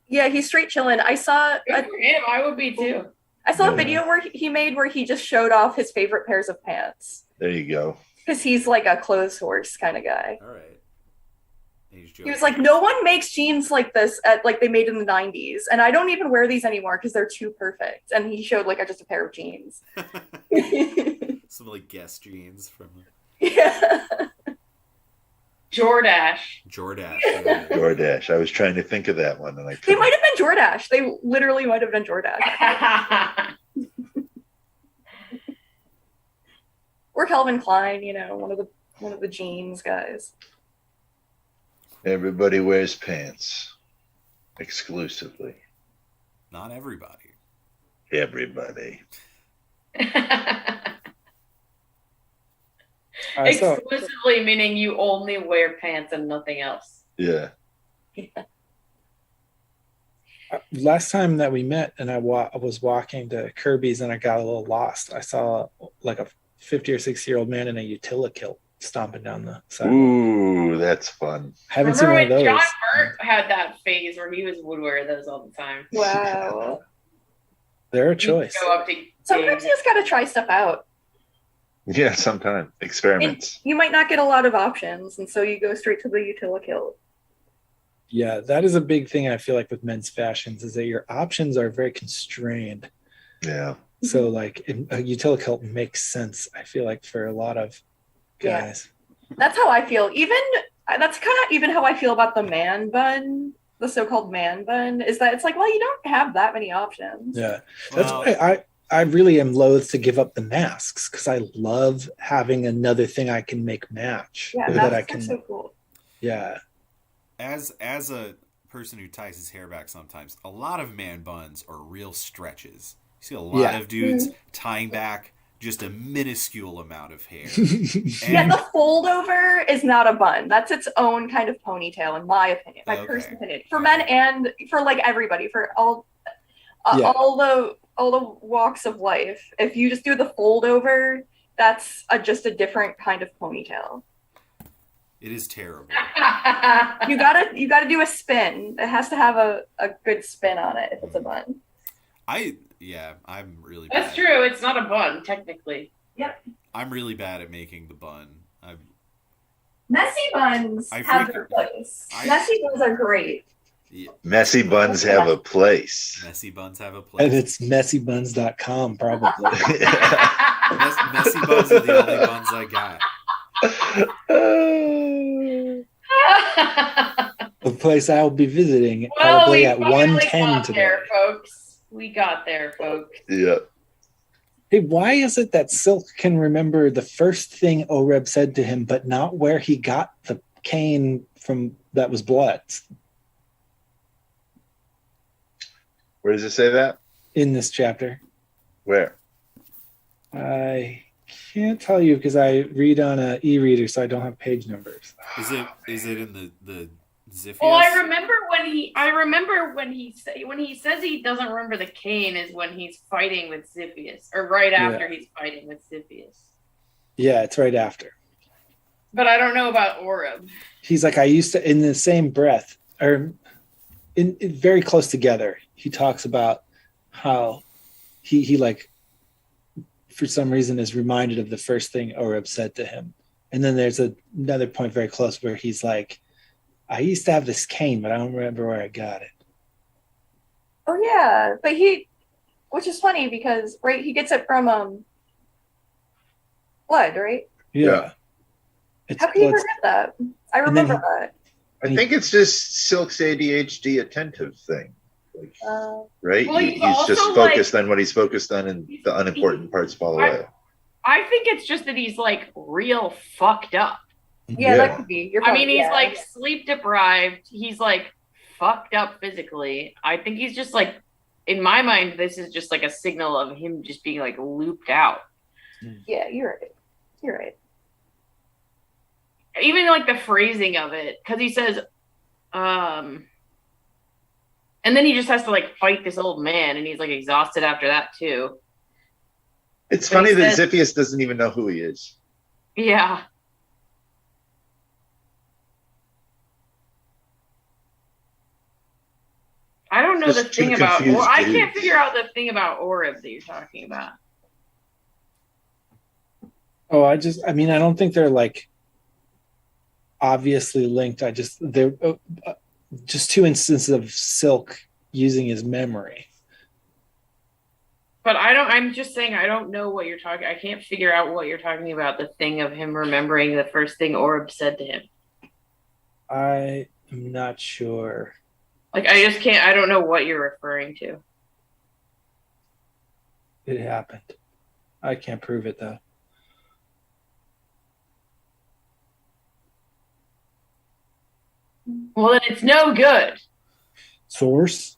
Speaker 4: Yeah, he's straight chilling. I saw
Speaker 3: Good for him. I would be too.
Speaker 4: a video where he made where he just showed off his favorite pairs of pants
Speaker 2: There you go.
Speaker 4: because he's like a clothes horse kind of guy.
Speaker 1: All right.
Speaker 4: He was like, no one makes jeans like this like they made in the 90s, and I don't even wear these anymore because they're too perfect. And he showed like just a pair of jeans.
Speaker 1: Some like Guess jeans from
Speaker 4: Yeah.
Speaker 3: Jordache.
Speaker 1: Jordache.
Speaker 2: DoorDash. I was trying to think of that one, and I
Speaker 4: They
Speaker 2: couldn't.
Speaker 4: might have been Jordache. They literally might have been Jordache. Or Calvin Klein, one of the jeans guys.
Speaker 2: Everybody wears pants. Exclusively.
Speaker 1: Not everybody.
Speaker 2: Everybody.
Speaker 3: Exclusively meaning you only wear pants and nothing else.
Speaker 2: Yeah.
Speaker 5: Last time that we met and I was walking to Kirby's and I got a little lost. I saw like a 50 or 60-year-old man in a utility kilt stomping down the sidewalk.
Speaker 2: Ooh, that's fun.
Speaker 5: Haven't
Speaker 3: Remember
Speaker 5: seen one of
Speaker 3: when
Speaker 5: those.
Speaker 3: John Burt had that phase where he would wear those all the time?
Speaker 4: Wow.
Speaker 5: They're a choice.
Speaker 3: Go up to
Speaker 4: Sometimes you just gotta try stuff out.
Speaker 2: Yeah, sometime. Experiments.
Speaker 4: You might not get a lot of options, and so you go straight to the utility kilt.
Speaker 5: Yeah, that is a big thing I feel like with men's fashions is that your options are very constrained.
Speaker 2: Yeah.
Speaker 5: So like a utility kilt makes sense, I feel like, for a lot of guys.
Speaker 4: That's how I feel. That's kind of even how I feel about the man bun, the so-called man bun, is that it's like, well, you don't have that many options.
Speaker 5: Yeah. That's why I really am loath to give up the masks because I love having another thing I can make match.
Speaker 4: Yeah,
Speaker 5: that I
Speaker 4: that's
Speaker 5: can.
Speaker 4: so cool.
Speaker 5: Yeah.
Speaker 1: As a person who ties his hair back sometimes, a lot of man buns are real stretches. You see a lot of dudes tying back just a minuscule amount of hair.
Speaker 4: Yeah, the fold over is not a bun. That's its own kind of ponytail, in my opinion, my personal opinion. For men and for like everybody, for all the walks of life. If you just do the fold over, that's just a different kind of ponytail.
Speaker 1: It is terrible.
Speaker 4: You gotta do a spin. It has to have a good spin on it if it's a bun.
Speaker 1: I'm really
Speaker 3: That's
Speaker 1: bad.
Speaker 3: true. It's not a bun, technically.
Speaker 4: Yep.
Speaker 1: I'm really bad at making the bun.
Speaker 4: Messy buns have their place. Messy buns are great.
Speaker 2: Messy buns have a place.
Speaker 1: Messy buns have a place.
Speaker 5: And it's messybuns.com probably.
Speaker 1: Messy buns are the only buns I got.
Speaker 5: The place I will be visiting
Speaker 3: Well,
Speaker 5: probably
Speaker 3: we
Speaker 5: at
Speaker 3: finally
Speaker 5: 1:10
Speaker 3: got
Speaker 5: today.
Speaker 3: there, folks. We got there, folks.
Speaker 2: Yeah.
Speaker 5: Hey, why is it that Silk can remember the first thing Oreb said to him, but not where he got the cane from that was blood
Speaker 2: Where does it say that?
Speaker 5: in this chapter?
Speaker 2: Where?
Speaker 5: I can't tell you because I read on an e-reader, so I don't have page numbers.
Speaker 1: Is it in the Ziphius?
Speaker 3: Well, I remember when he says he doesn't remember the cane is when he's fighting with Ziphius, or right after he's fighting with Ziphius.
Speaker 5: Yeah, it's right after.
Speaker 3: But I don't know about Oreb.
Speaker 5: He's like, I used to, in the same breath, or in very close together, he talks about how he like for some reason is reminded of the first thing Oreb said to him. And then there's another point very close where he's like, I used to have this cane, but I don't remember where I got it.
Speaker 4: Oh yeah, but which is funny because right, he gets it from blood, right?
Speaker 5: Yeah.
Speaker 4: How can you forget that? I remember that.
Speaker 2: I think it's just Silk's ADHD attentive thing. Like, right?
Speaker 3: Well,
Speaker 2: he's just focused on what he's focused on, and the unimportant parts fall away.
Speaker 3: I think it's just that he's like real fucked up.
Speaker 4: Yeah, that could be.
Speaker 3: I mean, he's like sleep deprived. He's like fucked up physically. I think he's just like, in my mind, this is just like a signal of him just being like looped out.
Speaker 4: Yeah, you're right. You're right.
Speaker 3: Even like the phrasing of it, because he says, and then he just has to like fight this old man, and he's like exhausted after that too.
Speaker 2: It's funny that Ziphius doesn't even know who he is.
Speaker 3: Yeah. I don't know the thing about, or I can't figure out the thing about Oreb that you're talking about.
Speaker 5: Oh, I don't think they're like obviously linked. They're just two instances of Silk using his memory.
Speaker 3: But I'm just saying, I don't know what you're talking. I can't figure out what you're talking about. The thing of him remembering the first thing Oreb said to him.
Speaker 5: I am not sure.
Speaker 3: Like, I just can't, I don't know what you're referring to.
Speaker 5: It happened. I can't prove it though.
Speaker 3: Well, then it's no good.
Speaker 5: Source?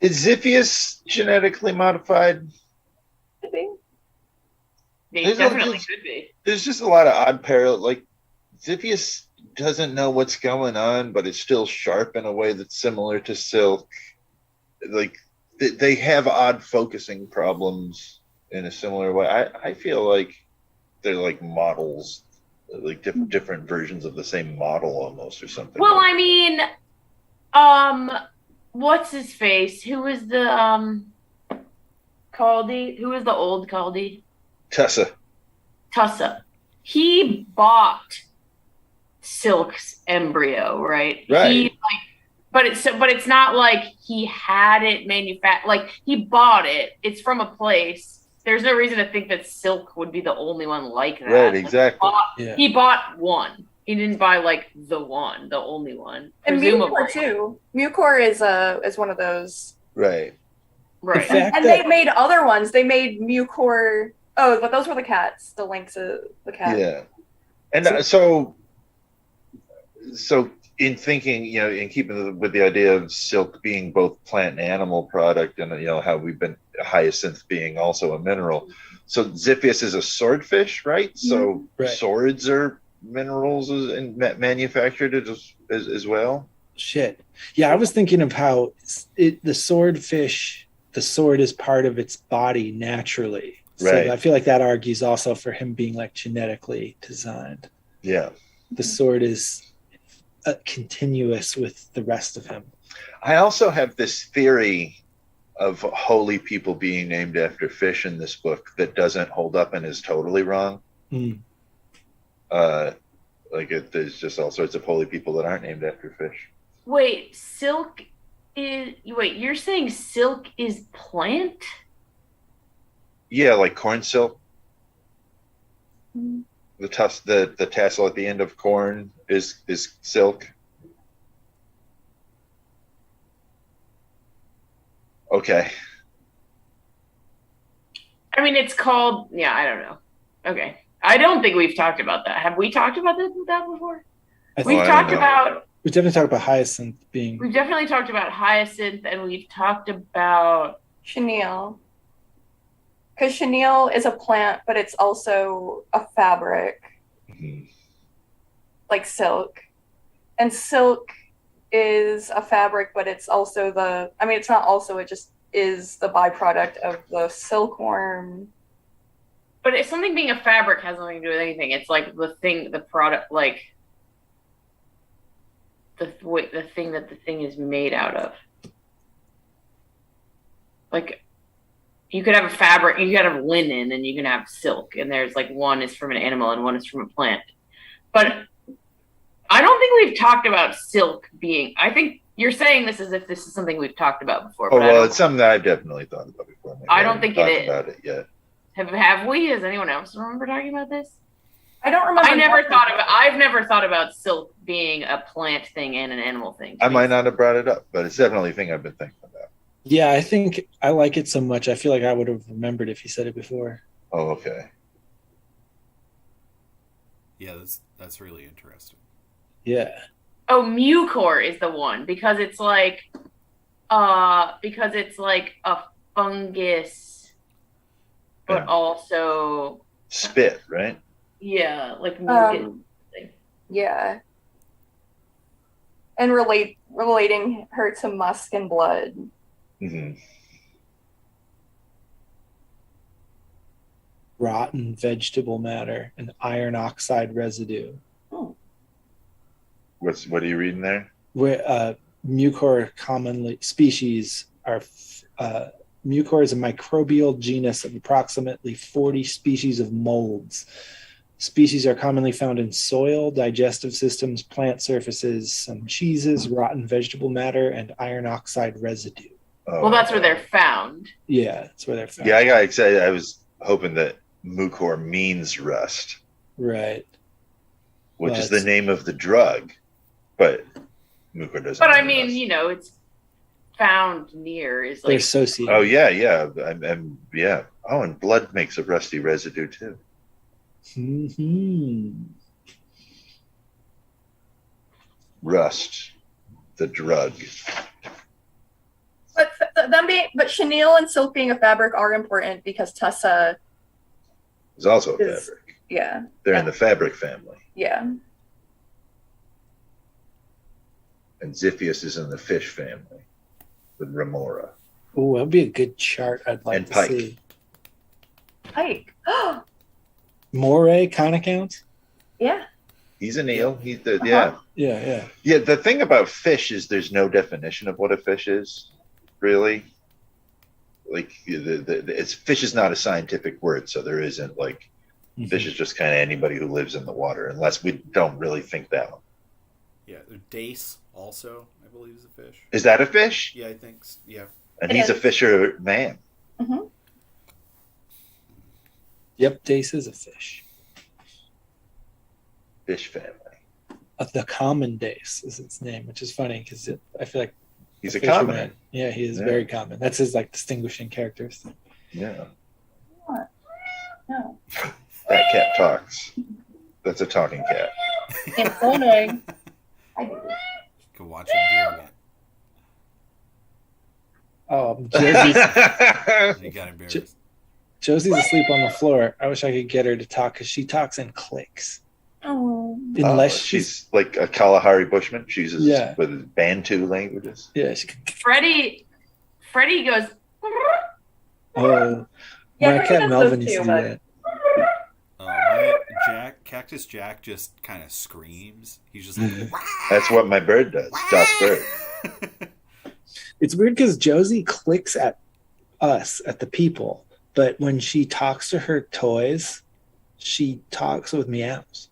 Speaker 2: Is Ziphius genetically modified?
Speaker 4: Could be.
Speaker 3: He definitely could be.
Speaker 2: There's just a lot of odd parallels. Like, Ziphius doesn't know what's going on, but it's still sharp in a way that's similar to Silk. Like, they have odd focusing problems in a similar way. I feel like they're like models, like different versions of the same model almost, or something.
Speaker 3: Well, I mean, what's his face? Who was the Calde? Who was the old Calde?
Speaker 2: Tussa.
Speaker 3: He bought Silk's embryo, right?
Speaker 2: Right.
Speaker 3: But it's not like he had it manufactured. Like, he bought it. It's from a place. There's no reason to think that Silk would be the only one like that.
Speaker 2: Right, exactly.
Speaker 3: He bought one. He didn't buy like the only one.
Speaker 4: And Mucor too. Mucor is one of those.
Speaker 2: Right.
Speaker 3: Right.
Speaker 4: And they made other ones. They made Mucor. Oh, but those were the cats. The lynx, the cat.
Speaker 2: Yeah. And so in thinking, in keeping with the idea of Silk being both plant and animal product, and how we've been hyacinth being also a mineral. So Ziphius is a swordfish, right? So swords are minerals and manufactured as well.
Speaker 5: Shit. Yeah, I was thinking of how the swordfish, the sword is part of its body naturally.
Speaker 2: Right.
Speaker 5: So I feel like that argues also for him being like genetically designed.
Speaker 2: Yeah.
Speaker 5: The sword is continuous with the rest of him.
Speaker 2: I also have this theory of holy people being named after fish in this book that doesn't hold up and is totally wrong. There's just all sorts of holy people that aren't named after fish.
Speaker 3: Wait, you're saying Silk is plant?
Speaker 2: Yeah, like corn silk. The tassel at the end of corn is silk. Okay.
Speaker 3: I mean, it's called. Yeah, I don't know. Okay, I don't think we've talked about that. Have we talked about that before? We've
Speaker 5: definitely talked about hyacinth being.
Speaker 3: We've definitely talked about hyacinth, and we've talked about
Speaker 4: chenille. Because chenille is a plant, but it's also a fabric, like silk. And silk is a fabric, but it's also it's not also, it just is the byproduct of the silkworm.
Speaker 3: But if something being a fabric has nothing to do with anything, it's like the product, like the thing that the thing is made out of. Like, you could have a fabric, you could have linen, and you can have silk, and there's like one is from an animal and one is from a plant. But I don't think we've talked about silk being. I think you're saying this as if this is something we've talked about before.
Speaker 2: Oh, well, it's something that I've definitely thought about before. Maybe
Speaker 3: I don't think it is.
Speaker 2: About it yet.
Speaker 3: Have we? Has anyone else remember talking about this?
Speaker 4: I don't remember.
Speaker 3: I've never thought about silk being a plant thing and an animal thing.
Speaker 2: I might not have brought it up, but it's definitely a thing I've been thinking about.
Speaker 5: Yeah, I think I like it so much. I feel like I would have remembered if you said it before.
Speaker 2: Oh, okay.
Speaker 1: Yeah, that's really interesting.
Speaker 5: Yeah.
Speaker 3: Oh, mucor is the one because it's like a fungus, but also
Speaker 2: spit, right?
Speaker 3: Yeah, like mucus.
Speaker 4: Yeah. And relating her to musk and blood.
Speaker 2: Mm-hmm.
Speaker 5: Rotten vegetable matter and iron oxide residue.
Speaker 4: Oh.
Speaker 2: What are you reading there?
Speaker 5: Where mucor commonly species are mucor is a microbial genus of approximately 40 species of molds. Species are commonly found in soil, digestive systems, plant surfaces, some cheeses, rotten vegetable matter, and iron oxide residue.
Speaker 2: Oh,
Speaker 3: well, that's where they're found.
Speaker 5: Yeah, that's where they're found.
Speaker 2: Yeah, I got excited. I was hoping that mucor means rust.
Speaker 5: Right.
Speaker 2: Which is the name of the drug. But mucor doesn't.
Speaker 3: But I mean, rust. It's found near is like.
Speaker 5: They're associated.
Speaker 2: Oh, yeah. Yeah. Oh, and blood makes a rusty residue, too.
Speaker 5: Mm-hmm.
Speaker 2: Rust, the drug.
Speaker 4: But chenille and silk being a fabric are important because Tessa
Speaker 2: is also a fabric.
Speaker 4: Yeah.
Speaker 2: They're in the fabric family.
Speaker 4: Yeah.
Speaker 2: And Xiphias is in the fish family with Remora.
Speaker 5: Oh, that'd be a good chart I'd like to see.
Speaker 4: Pike.
Speaker 5: Moray kind of counts?
Speaker 4: Yeah.
Speaker 2: He's an eel. He's the Yeah, the thing about fish is there's no definition of what a fish is, really. Like fish is not a scientific word, so there isn't like fish is just kind of anybody who lives in the water, unless we don't really think that one.
Speaker 1: Yeah, dace also, I believe, is a fish.
Speaker 2: Is that a fish?
Speaker 1: Yeah, I think. Yeah.
Speaker 2: And he's a fisher man.
Speaker 4: Mm-hmm.
Speaker 5: Yep, dace is a fish.
Speaker 2: Fish family.
Speaker 5: The common dace is its name, which is funny because I feel like
Speaker 2: he's a common.
Speaker 5: Yeah, he is very common. That's his distinguishing characteristic.
Speaker 2: Yeah.
Speaker 4: What? No.
Speaker 2: That cat talks. That's a talking cat.
Speaker 4: It's so annoying. I do.
Speaker 1: Go watch him doing it.
Speaker 5: Josie.
Speaker 1: You got embarrassed.
Speaker 5: Josie's asleep on the floor. I wish I could get her to talk because she talks in clicks.
Speaker 4: Oh.
Speaker 5: Unless
Speaker 2: she's like a Kalahari Bushman. She uses with Bantu languages.
Speaker 5: Yeah.
Speaker 3: Freddie goes.
Speaker 5: Oh, my cat Melvin used to do that.
Speaker 1: Cactus Jack just kind of screams. He's just like,
Speaker 2: that's what my bird does. Das Bird.
Speaker 5: It's weird because Josie clicks at us, at the people, but when she talks to her toys, she talks with meows.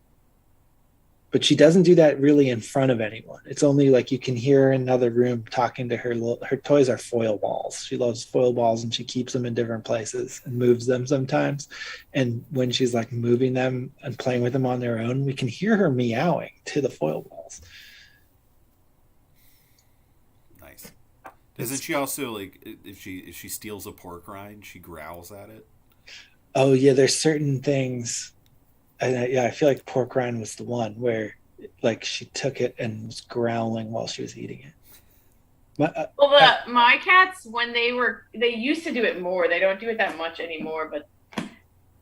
Speaker 5: But she doesn't do that really in front of anyone. It's only like you can hear her in another room talking to her. Her toys are foil balls. She loves foil balls and she keeps them in different places and moves them sometimes. And when she's like moving them and playing with them on their own, we can hear her meowing to the foil balls.
Speaker 1: Nice. Doesn't she also like if she steals a pork rind, she growls at it?
Speaker 5: Oh yeah, there's certain things. I feel like pork rind was the one where, like, she took it and was growling while she was eating it.
Speaker 3: My cats, when they used to do it more. They don't do it that much anymore. But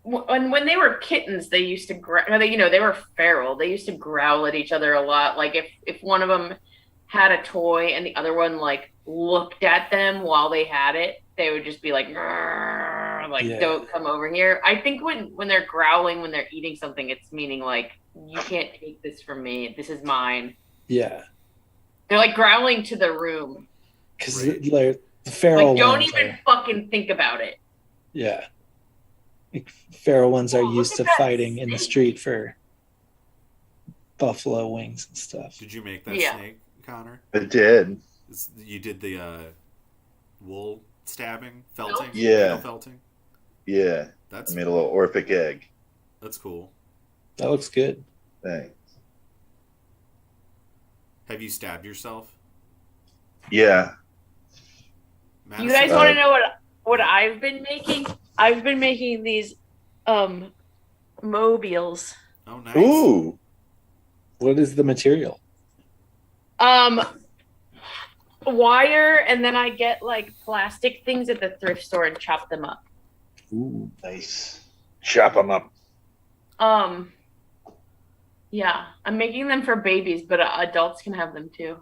Speaker 3: when they were kittens, they used to they were feral. They used to growl at each other a lot. Like if one of them had a toy and the other one like looked at them while they had it, they would just be like, don't come over here. I think when they're growling, when they're eating something, it's meaning like, you can't take this from me. This is mine.
Speaker 5: Yeah.
Speaker 3: They're like growling to the room.
Speaker 5: Because the feral
Speaker 3: like, don't
Speaker 5: ones
Speaker 3: even fucking think about it.
Speaker 5: Yeah. Like, feral ones are used to fighting in the street for buffalo wings and stuff.
Speaker 1: Did you make that snake, Connor?
Speaker 2: I did.
Speaker 1: You did the wool stabbing, felting?
Speaker 2: Yeah.
Speaker 1: Felting?
Speaker 2: Yeah. I made a little Orphic egg.
Speaker 1: That's cool.
Speaker 5: That looks good.
Speaker 2: Thanks.
Speaker 1: Have you stabbed yourself?
Speaker 2: Yeah.
Speaker 3: Madison? You guys want to know what I've been making? I've been making these mobiles.
Speaker 1: Oh, nice.
Speaker 2: Ooh.
Speaker 5: What is the material?
Speaker 3: Wire, and then I get like plastic things at the thrift store and chop them up.
Speaker 2: Ooh, nice. Chop them up.
Speaker 3: Yeah, I'm making them for babies, but adults can have them too.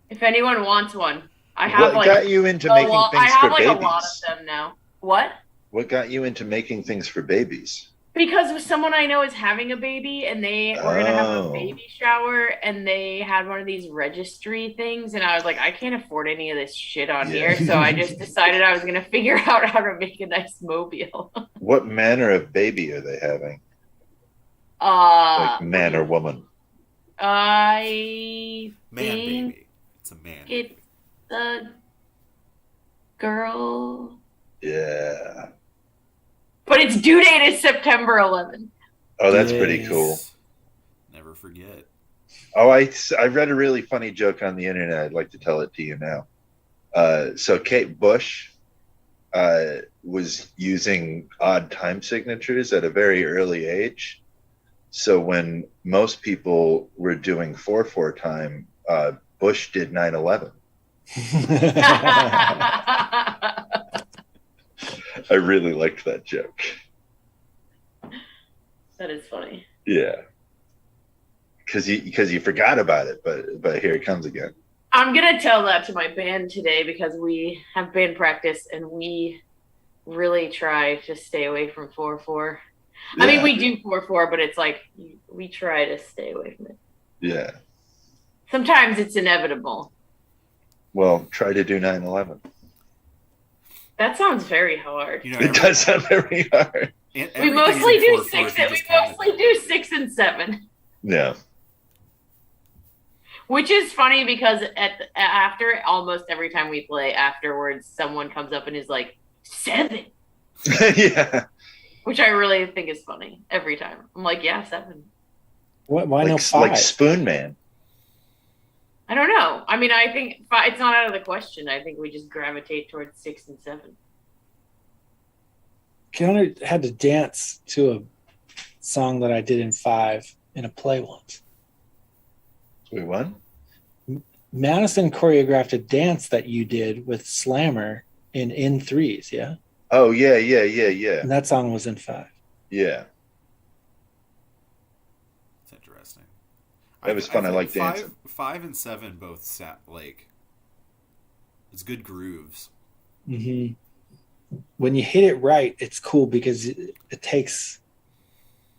Speaker 3: If anyone wants one, I have
Speaker 2: what got you into making things for babies? I have like
Speaker 3: a lot of them now. What?
Speaker 2: What got you into making things for babies?
Speaker 3: Because someone I know is having a baby, and they were going to have a baby shower, and they had one of these registry things, and I was like, I can't afford any of this shit on here, so I just decided I was going to figure out how to make a nice mobile.
Speaker 2: What manner of baby are they having? Like man or woman?
Speaker 3: I
Speaker 1: man
Speaker 3: think
Speaker 1: baby. It's a man.
Speaker 3: It's a girl.
Speaker 2: Yeah.
Speaker 3: But its due date is September 11th.
Speaker 2: Oh, that's pretty cool.
Speaker 1: Never forget.
Speaker 2: Oh, I read a really funny joke on the internet. I'd like to tell it to you now. So Kate Bush was using odd time signatures at a very early age. So when most people were doing 4/4 time, Bush did 9/11. I really liked that joke.
Speaker 3: That is funny.
Speaker 2: Yeah, because you forgot about it, but here it comes again.
Speaker 3: I'm gonna tell that to my band today because we have band practice and we really try to stay away from 4/4. Yeah. I mean, we do 4/4, but it's like we try to stay away from it.
Speaker 2: Yeah.
Speaker 3: Sometimes it's inevitable.
Speaker 2: Well, try to do 9/11.
Speaker 3: That sounds very hard.
Speaker 2: You know, it does sound very hard.
Speaker 3: We mostly do 6 and 7.
Speaker 2: Yeah.
Speaker 3: Which is funny because after almost every time we play, afterwards, someone comes up and is like, 7.
Speaker 2: Yeah.
Speaker 3: Which I really think is funny every time. I'm like, yeah, 7.
Speaker 5: Why no 5?
Speaker 2: Like Spoon Man.
Speaker 3: I don't know. I mean, I think it's not out of the question. I think we just gravitate towards 6 and 7.
Speaker 5: Connor had to dance to a song that I did in 5 in a play once.
Speaker 2: Wait, what?
Speaker 5: Madison choreographed a dance that you did with Slammer in 3s, yeah?
Speaker 2: Oh, yeah.
Speaker 5: And that song was in 5.
Speaker 2: Yeah.
Speaker 1: It's interesting.
Speaker 2: That was fun. I like dancing.
Speaker 1: 5 and 7 both sat like it's good grooves.
Speaker 5: Mm-hmm. When you hit it right, it's cool because it takes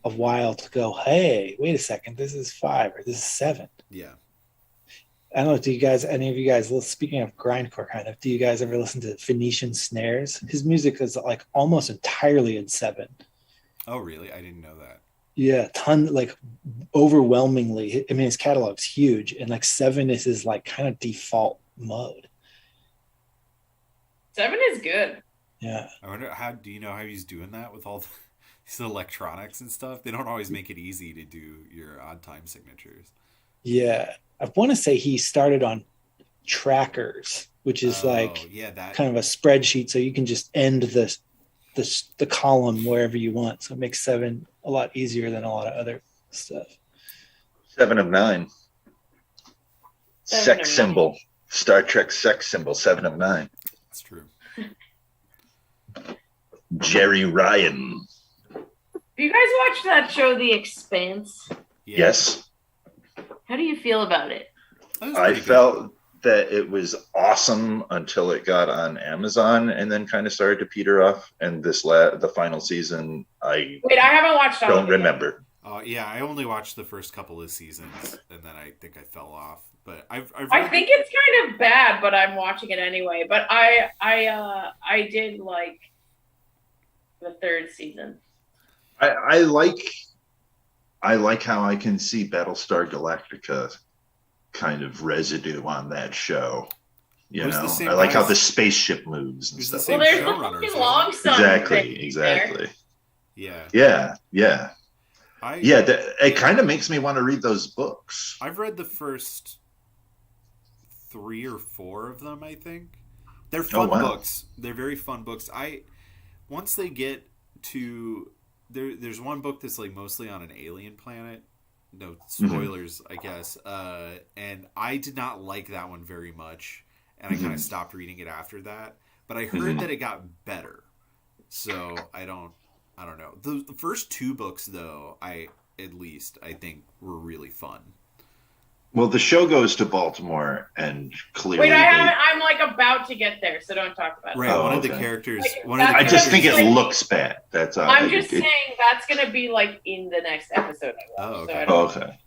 Speaker 5: a while to go, hey, wait a second, this is 5 or this is 7.
Speaker 1: Yeah.
Speaker 5: I don't know, any of you guys, speaking of grindcore kind of, do you guys ever listen to Phoenician Snares? His music is like almost entirely in 7.
Speaker 1: Oh, really? I didn't know that.
Speaker 5: Yeah, overwhelmingly. I mean, his catalog's huge, and like 7 is his like kind of default mode.
Speaker 3: 7 is good.
Speaker 5: Yeah.
Speaker 1: I wonder do you know how he's doing that with all these electronics and stuff? They don't always make it easy to do your odd time signatures.
Speaker 5: Yeah. I want to say he started on trackers, which is kind of a spreadsheet, so you can just end the column wherever you want. So it makes 7 a lot easier than a lot of other stuff.
Speaker 2: 7 of 9. Sex symbol. Star Trek sex symbol. 7 of 9.
Speaker 1: That's true.
Speaker 2: Jerry Ryan.
Speaker 3: Do you guys watch that show, The Expanse?
Speaker 1: Yeah.
Speaker 2: Yes.
Speaker 3: How do you feel about it?
Speaker 2: I felt that it was awesome until it got on Amazon and then kind of started to peter off. And the final season, I
Speaker 3: haven't watched all
Speaker 2: don't remember.
Speaker 1: Yeah, I only watched the first couple of seasons, and then I think I fell off. But
Speaker 3: I think it's kind of bad, but I'm watching it anyway. But I did like the third season.
Speaker 2: I like how I can see Battlestar Galactica kind of residue on that show. You know, I like how the spaceship moves and stuff.
Speaker 3: Well, there's the fucking long sun.
Speaker 2: Exactly.
Speaker 1: Yeah.
Speaker 2: Yeah. It kind of makes me want to read those books.
Speaker 1: I've read the first 3 or 4 of them, I think. They're fun books. They're very fun books. Once they get to there's one book that's like mostly on an alien planet. No spoilers, I guess. And I did not like that one very much, and I kind of stopped reading it after that. But I heard that it got better, so I don't know. The first 2 books, though, I think were really fun.
Speaker 2: Well, the show goes to Baltimore, and clearly.
Speaker 3: Wait, I'm like about to get there, so don't talk about it.
Speaker 1: Right, one of the characters.
Speaker 2: I just think it looks bad. That's all.
Speaker 3: I'm just saying that's gonna be like in the next episode.
Speaker 2: Okay.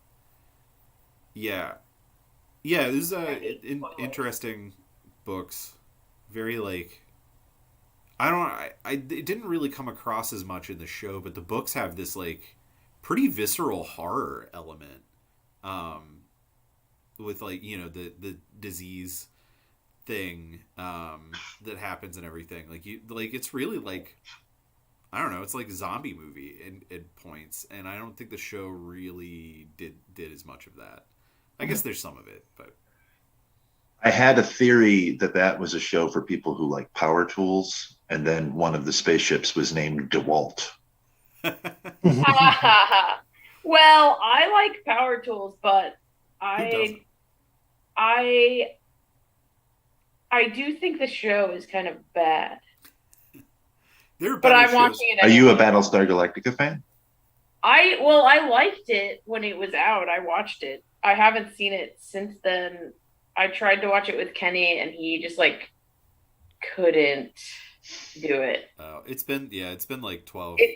Speaker 1: Yeah. This is interesting books. Very like. It didn't really come across as much in the show, but the books have this like pretty visceral horror element. With like, you know, the disease thing that happens and everything. Like it's really like, I don't know, it's like a zombie movie at points, and I don't think the show really did as much of that. I guess there's some of it, but
Speaker 2: I had a theory that was a show for people who like power tools, and then one of the spaceships was named DeWalt.
Speaker 3: Well, I like power tools, but I do think the show is kind of bad.
Speaker 1: But
Speaker 3: I'm watching it anyway.
Speaker 2: Are you a Battlestar Galactica fan?
Speaker 3: I liked it when it was out. I watched it. I haven't seen it since then. I tried to watch it with Kenny, and he just like couldn't do it.
Speaker 1: It's been like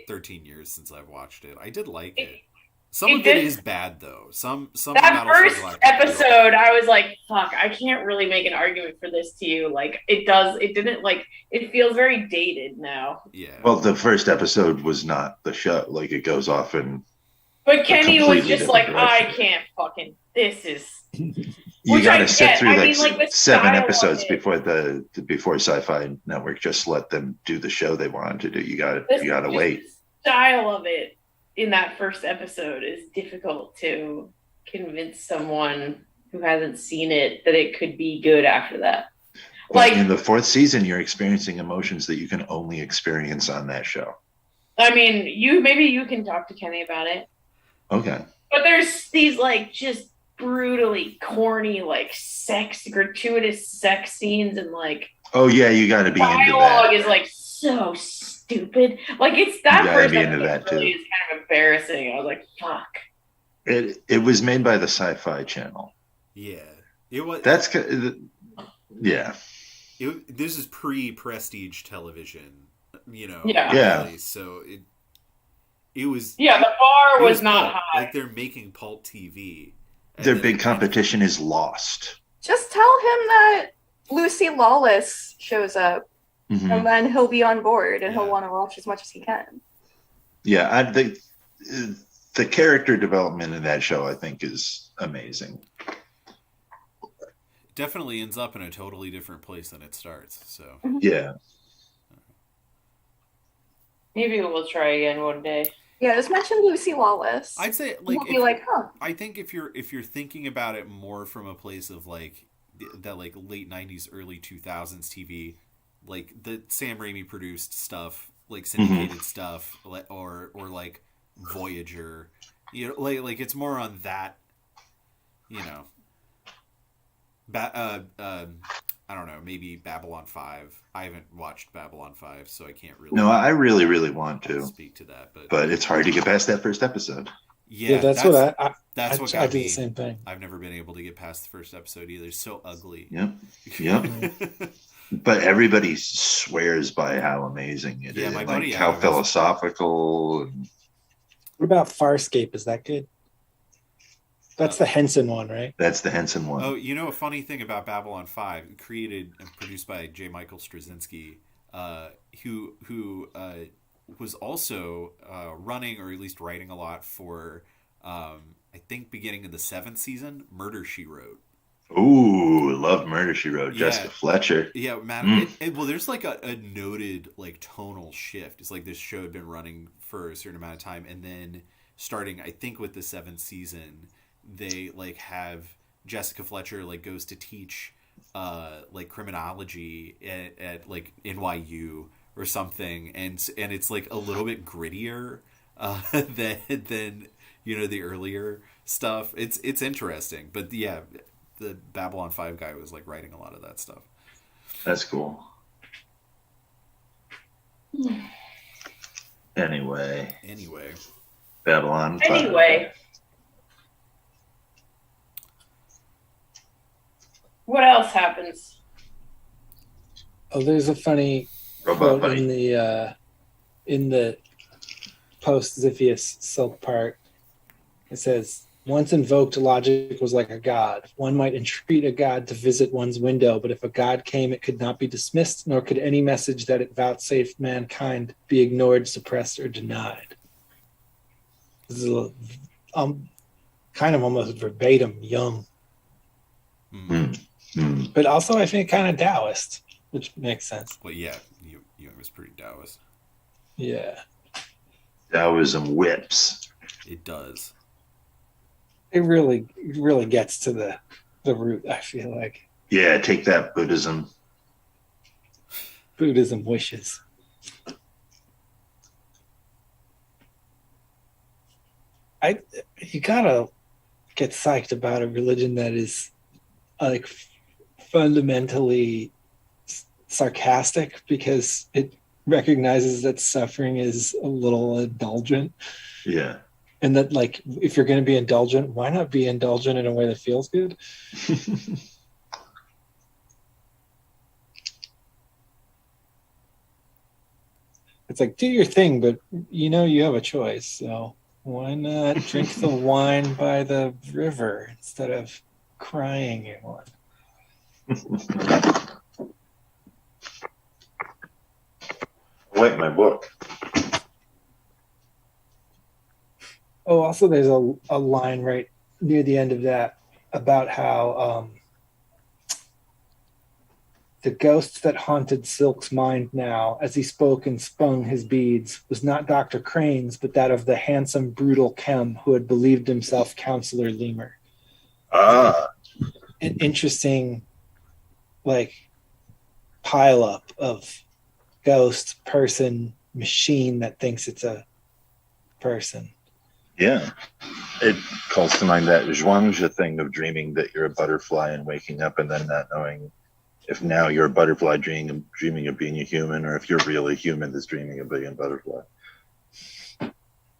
Speaker 1: 13 years since I've watched it. I did like it. Some
Speaker 3: It
Speaker 1: of it
Speaker 3: did-
Speaker 1: is bad though. Some
Speaker 3: That
Speaker 1: Battlestar
Speaker 3: first
Speaker 1: Galactica
Speaker 3: episode, I was like, "Fuck, I can't really make an argument for this to you." Like, it didn't like. It feels very dated now.
Speaker 1: Yeah.
Speaker 2: Well, the first episode was not the show. Like, it goes off in.
Speaker 3: But Kenny was
Speaker 2: completely
Speaker 3: just like,
Speaker 2: different direction.
Speaker 3: "I can't fucking. This is."
Speaker 2: You got to sit through
Speaker 3: the
Speaker 2: 7
Speaker 3: style
Speaker 2: episodes
Speaker 3: of it.
Speaker 2: before Sci-Fi Network just let them do the show they wanted to do. You got to wait.
Speaker 3: The style of it in that first episode is difficult to convince someone who hasn't seen it that it could be good after that.
Speaker 2: But
Speaker 3: Like,
Speaker 2: in the 4th season, you're experiencing emotions that you can only experience on that show.
Speaker 3: I mean, maybe you can talk to Kenny about it.
Speaker 2: Okay.
Speaker 3: But there's these like just brutally corny, like gratuitous sex scenes, and like
Speaker 2: Oh yeah, you got to be into
Speaker 3: dialogue
Speaker 2: that.
Speaker 3: is like so stupid. Like, it's that
Speaker 2: You gotta
Speaker 3: first
Speaker 2: be into
Speaker 3: episode
Speaker 2: that, too.
Speaker 3: really is kind of embarrassing. I was like, fuck.
Speaker 2: It was made by the Sci-Fi Channel.
Speaker 1: Yeah. It was.
Speaker 2: Yeah.
Speaker 1: This is pre-prestige television, you know.
Speaker 3: Yeah.
Speaker 1: Really, so it was.
Speaker 3: Yeah, the bar
Speaker 1: it
Speaker 3: was not
Speaker 1: pulp.
Speaker 3: high.
Speaker 1: Like, they're making pulp TV.
Speaker 2: Their big competition is Lost.
Speaker 4: Just tell him that Lucy Lawless shows up,
Speaker 2: Mhm.
Speaker 4: and then he'll be on board, and
Speaker 1: Yeah.
Speaker 4: he'll want to watch as much as he can.
Speaker 2: Yeah, the character development in that show, I think, is amazing.
Speaker 1: Definitely ends up in a totally different place than it starts. So
Speaker 2: Yeah.
Speaker 3: Maybe we'll try again one day.
Speaker 4: Yeah, just mention Lucy Lawless.
Speaker 1: I'd say
Speaker 4: He'll be like, huh.
Speaker 1: I think if you're thinking about it more from a place of like that like late 90s early 2000s TV, like the Sam Raimi produced stuff, like syndicated stuff, or like Voyager, you know, like it's more on that, you know. I don't know, maybe Babylon 5. I haven't watched Babylon 5, so I can't really.
Speaker 2: No, I really, really want to
Speaker 1: speak to that,
Speaker 2: but it's hard to get past that first episode.
Speaker 5: Yeah, that's what
Speaker 1: what
Speaker 5: I
Speaker 1: got
Speaker 5: do
Speaker 1: me.
Speaker 5: the same thing.
Speaker 1: I've never been able to get past the first episode either. It's so ugly.
Speaker 2: Yep. But everybody swears by how amazing it is,
Speaker 1: Yeah, my
Speaker 2: and
Speaker 1: buddy
Speaker 2: like how
Speaker 1: Adam is-
Speaker 2: philosophical. And...
Speaker 5: What about Farscape? Is that good? That's the Henson one, right?
Speaker 2: That's the Henson one.
Speaker 1: Oh, you know a funny thing about Babylon 5, created and produced by J. Michael Straczynski, who was also running or at least writing a lot for, I think, beginning of the 7th season, Murder, She Wrote.
Speaker 2: Ooh, love Murder, She Wrote.
Speaker 1: Yeah.
Speaker 2: Jessica Fletcher.
Speaker 1: Yeah, man. Well, there's like a noted like tonal shift. It's like this show had been running for a certain amount of time, and then starting, I think, with the 7th season, they like have Jessica Fletcher like goes to teach like criminology at like NYU or something, and it's like a little bit grittier than the earlier stuff. It's interesting, but yeah, the Babylon 5 guy was like writing a lot of that stuff.
Speaker 2: That's cool. Anyway. Babylon 5.
Speaker 3: Anyway. What else happens?
Speaker 5: Oh, there's a funny
Speaker 2: Robot
Speaker 5: quote
Speaker 2: Buddy.
Speaker 5: in the post-Ziphius Silk part. It says, once invoked, logic was like a god. One might entreat a god to visit one's window, but if a god came, it could not be dismissed, nor could any message that it vouchsafed mankind be ignored, suppressed, or denied. This is kind of almost verbatim Jung. But also, I think kind of Taoist, which makes sense.
Speaker 1: Well, yeah, Jung was pretty Taoist.
Speaker 5: Yeah.
Speaker 2: Taoism whips.
Speaker 1: It does.
Speaker 5: It really gets to the root, I feel like.
Speaker 2: Yeah, take that, Buddhism.
Speaker 5: Buddhism wishes. You gotta get psyched about a religion that is like fundamentally sarcastic, because it recognizes that suffering is a little indulgent.
Speaker 2: Yeah.
Speaker 5: And that, like, if you're going to be indulgent, why not be indulgent in a way that feels good? It's like, do your thing, but you have a choice. So why not drink the wine by the river instead of crying in one?
Speaker 2: Wait, my book.
Speaker 5: Oh, also, there's a line right near the end of that about how the ghost that haunted Silk's mind now, as he spoke and spun his beads, was not Dr. Crane's, but that of the handsome, brutal Chem who had believed himself Counselor Lemur.
Speaker 2: Ah.
Speaker 5: An interesting, like, pileup of ghost, person, machine that thinks it's a person.
Speaker 2: Yeah. It calls to mind that Zhuangzi thing of dreaming that you're a butterfly and waking up and then not knowing if now you're a butterfly dreaming of being a human, or if you're really human that's dreaming of being a butterfly.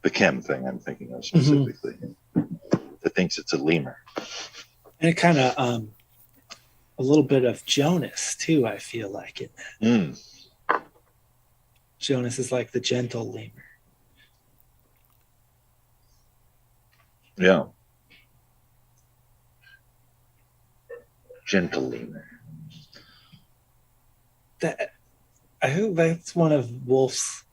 Speaker 2: The Chem thing I'm thinking of specifically. That thinks it's a lemur.
Speaker 5: And it kind of, a little bit of Jonas, too, I feel like, in that. Jonas is like the gentle lemur.
Speaker 2: Yeah. Gentle lemur.
Speaker 5: I think that's one of Wolfe's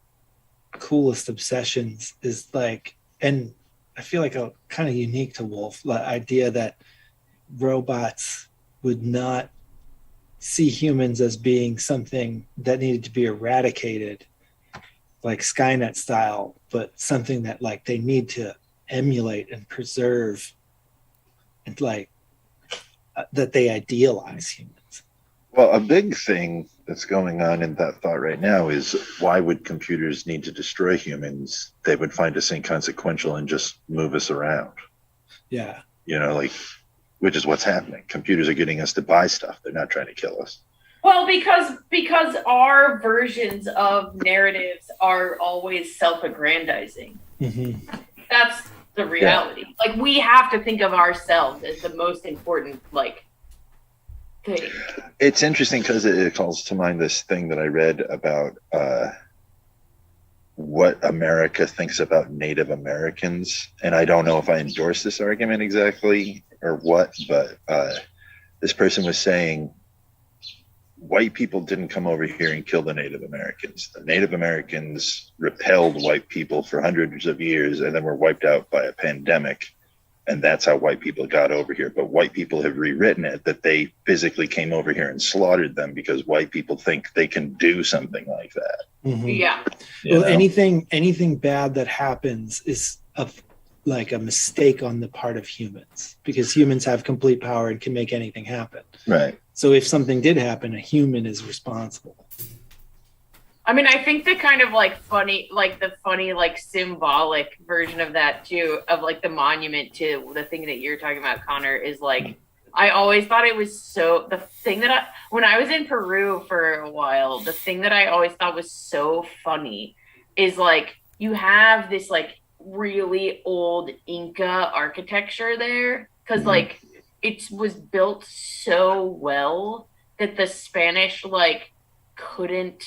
Speaker 5: coolest obsessions, is like, and I feel like a kind of unique to Wolfe, the idea that robots would not see humans as being something that needed to be eradicated, like Skynet style, but something that like they need to emulate and preserve, and like that they idealize humans.
Speaker 2: Well, a big thing that's going on in that thought right now is, why would computers need to destroy humans? They would find us inconsequential and just move us around.
Speaker 5: Yeah.
Speaker 2: Like, which is what's happening. Computers are getting us to buy stuff. They're not trying to kill us.
Speaker 3: Well, because our versions of narratives are always self-aggrandizing.
Speaker 5: Mm-hmm.
Speaker 3: That's the reality. Yeah. Like, we have to think of ourselves as the most important, like, thing.
Speaker 2: It's interesting because it calls to mind this thing that I read about what America thinks about Native Americans. And I don't know if I endorse this argument exactly or what, but this person was saying white people didn't come over here and kill the Native Americans. The Native Americans repelled white people for hundreds of years and then were wiped out by a pandemic. And that's how white people got over here. But white people have rewritten it that they physically came over here and slaughtered them because white people think they can do something like that.
Speaker 5: Mm-hmm.
Speaker 3: Yeah.
Speaker 5: Well, anything bad that happens is like a mistake on the part of humans, because humans have complete power and can make anything happen.
Speaker 2: Right.
Speaker 5: So if something did happen, a human is responsible.
Speaker 3: I mean, I think the kind of like funny, like symbolic version of that too, of like the monument to the thing that you're talking about, Connor, is like, I always thought it was so, the thing that when I was in Peru for a while, the thing that I always thought was so funny is like, you have this like really old Inca architecture there. Cause like it was built so well that the Spanish like couldn't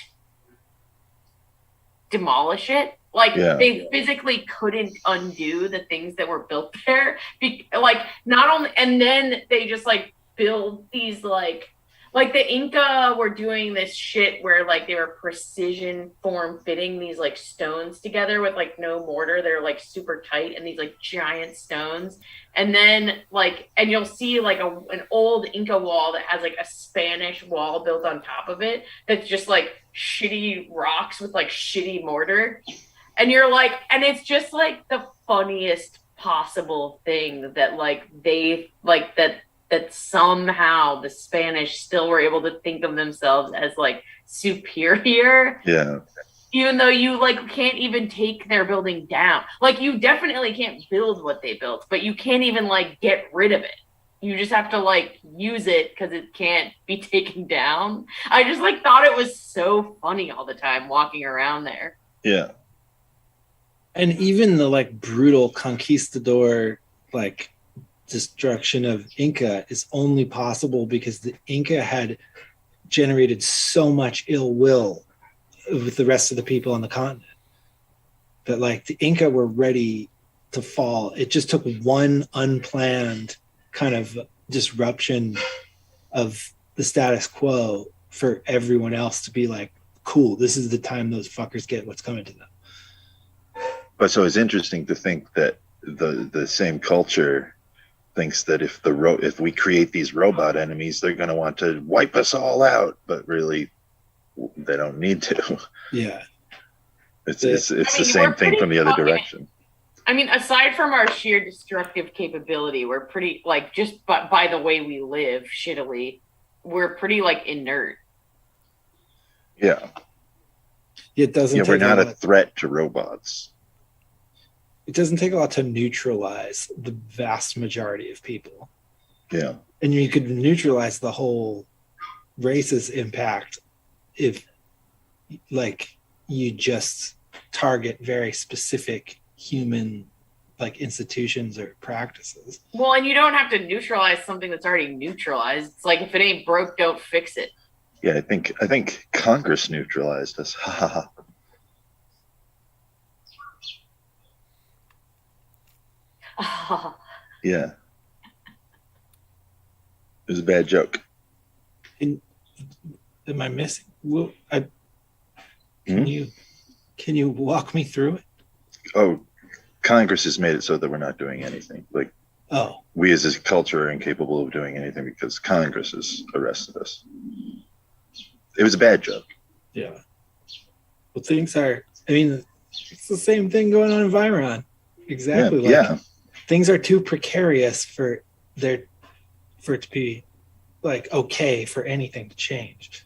Speaker 3: demolish it. Like they physically couldn't undo the things that were built there. Like not only, and then they just like build these like the Inca were doing this shit where like they were precision form fitting these like stones together with like no mortar. They're like super tight and these like giant stones. And then like, and you'll see like an old Inca wall that has like a Spanish wall built on top of it. That's just like shitty rocks with like shitty mortar. And you're like, and it's just like the funniest possible thing that like they like that somehow the Spanish still were able to think of themselves as like superior.
Speaker 2: Yeah.
Speaker 3: Even though you like can't even take their building down. Like you definitely can't build what they built, but you can't even like get rid of it. You just have to like use it because it can't be taken down. I just like thought it was so funny all the time walking around there.
Speaker 2: Yeah.
Speaker 5: And even the like brutal conquistador like destruction of Inca is only possible because the Inca had generated so much ill will with the rest of the people on the continent that like the Inca were ready to fall. It just took one unplanned kind of disruption of the status quo for everyone else to be like, cool, this is the time those fuckers get what's coming to them.
Speaker 2: But so it's interesting to think that the same culture thinks that if we create these robot enemies, they're going to want to wipe us all out, but really they don't need to.
Speaker 5: Yeah.
Speaker 2: It's the same thing from the other direction.
Speaker 3: I mean, aside from our sheer destructive capability, we're pretty like just by the way we live shittily, we're pretty like inert.
Speaker 2: Yeah.
Speaker 5: It doesn't.
Speaker 2: Yeah, we're not a threat to robots.
Speaker 5: It doesn't take a lot to neutralize the vast majority of people.
Speaker 2: Yeah.
Speaker 5: And you could neutralize the whole race's impact if like you just target very specific human like institutions or practices.
Speaker 3: Well, and you don't have to neutralize something that's already neutralized. It's like if it ain't broke, don't fix it.
Speaker 2: Yeah, I think Congress neutralized us. Yeah. It was a bad joke.
Speaker 5: Am I missing? Well, can you walk me through it?
Speaker 2: Oh, Congress has made it so that we're not doing anything. Like, we as a culture are incapable of doing anything because Congress has arrested us. It was a bad joke.
Speaker 5: Yeah. Well, things are. I mean, it's the same thing going on in Viron. Exactly.
Speaker 2: Yeah.
Speaker 5: Things are too precarious for it to be like okay for anything to change.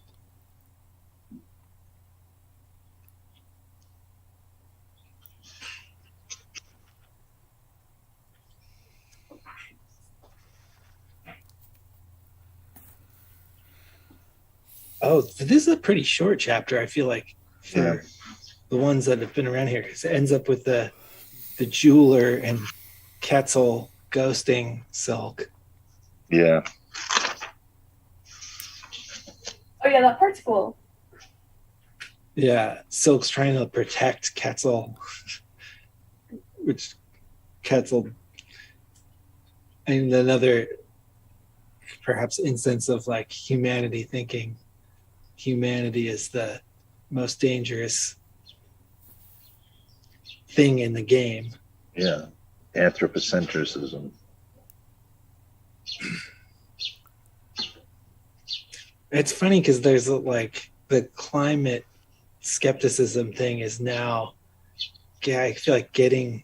Speaker 5: Oh, this is a pretty short chapter, I feel like, for the ones that have been around here. Because it ends up with the jeweler and Quetzal ghosting Silk.
Speaker 2: Yeah.
Speaker 4: Oh yeah, that part's cool.
Speaker 5: Yeah, Silk's trying to protect Quetzal, which Quetzal, and another perhaps instance of like humanity thinking humanity is the most dangerous thing in the game.
Speaker 2: Yeah, anthropocentrism.
Speaker 5: It's funny because there's like the climate skepticism thing is now, yeah, I feel like getting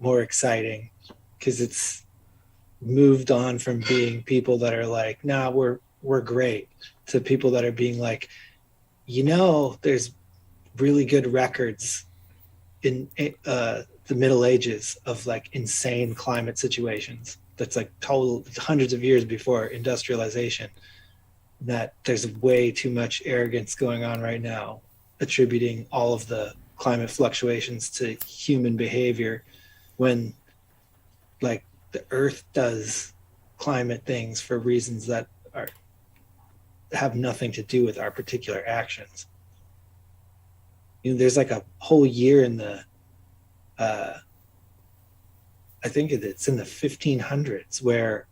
Speaker 5: more exciting because it's moved on from being people that are like, nah, we're great, to people that are being like, there's really good records in the Middle Ages of like insane climate situations. That's like total hundreds of years before industrialization. That there's way too much arrogance going on right now, attributing all of the climate fluctuations to human behavior, when like the Earth does climate things for reasons that have nothing to do with our particular actions. There's like a whole year in the I think it's in the 1500s where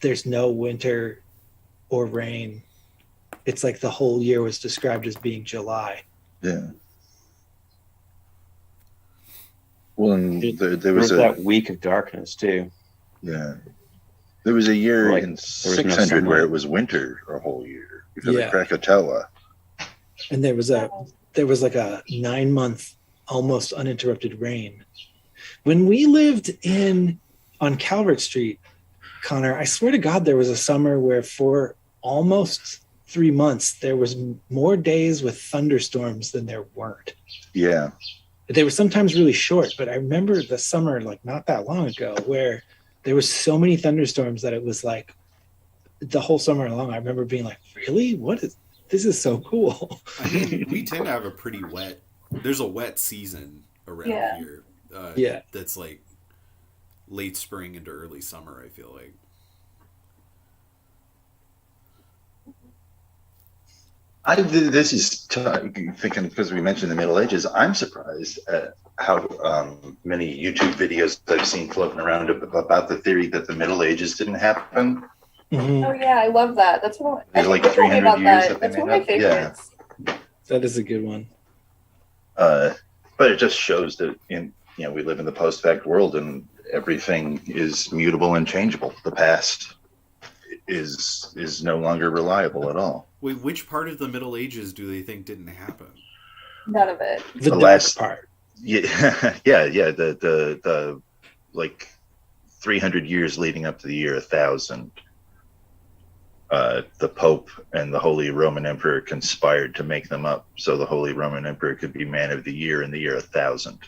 Speaker 5: there's no winter or rain. It's like the whole year was described as being July.
Speaker 2: Yeah. Well, and there was
Speaker 6: that week of darkness too.
Speaker 2: Yeah. There was a year
Speaker 6: like,
Speaker 2: in 600 where it was winter a whole year because of Krakatoa.
Speaker 5: And there was like a 9-month almost uninterrupted rain. When we lived on Calvert Street, Connor, I swear to God, there was a summer where for almost 3 months, there was more days with thunderstorms than there weren't.
Speaker 2: Yeah.
Speaker 5: They were sometimes really short, but I remember the summer, like not that long ago, where there was so many thunderstorms that it was like the whole summer long. I remember being like, really? This is so cool.
Speaker 1: I mean, we tend to have a pretty there's a wet season around here. That's like late spring into early summer, I feel like.
Speaker 2: This is thinking, because we mentioned the Middle Ages, I'm surprised at how many YouTube videos I've seen floating around about the theory that the Middle Ages didn't happen.
Speaker 4: Mm-hmm. Oh yeah, I love that. That's one.
Speaker 2: There's like 300 years.
Speaker 4: That's one of my favorites.
Speaker 5: Yeah. That is a good one.
Speaker 2: But it just shows that we live in the post-fact world and everything is mutable and changeable. The past is no longer reliable at all.
Speaker 1: Wait, which part of the Middle Ages do they think didn't happen?
Speaker 4: None of it.
Speaker 5: The last part.
Speaker 2: Yeah, yeah. The like 300 years leading up to the year 1000. The Pope and the Holy Roman Emperor conspired to make them up so the Holy Roman Emperor could be Man of the Year in the year 1000.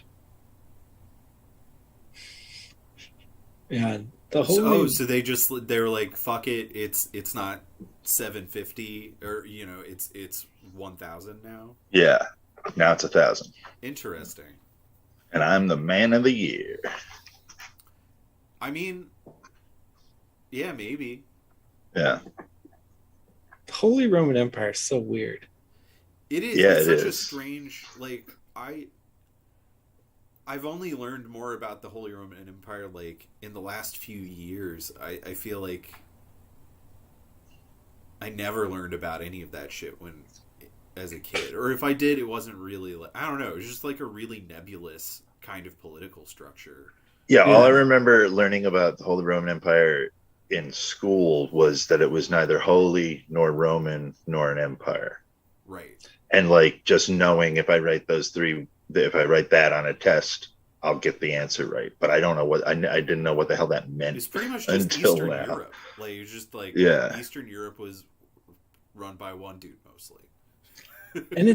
Speaker 5: Yeah.
Speaker 1: So they were like, fuck it, it's not 750 or it's 1000 now.
Speaker 2: Yeah, now it's 1000.
Speaker 1: Interesting.
Speaker 2: And I'm the Man of the Year.
Speaker 1: I mean, yeah, maybe.
Speaker 2: Yeah.
Speaker 5: The Holy Roman Empire is so weird.
Speaker 1: It is.
Speaker 2: Yeah,
Speaker 1: it's
Speaker 2: it
Speaker 1: such
Speaker 2: is.
Speaker 1: A strange, like, I've only learned more about the Holy Roman Empire like in the last few years. I feel like I never learned about any of that shit as a kid, or if I did, it wasn't really like, I don't know. It was just like a really nebulous kind of political structure.
Speaker 2: Yeah, all I remember learning about the Holy Roman Empire in school was that it was neither holy nor Roman nor an empire.
Speaker 1: Right.
Speaker 2: And like just knowing if I write that on a test, I'll get the answer right. But I don't know I didn't know what the hell that meant.
Speaker 1: It's pretty much just Eastern Europe. Like it's just like Eastern Europe was run by one dude mostly.
Speaker 5: And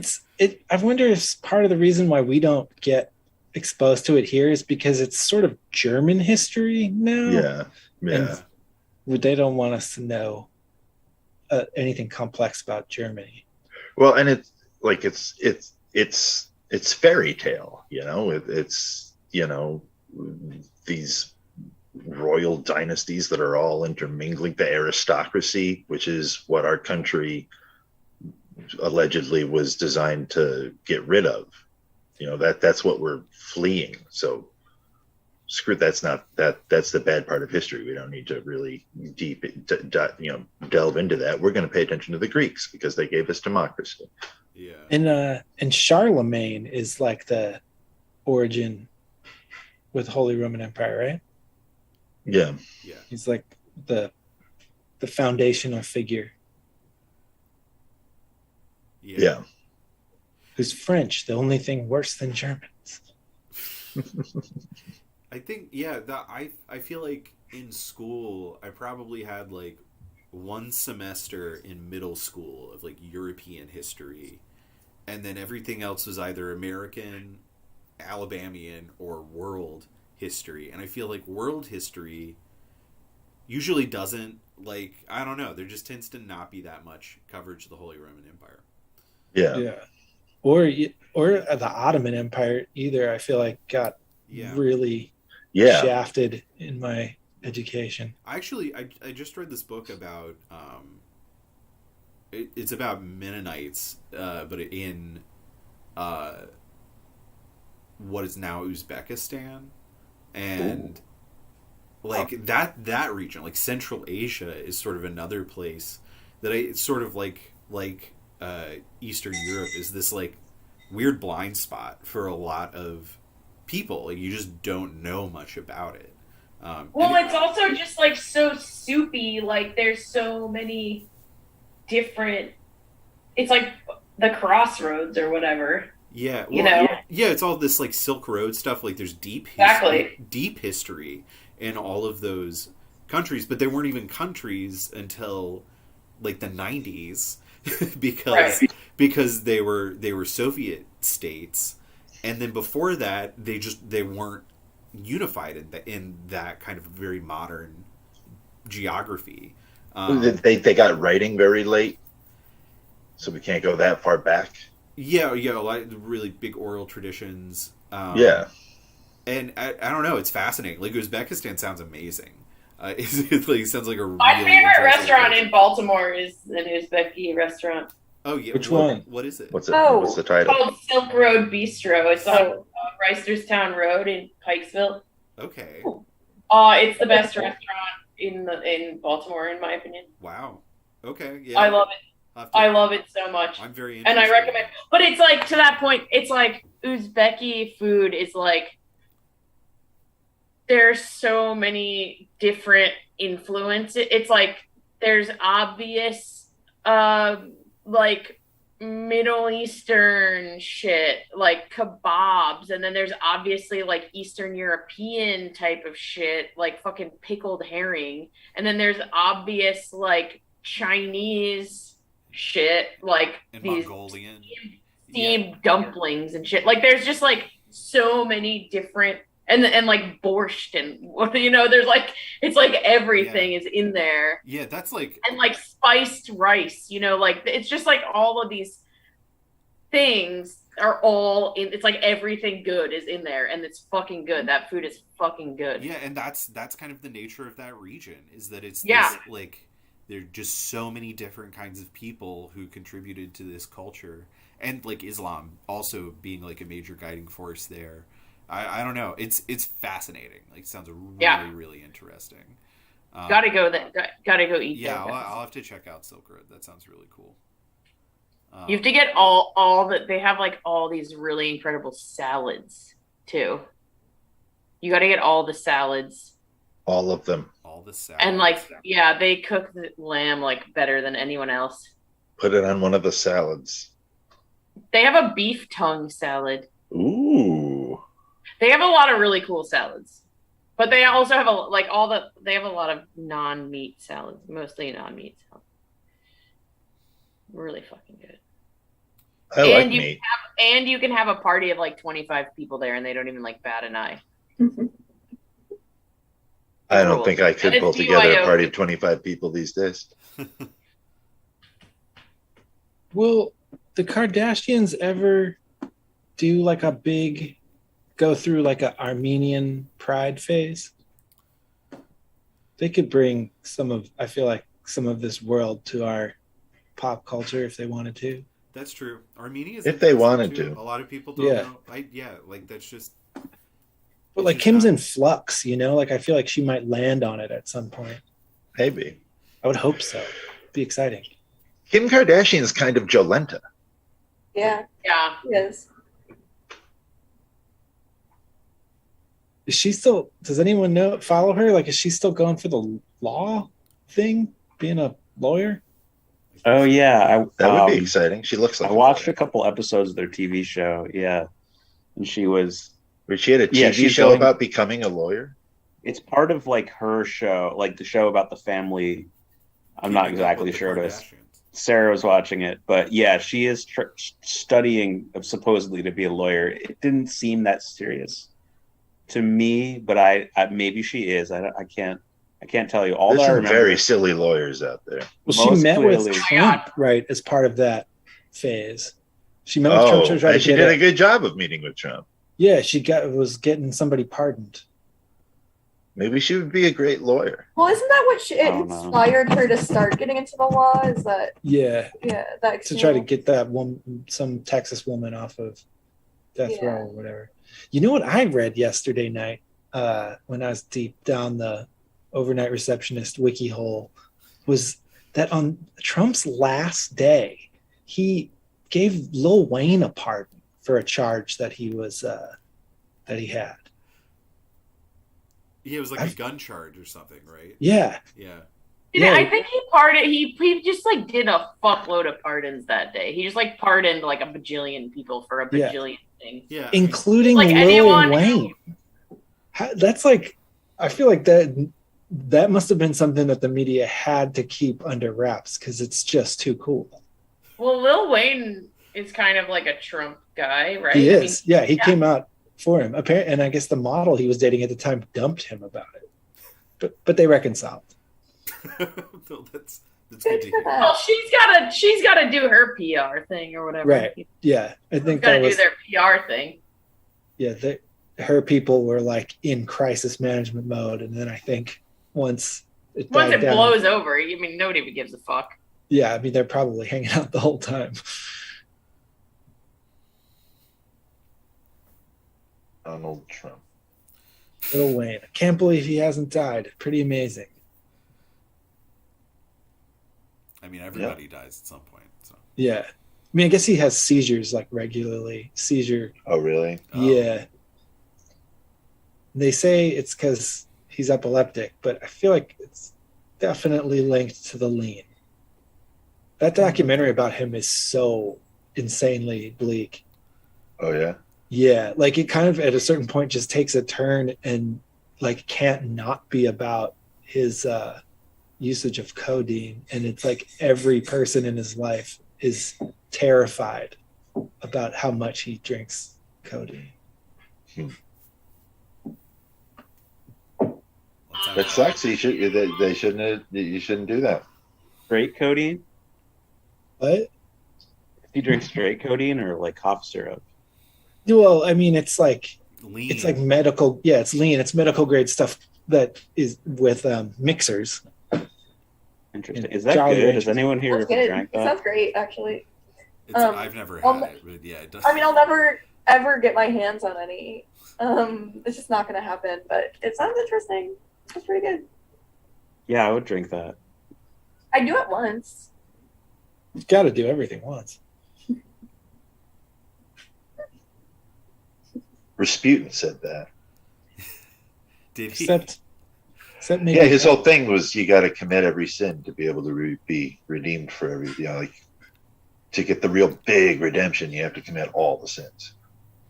Speaker 5: I wonder if part of the reason why we don't get exposed to it here is because it's sort of German history now.
Speaker 2: Yeah. Yeah.
Speaker 5: And they don't want us to know anything complex about Germany.
Speaker 2: Well, and it's like it's fairy tale, it's these royal dynasties that are all intermingling, the aristocracy, which is what our country allegedly was designed to get rid of. That's what we're fleeing. So screw, that's the bad part of history. We don't need to really delve into that. We're going to pay attention to the Greeks because they gave us democracy.
Speaker 1: Yeah.
Speaker 5: And Charlemagne is like the origin with Holy Roman Empire, right?
Speaker 2: Yeah.
Speaker 5: He's like the foundational figure.
Speaker 2: Yeah.
Speaker 5: Who's French, the only thing worse than Germans.
Speaker 1: I think, I feel like in school, I probably had like one semester in middle school of like European history, and then everything else was either American, Alabamian, or world history. And I feel like world history usually doesn't, like, I don't know, there just tends to not be that much coverage of the Holy Roman Empire.
Speaker 5: Yeah. Or the Ottoman Empire either. I feel like got really shafted in my education.
Speaker 1: Actually, I just read this book about it's about Mennonites, but in what is now Uzbekistan, and like that region, like Central Asia, is sort of another place that it's sort of like Eastern Europe is this like weird blind spot for a lot of people. Like, you just don't know much about it.
Speaker 3: It's also just like so soupy. Like, there's so many different. It's like the crossroads or whatever.
Speaker 1: Yeah, it's all this like Silk Road stuff. Like, there's deep history in all of those countries, but they weren't even countries until like the 90s because they were Soviet states, and then before that they weren't unified in that kind of very modern geography.
Speaker 2: They got writing very late, so we can't go that far back.
Speaker 1: Yeah, like really big oral traditions. And I don't know, it's fascinating. Like, Uzbekistan sounds amazing. It sounds like a really
Speaker 3: My favorite restaurant
Speaker 1: place.
Speaker 3: in Baltimore is an Uzbeki restaurant.
Speaker 1: Oh yeah,
Speaker 5: which one?
Speaker 1: What is it?
Speaker 2: What's the title?
Speaker 3: It's called Silk Road Bistro. It's on Reisterstown Road in Pikesville.
Speaker 1: Okay.
Speaker 3: It's the best restaurant in Baltimore, in my opinion.
Speaker 1: Wow. Okay. Yeah.
Speaker 3: I love it. I love it so much.
Speaker 1: I'm very interested.
Speaker 3: And I recommend. But it's like, to that point, it's like Uzbeki food is like, there's so many different influences. It's like there's obvious like Middle Eastern shit, like kebabs, and then there's obviously like Eastern European type of shit, like fucking pickled herring, and then there's obvious like Chinese shit, like
Speaker 1: and
Speaker 3: these
Speaker 1: Mongolian
Speaker 3: steamed dumplings and shit. Like, there's just like so many different, and like borscht, and there's like, it's like everything is in there.
Speaker 1: Yeah, that's like,
Speaker 3: and like spiced rice, like it's just like all of these things are all in. It's like everything good is in there, and it's fucking good. That food is fucking good.
Speaker 1: Yeah, and that's kind of the nature of that region, is that it's
Speaker 3: this,
Speaker 1: like, there are just so many different kinds of people who contributed to this culture, and like Islam also being like a major guiding force there. I don't know. It's fascinating. Like, it sounds really, really interesting.
Speaker 3: Gotta go eat.
Speaker 1: Yeah, I'll have to check out Silk Road. That sounds really cool.
Speaker 3: You have to get all that. They have like all these really incredible salads too. You got to get all the salads.
Speaker 2: All of them.
Speaker 1: All the salads.
Speaker 3: And like, they cook the lamb like better than anyone else.
Speaker 2: Put it on one of the salads.
Speaker 3: They have a beef tongue salad.
Speaker 2: Ooh.
Speaker 3: They have a lot of really cool salads, but they also have they have a lot of non-meat salads, mostly non-meat salads. Really fucking good.
Speaker 2: I like meat.
Speaker 3: And you can have a party of like 25 people there, and they don't even like bat an eye.
Speaker 2: I don't think I could pull together a party of 25 people these days.
Speaker 5: Will the Kardashians ever do like go through like an Armenian pride phase? They could bring I feel like some of this world to our pop culture if they wanted to.
Speaker 1: That's true. Armenia is
Speaker 2: If they wanted
Speaker 1: too.
Speaker 2: to.
Speaker 1: A lot of people don't
Speaker 5: Yeah.
Speaker 1: know. Like that's just.
Speaker 5: But like Kim's in flux, like I feel like she might land on it at some point.
Speaker 2: Maybe.
Speaker 5: I would hope so. Be exciting.
Speaker 2: Kim Kardashian is kind of Jolenta.
Speaker 4: Yeah.
Speaker 3: Yeah.
Speaker 4: Yes.
Speaker 5: Is she still? Does anyone follow her? Like, is she still going for the law thing, being a lawyer?
Speaker 6: Oh yeah,
Speaker 2: That would be exciting. She looks like.
Speaker 6: I watched a couple episodes of their TV show. Yeah, and she was.
Speaker 2: But she had a TV show about becoming a lawyer.
Speaker 6: It's part of like her show, like the show about the family. I'm not exactly sure it is. Sarah was watching it, but yeah, she is studying supposedly to be a lawyer. It didn't seem that serious to me, but I maybe she is. I can't tell you. All
Speaker 2: There's
Speaker 6: that I
Speaker 2: some
Speaker 6: remember,
Speaker 2: very silly lawyers out there.
Speaker 5: Well, she met with Trump, right, as part of that phase. She met with Trump to try to
Speaker 2: she did a good job of meeting with Trump.
Speaker 5: Yeah, she was getting somebody pardoned.
Speaker 2: Maybe she would be a great lawyer.
Speaker 4: Well, isn't that what inspired her to start getting into the law? Is that that
Speaker 5: to try to get that some Texas woman off of death row or whatever. You know what I read yesterday night when I was deep down the overnight receptionist wiki hole was that on Trump's last day he gave Lil Wayne a pardon for a charge that he was that he had.
Speaker 1: Yeah, it was like a gun charge or something, right?
Speaker 5: Yeah.
Speaker 1: Yeah.
Speaker 3: I think he pardoned. He just like did a fuckload of pardons that day. He just like pardoned like a bajillion people for a bajillion things.
Speaker 1: Yeah,
Speaker 5: including
Speaker 3: like
Speaker 5: Lil Wayne. That's like, I feel like that must have been something that the media had to keep under wraps because it's just too cool.
Speaker 3: Well, Lil Wayne is kind of like a Trump guy, right?
Speaker 5: He is. He came out for him. Apparently, and I guess the model he was dating at the time dumped him about it. But they reconciled.
Speaker 1: That's good to hear.
Speaker 3: Well, she's gotta do her PR thing or whatever.
Speaker 5: Right. Yeah. I think
Speaker 3: gotta do their PR thing.
Speaker 5: Yeah, her people were like in crisis management mode, and then I think once it
Speaker 3: blows over, I mean nobody gives a fuck.
Speaker 5: Yeah, I mean they're probably hanging out the whole time.
Speaker 2: Donald Trump.
Speaker 5: Lil Wayne. I can't believe he hasn't died. Pretty amazing.
Speaker 1: I mean, everybody dies at some point. So.
Speaker 5: Yeah. I mean, I guess he has seizures like regularly.
Speaker 2: Oh, really?
Speaker 5: Yeah. They say it's because he's epileptic, but I feel like it's definitely linked to the lean. That documentary about him is so insanely bleak.
Speaker 2: Oh, yeah?
Speaker 5: Yeah, like it kind of at a certain point just takes a turn and like can't not be about his usage of codeine, and it's like every person in his life is terrified about how much he drinks codeine.
Speaker 2: That sucks. You shouldn't do that.
Speaker 6: Straight codeine?
Speaker 5: What?
Speaker 6: He drinks straight codeine or like cough syrup?
Speaker 5: Well, I mean, it's like
Speaker 1: lean.
Speaker 5: It's like medical. Yeah, it's lean. It's medical grade stuff that is with mixers.
Speaker 6: Interesting. Is that good? Has anyone here ever drank that?
Speaker 4: It sounds great, actually.
Speaker 1: I've never had it, but yeah, it does.
Speaker 4: I mean, I'll never ever get my hands on any. It's just not going to happen. But it sounds interesting. It's pretty good.
Speaker 6: Yeah, I would drink that.
Speaker 4: I do it once.
Speaker 5: You've got to do everything once.
Speaker 2: Rasputin said that.
Speaker 1: Did he?
Speaker 5: Except maybe.
Speaker 2: Yeah, his whole thing was you got to commit every sin to be able to be redeemed for every. Like to get the real big redemption, you have to commit all the sins.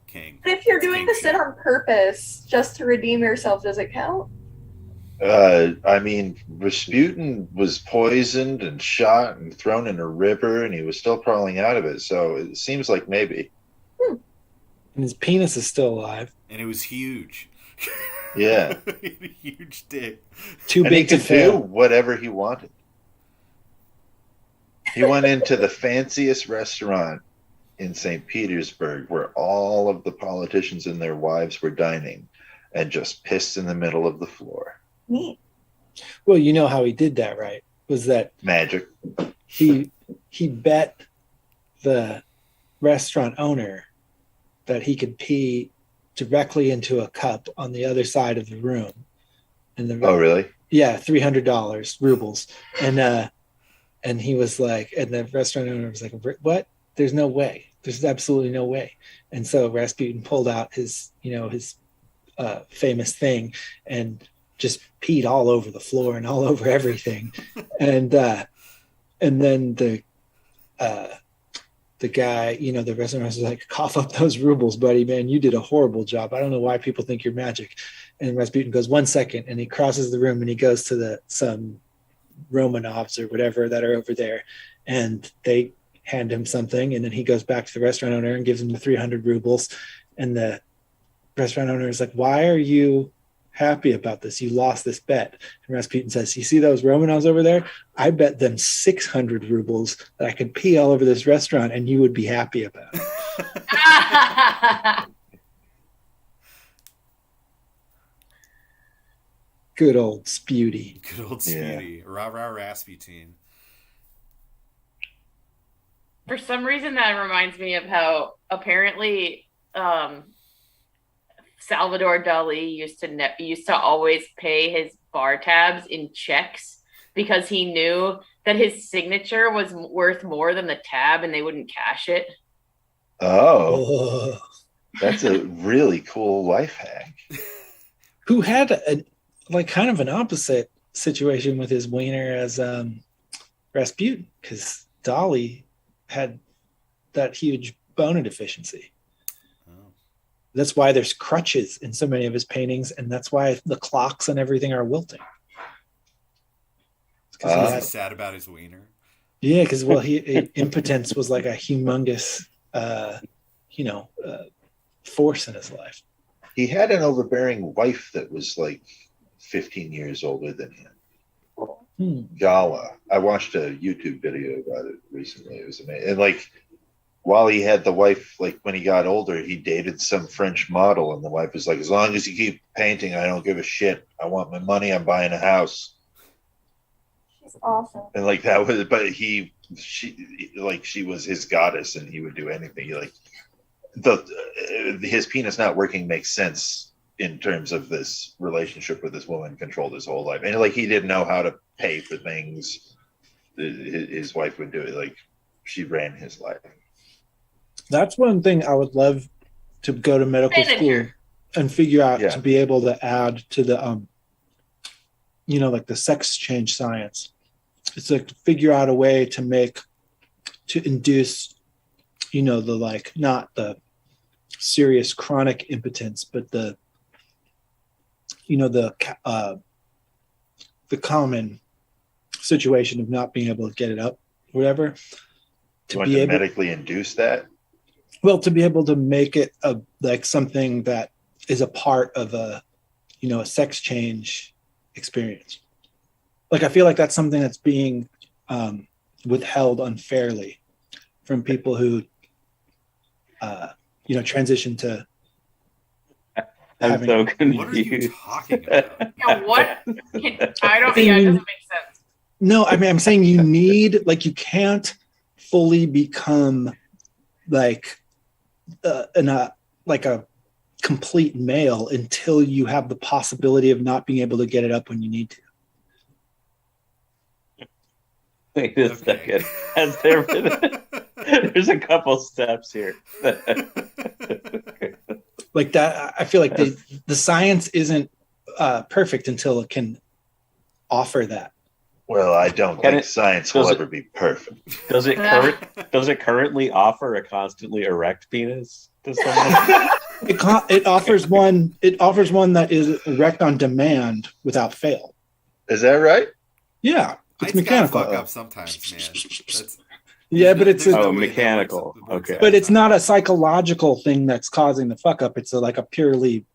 Speaker 1: King.
Speaker 4: But if you're doing the sin on purpose just to redeem yourself, does it count?
Speaker 2: I mean, Rasputin was poisoned and shot and thrown in a river, and he was still crawling out of it. So it seems like maybe.
Speaker 5: And his penis is still alive.
Speaker 1: And it was huge.
Speaker 2: Yeah.
Speaker 1: Huge dick.
Speaker 5: Too
Speaker 2: and
Speaker 5: big
Speaker 2: he
Speaker 5: to
Speaker 2: could
Speaker 5: fail.
Speaker 2: do whatever he wanted. He went into the fanciest restaurant in St. Petersburg where all of the politicians and their wives were dining and just pissed in the middle of the floor.
Speaker 4: Neat.
Speaker 5: Well, you know how he did that, right? Was that
Speaker 2: magic?
Speaker 5: He he bet the restaurant owner that he could pee directly into a cup on the other side of the room. And
Speaker 2: oh, really?
Speaker 5: Yeah, $300 rubles. And he was like, and the restaurant owner was like, what? There's no way. There's absolutely no way. And so Rasputin pulled out his famous thing and just peed all over the floor and all over everything. And then the guy, the restaurant was like, cough up those rubles, buddy, man. You did a horrible job. I don't know why people think you're magic. And Rasputin goes, 1 second. And he crosses the room and he goes to some Romanovs or whatever that are over there. And they hand him something. And then he goes back to the restaurant owner and gives him the 300 rubles. And the restaurant owner is like, why are you happy about this? You lost this bet. And Rasputin says, you see those Romanovs over there? I bet them 600 rubles that I could pee all over this restaurant and you would be happy about it. Good old Sputy.
Speaker 1: Good old Sputy. Yeah. Rah rah Rasputin.
Speaker 3: For some reason, that reminds me of how apparently Salvador Dali used to always pay his bar tabs in checks because he knew that his signature was worth more than the tab and they wouldn't cash it.
Speaker 2: Oh, that's a really cool life hack.
Speaker 5: Who had kind of an opposite situation with his wiener as Rasputin, because Dali had that huge bone deficiency. That's why there's crutches in so many of his paintings, and that's why the clocks and everything are wilting.
Speaker 1: He's sad about his wiener.
Speaker 5: Yeah, because impotence was like a humongous, force in his life.
Speaker 2: He had an overbearing wife that was like 15 years older than him. Gala. I watched a YouTube video about it recently. It was amazing. And while he had the wife, when he got older, he dated some French model, and the wife was like, as long as you keep painting, I don't give a shit. I want my money. I'm buying a house.
Speaker 4: She's awesome.
Speaker 2: And that was, but she was his goddess, and he would do anything. His penis not working makes sense in terms of this relationship with this woman controlled his whole life. And he didn't know how to pay for things. His wife would do it. She ran his life.
Speaker 5: That's one thing I would love to go to medical school and figure out to be able to add to the, the sex change science. It's figure out a way to induce, not the serious chronic impotence, but the common situation of not being able to get it up, whatever.
Speaker 2: To be able to medically induce that?
Speaker 5: Well, to be able to make it something that is a part of a sex change experience. I feel like that's something that's being withheld unfairly from people who, transition to.
Speaker 6: I'm so confused.
Speaker 1: What are you talking about?
Speaker 3: Yeah, what? I don't. Yeah, it doesn't make sense.
Speaker 5: No, I mean, I'm saying you need you can't fully become a complete male until you have the possibility of not being able to get it up when you need to.
Speaker 6: Wait a second. Has there been there's a couple steps here.
Speaker 5: That, I feel like the science isn't perfect until it can offer that.
Speaker 2: Well, I don't think science will ever be perfect.
Speaker 6: Does it currently offer a constantly erect penis to someone?
Speaker 5: It offers one. It offers one that is erect on demand without fail.
Speaker 2: Is that right?
Speaker 5: Yeah, it's mechanical.
Speaker 1: Fuck up sometimes, man.
Speaker 5: But it's
Speaker 6: mechanical. Okay,
Speaker 5: but it's not a psychological thing that's causing the fuck up. It's a purely,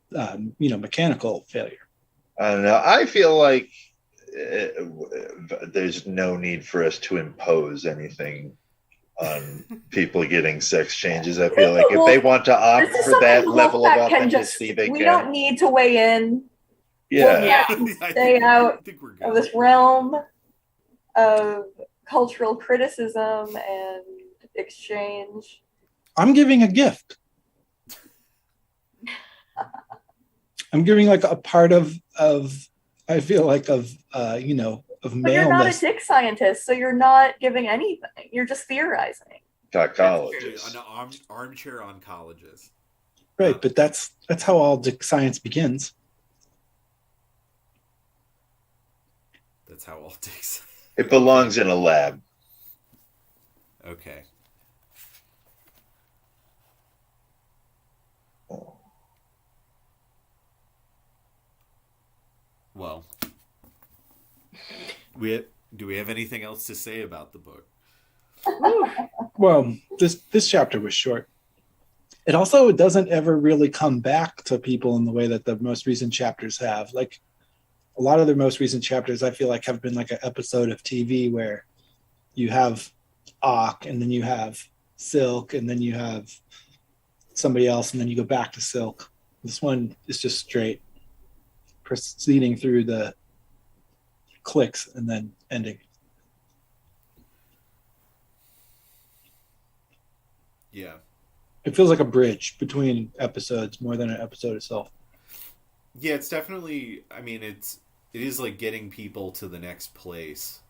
Speaker 5: mechanical failure.
Speaker 2: I don't know. I feel like there's no need for us to impose anything on people getting sex changes. I feel like if they want to opt for that level of authenticity, they can.
Speaker 4: We don't need to weigh in.
Speaker 2: Yeah.
Speaker 4: Stay out of this realm of cultural criticism and exchange.
Speaker 5: I'm giving a gift. I'm giving like a part of I feel like of of
Speaker 4: But you're not a
Speaker 5: maleness.
Speaker 4: dick scientist, so you're not giving anything. You're just theorizing.
Speaker 2: Psychologist.
Speaker 1: An armchair oncologist.
Speaker 5: Right, but that's how all dick science begins.
Speaker 1: That's how all dicks.
Speaker 2: It belongs in a lab.
Speaker 1: Okay. Well, do we have anything else to say about the book?
Speaker 5: Well, this chapter was short. It also doesn't ever really come back to people in the way that the most recent chapters have. Like a lot of the most recent chapters, I feel like have been like an episode of TV where you have Ock and then you have Silk and then you have somebody else and then you go back to Silk. This one is just straight proceeding through the clicks and then ending.
Speaker 1: Yeah.
Speaker 5: It feels like a bridge between episodes more than an episode itself.
Speaker 1: Yeah, it's definitely, I mean, it is like getting people to the next place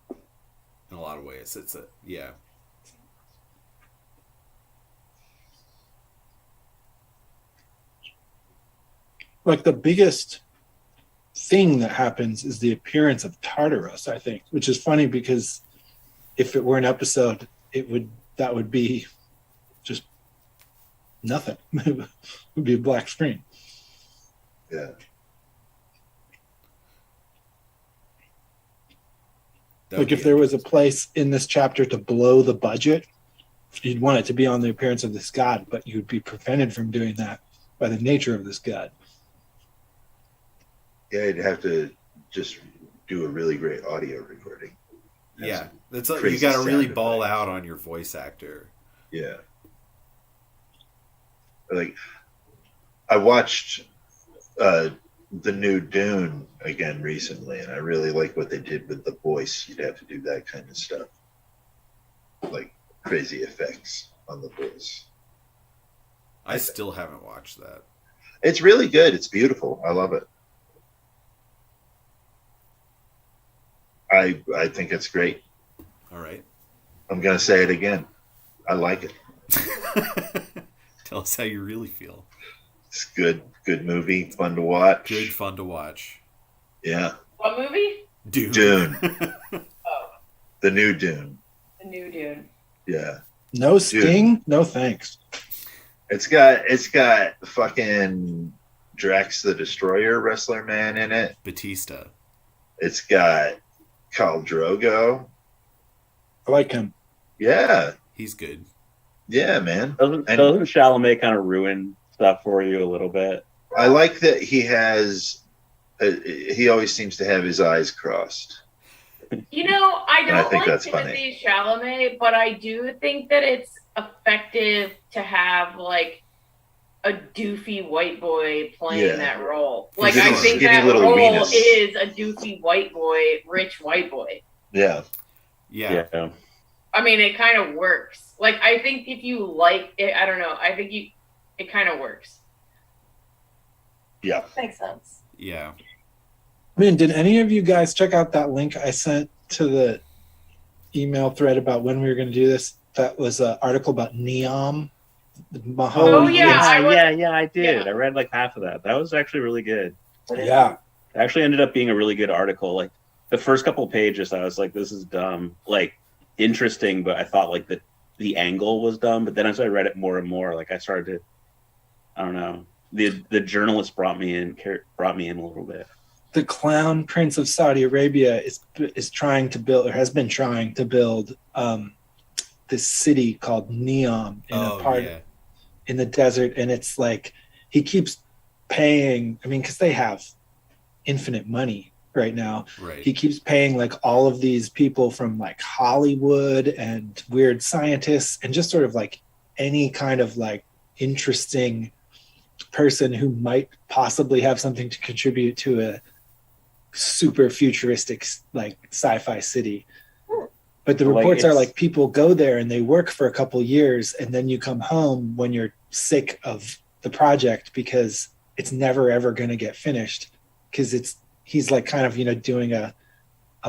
Speaker 1: in a lot of ways. Yeah.
Speaker 5: Like the biggest thing that happens is the appearance of Tartarus, I think, which is funny because if it were an episode, that would be just nothing. It would be a black screen.
Speaker 2: Yeah.
Speaker 5: Like if there was a place in this chapter to blow the budget, you'd want it to be on the appearance of this god, but you'd be prevented from doing that by the nature of this god.
Speaker 2: Yeah, you'd have to just do a really great audio recording.
Speaker 1: Yeah, that's like, you got to really ball out on your voice actor.
Speaker 2: Yeah. Like, I watched the new Dune again recently, and I really like what they did with the voice. You'd have to do that kind of stuff, like crazy effects on the voice.
Speaker 1: I still haven't watched that.
Speaker 2: It's really good. It's beautiful. I love it. I think it's great.
Speaker 1: All right.
Speaker 2: I'm going to say it again. I like it.
Speaker 1: Tell us how you really feel.
Speaker 2: It's good movie, fun to watch.
Speaker 1: Good fun to watch.
Speaker 2: Yeah.
Speaker 3: What movie?
Speaker 2: Dune.
Speaker 3: Oh,
Speaker 2: The new Dune.
Speaker 3: the new Dune.
Speaker 2: Yeah.
Speaker 5: No Sting?
Speaker 2: Dune.
Speaker 5: No thanks.
Speaker 2: It's got fucking Drax the Destroyer wrestler man in it.
Speaker 1: Batista.
Speaker 2: It's got Khal Drogo.
Speaker 5: I like him.
Speaker 2: Yeah.
Speaker 1: He's good.
Speaker 2: Yeah, man.
Speaker 6: Doesn't Chalamet kind of ruin stuff for you a little bit?
Speaker 2: I like that he has. He always seems to have his eyes crossed.
Speaker 3: You know, I
Speaker 2: And I
Speaker 3: don't
Speaker 2: think
Speaker 3: like
Speaker 2: that's
Speaker 3: Timothy Chalamet, but I do think that it's effective to have like a doofy white boy playing that role. Like
Speaker 2: He's
Speaker 3: I
Speaker 2: a
Speaker 3: think
Speaker 2: skinny
Speaker 3: that
Speaker 2: little
Speaker 3: role
Speaker 2: weenus.
Speaker 3: is a doofy white boy, rich white boy.
Speaker 2: Yeah.
Speaker 1: Yeah.
Speaker 3: I mean, it kind of works. Like I think if you like it, I don't know. I think it kind of works.
Speaker 2: Yeah.
Speaker 4: Makes sense.
Speaker 1: Yeah.
Speaker 5: I mean, did any of you guys check out that link I sent to the email thread about when we were going to do this? That was an article about Neom.
Speaker 3: Oh, yeah.
Speaker 6: I did.
Speaker 3: Yeah.
Speaker 6: I read like half of that. That was actually really good.
Speaker 5: Yeah.
Speaker 6: It actually ended up being a really good article. Like the first couple of pages, I was like, this is dumb. Like interesting, but I thought like the angle was dumb. But then as I read it more and more, like I started to, I don't know. The journalist brought me in a little bit.
Speaker 5: The Clown Prince of Saudi Arabia is trying to build, or has been trying to build, this city called Neom in a part in the desert, and it's like he keeps paying. I mean, because they have infinite money right now.
Speaker 1: Right.
Speaker 5: He keeps paying like all of these people from like Hollywood and weird scientists and just sort of like any kind of like interesting person who might possibly have something to contribute to a super futuristic like sci-fi city. But the reports are like people go there and they work for a couple years, and then you come home when you're sick of the project because it's never ever going to get finished, because he's like kind of, you know, doing a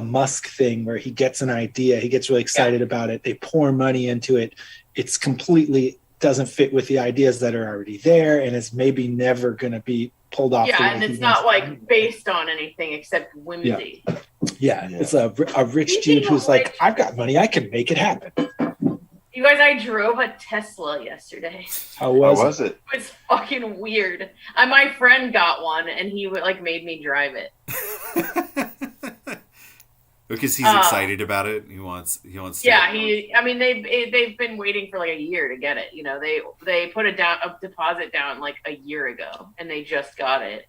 Speaker 5: Musk thing where he gets an idea, he gets really excited about it, they pour money into it, it's completely doesn't fit with the ideas that are already there, and it's maybe never going to be pulled off.
Speaker 3: Yeah, and it's not like based on anything except whimsy.
Speaker 5: Yeah. It's a rich dude who's like, I've got money, I can make it happen.
Speaker 3: You guys, I drove a Tesla yesterday.
Speaker 2: How was it?
Speaker 3: It was fucking weird. My friend got one, and he like made me drive it.
Speaker 1: Because he's excited about it. He wants.
Speaker 3: Yeah, they've been waiting for like a year to get it. You know, they put a deposit down like a year ago, and they just got it.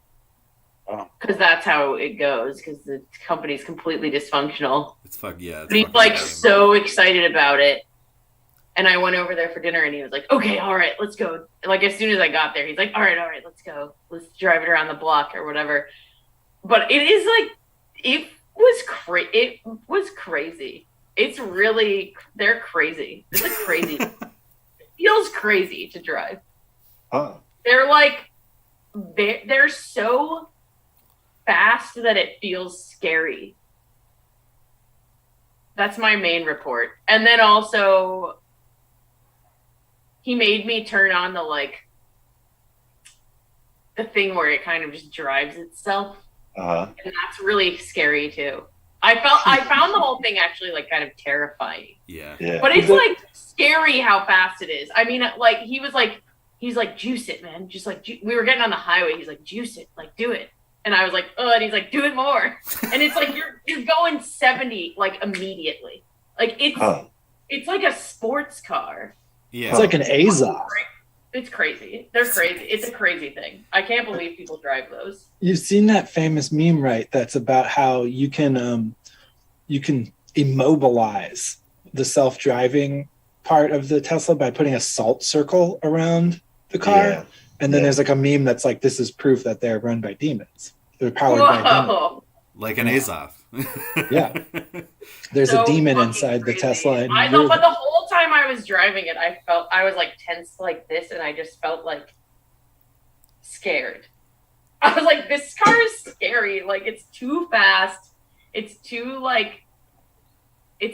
Speaker 3: Because that's how it goes. Because the company's completely dysfunctional.
Speaker 1: It's But
Speaker 3: he's like so excited about it, and I went over there for dinner, and he was like, "Okay, all right, let's go." Like as soon as I got there, he's like, "All right, let's go. Let's drive it around the block or whatever." But it is like it was crazy. It's really they're crazy. It's a crazy. It feels crazy to drive. They're like they're so fast that it feels scary. That's my main report. And then also he made me turn on the thing where it kind of just drives itself. And that's really scary too. I found the whole thing actually like kind of terrifying.
Speaker 1: Yeah.
Speaker 3: But it's like scary how fast it is. I mean, like he's like, juice it, man. Just like we were getting on the highway. He's like, juice it, like do it. And I was like, oh, and he's like, do it more. And it's like you're going 70 like immediately. Like it's like a sports car.
Speaker 1: Yeah.
Speaker 5: It's like an Azov.
Speaker 3: It's crazy. They're crazy. It's a crazy thing. I can't believe people drive those.
Speaker 5: You've seen that famous meme, right? That's about how you can immobilize the self-driving part of the Tesla by putting a salt circle around the car. Yeah. And then there's like a meme that's like, this is proof that they're run by demons. They're powered by demons.
Speaker 1: Like an Azov.
Speaker 5: Yeah. There's a demon inside the Tesla. And
Speaker 3: I know, but the whole time I was driving it, I was like tense like this, and I just felt like scared. I was like, this car is scary. Like, it's too fast. It's too like,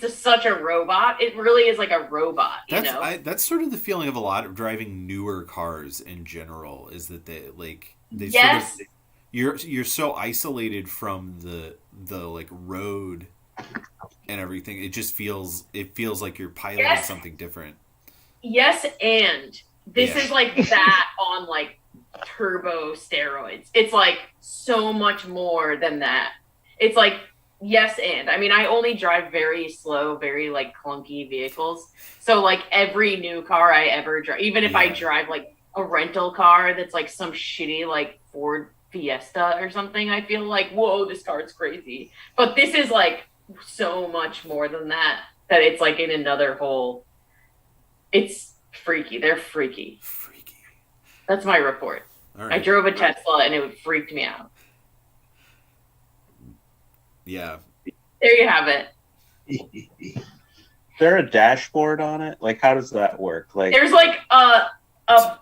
Speaker 3: such a robot. It really is like a robot.
Speaker 1: That's sort of the feeling of a lot of driving newer cars in general. Is that they
Speaker 3: yes.
Speaker 1: Sort of, you're so isolated from the like road and everything. It just feels like you're piloting something different.
Speaker 3: Yes, and this is like that on like turbo steroids. It's like so much more than that. It's like yes, and I mean I only drive very slow, very like clunky vehicles. So like every new car I ever drive, even if I drive like a rental car that's like some shitty like Ford Fiesta or something, I feel like, whoa, this car's crazy. But this is like so much more than that it's like in another whole. It's freaky. They're freaky. That's my report. All right. I drove a Tesla and it freaked me out.
Speaker 1: Yeah.
Speaker 3: There you have it.
Speaker 6: Is there a dashboard on it? Like, how does that work? Like,
Speaker 3: there's like a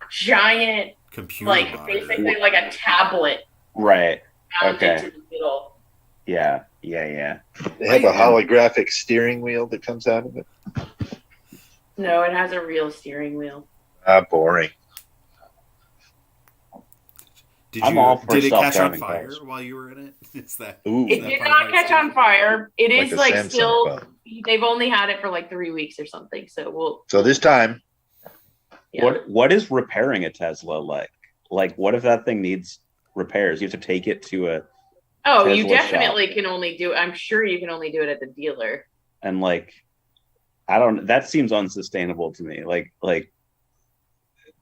Speaker 3: giant
Speaker 1: computer
Speaker 3: like
Speaker 1: monitor.
Speaker 3: Basically like a tablet.
Speaker 6: Right. Okay.
Speaker 3: Into the middle.
Speaker 6: Yeah.
Speaker 2: They have a holographic steering wheel that comes out of it.
Speaker 3: No, it has a real steering wheel.
Speaker 2: Boring.
Speaker 1: Did it catch on fire while you were in it?
Speaker 3: It did not catch on fire. It is like still phone. They've only had it for like 3 weeks or something. So
Speaker 2: this time.
Speaker 3: Yeah.
Speaker 6: What is repairing a Tesla like? Like, what if that thing needs repairs? You have to take it to a Tesla
Speaker 3: you definitely
Speaker 6: shop.
Speaker 3: Can only do. I'm sure you can only do it at the dealer.
Speaker 6: And like, I don't. That seems unsustainable to me. Like.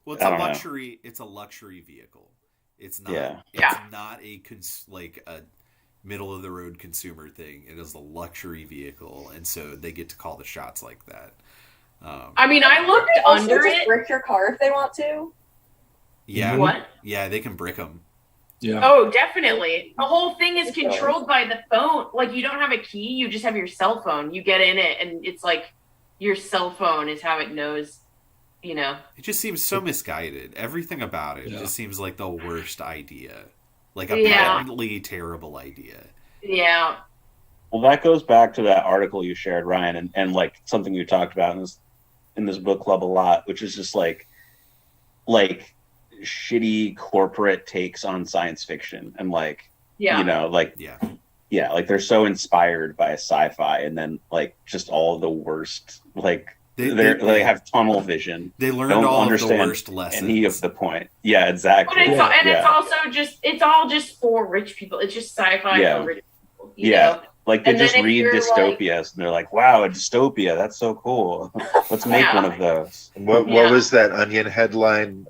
Speaker 1: Well, it's a luxury. Know. It's a luxury vehicle. It's not.
Speaker 6: Yeah.
Speaker 1: It's not a middle of the road consumer thing. It is a luxury vehicle, and so they get to call the shots like that.
Speaker 3: I mean, I looked under
Speaker 4: it. Brick your car if they want to.
Speaker 1: Yeah.
Speaker 3: What?
Speaker 1: Yeah, they can brick them.
Speaker 5: Yeah.
Speaker 3: Oh, definitely. The whole thing is controlled by the phone. Like, you don't have a key, you just have your cell phone. You get in it, and it's like your cell phone is how it knows, you know.
Speaker 1: It just seems so misguided. Everything about it just seems like the worst idea. Like a patently terrible idea.
Speaker 3: Yeah.
Speaker 6: Well, that goes back to that article you shared, Ryan, and like something you talked about in this book club a lot, which is just like shitty corporate takes on science fiction, and like you know, like like they're so inspired by sci-fi, and then like just all the worst, like they have tunnel vision.
Speaker 1: They learned all of the worst lessons.
Speaker 6: Any of the point. Yeah, exactly.
Speaker 3: But it's also just, it's all just for rich people. It's just sci-fi for rich people. You know?
Speaker 6: Like they just read dystopias and they're like, wow, a dystopia, that's so cool. Let's make one of those.
Speaker 2: What was that Onion headline?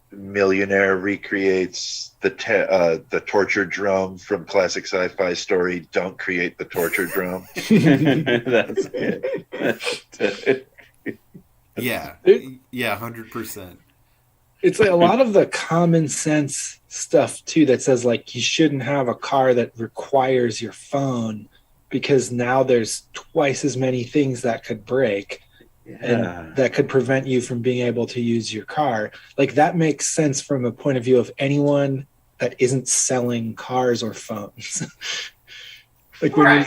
Speaker 2: Millionaire recreates the torture drum from classic sci-fi story. Don't create the torture drum.
Speaker 6: That's it.
Speaker 1: Yeah, 100%.
Speaker 5: It's like a lot of the common sense stuff too that says like you shouldn't have a car that requires your phone because now there's twice as many things that could break and that could prevent you from being able to use your car. Like that makes sense from a point of view of anyone that isn't selling cars or phones. Like when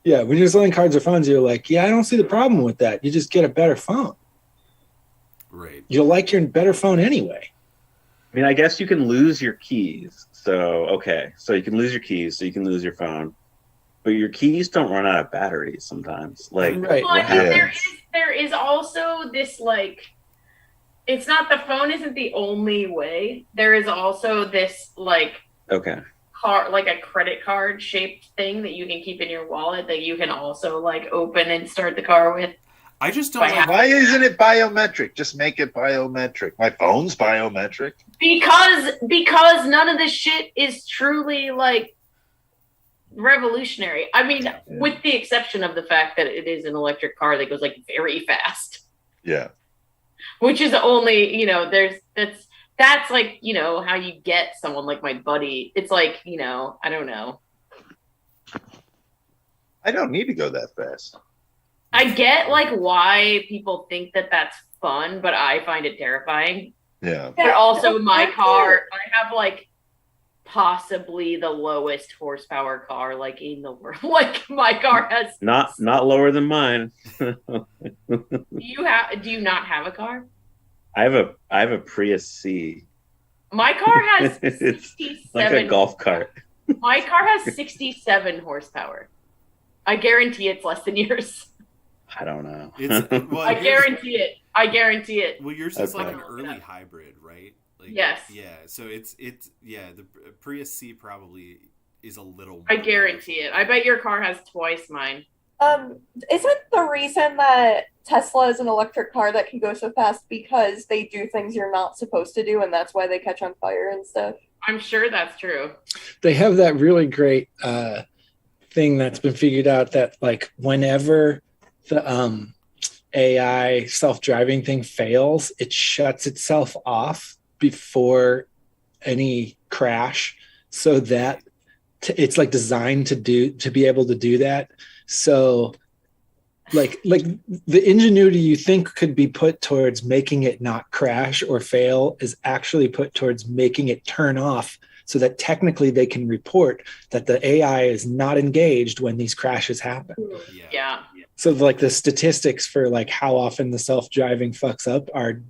Speaker 5: you're selling cars or phones, you're like, I don't see the problem with that. You just get a better phone.
Speaker 1: Right.
Speaker 5: You'll like your better phone anyway.
Speaker 6: I mean, I guess you can lose your keys. So you can lose your keys, so you can lose your phone. But your keys don't run out of batteries sometimes. Like,
Speaker 3: there is also this, like, it's not, the phone isn't the only way. There is also this, like, car, like a credit card shaped thing that you can keep in your wallet that you can also like open and start the car with.
Speaker 1: I just don't like.
Speaker 2: Why isn't it biometric? Just make it biometric. My phone's biometric.
Speaker 3: Because none of this shit is truly like revolutionary. I mean, with the exception of the fact that it is an electric car that goes like very fast.
Speaker 2: Yeah.
Speaker 3: Which is only, you know, that's like, you know, how you get someone like my buddy. It's like, you know, I don't know.
Speaker 2: I don't need to go that fast.
Speaker 3: I get like why people think that that's fun, but I find it terrifying.
Speaker 2: Yeah.
Speaker 3: But also my car, I have like possibly the lowest horsepower car like in the world. Like my car has
Speaker 6: not lower than mine.
Speaker 3: Do you not have a car?
Speaker 6: I have a Prius C.
Speaker 3: My car has
Speaker 6: it's
Speaker 3: 67.
Speaker 6: like a golf cart.
Speaker 3: My car has 67 horsepower. I guarantee it's less than yours.
Speaker 6: I don't know.
Speaker 3: I guarantee it. I guarantee it.
Speaker 1: Well, yours is like an early hybrid, right? Like,
Speaker 3: yes.
Speaker 1: Yeah. So it's the Prius C probably is a little more
Speaker 3: I guarantee it. I bet your car has twice mine.
Speaker 4: Isn't the reason that Tesla is an electric car that can go so fast because they do things you're not supposed to do, and that's why they catch on fire and stuff?
Speaker 3: I'm sure that's true.
Speaker 5: They have that really great thing that's been figured out that like whenever the AI self-driving thing fails, it shuts itself off before any crash, so that it's like designed to be able to do that. So like the ingenuity you think could be put towards making it not crash or fail is actually put towards making it turn off, so that technically they can report that the AI is not engaged when these crashes happen.
Speaker 3: Yeah.
Speaker 5: So like the statistics for like how often the self-driving fucks up are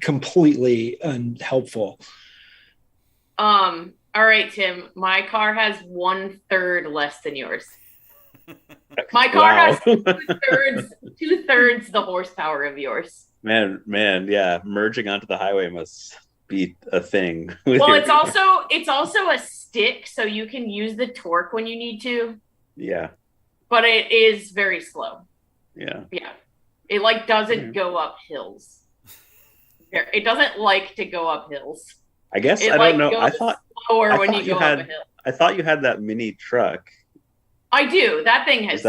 Speaker 5: completely unhelpful.
Speaker 3: All right, Tim. My car has 1/3 less than yours. My car has 2/3 the horsepower of yours.
Speaker 6: Man, yeah. Merging onto the highway must be a thing.
Speaker 3: Well, it's also a stick, so you can use the torque when you need to.
Speaker 6: Yeah.
Speaker 3: But it is very slow.
Speaker 6: Yeah.
Speaker 3: Yeah. It like doesn't go up hills. It doesn't like to go up hills.
Speaker 6: I guess
Speaker 3: it,
Speaker 6: I
Speaker 3: like,
Speaker 6: don't know. I thought
Speaker 3: when you go up a hill.
Speaker 6: I thought you had that mini truck.
Speaker 3: I do. That thing has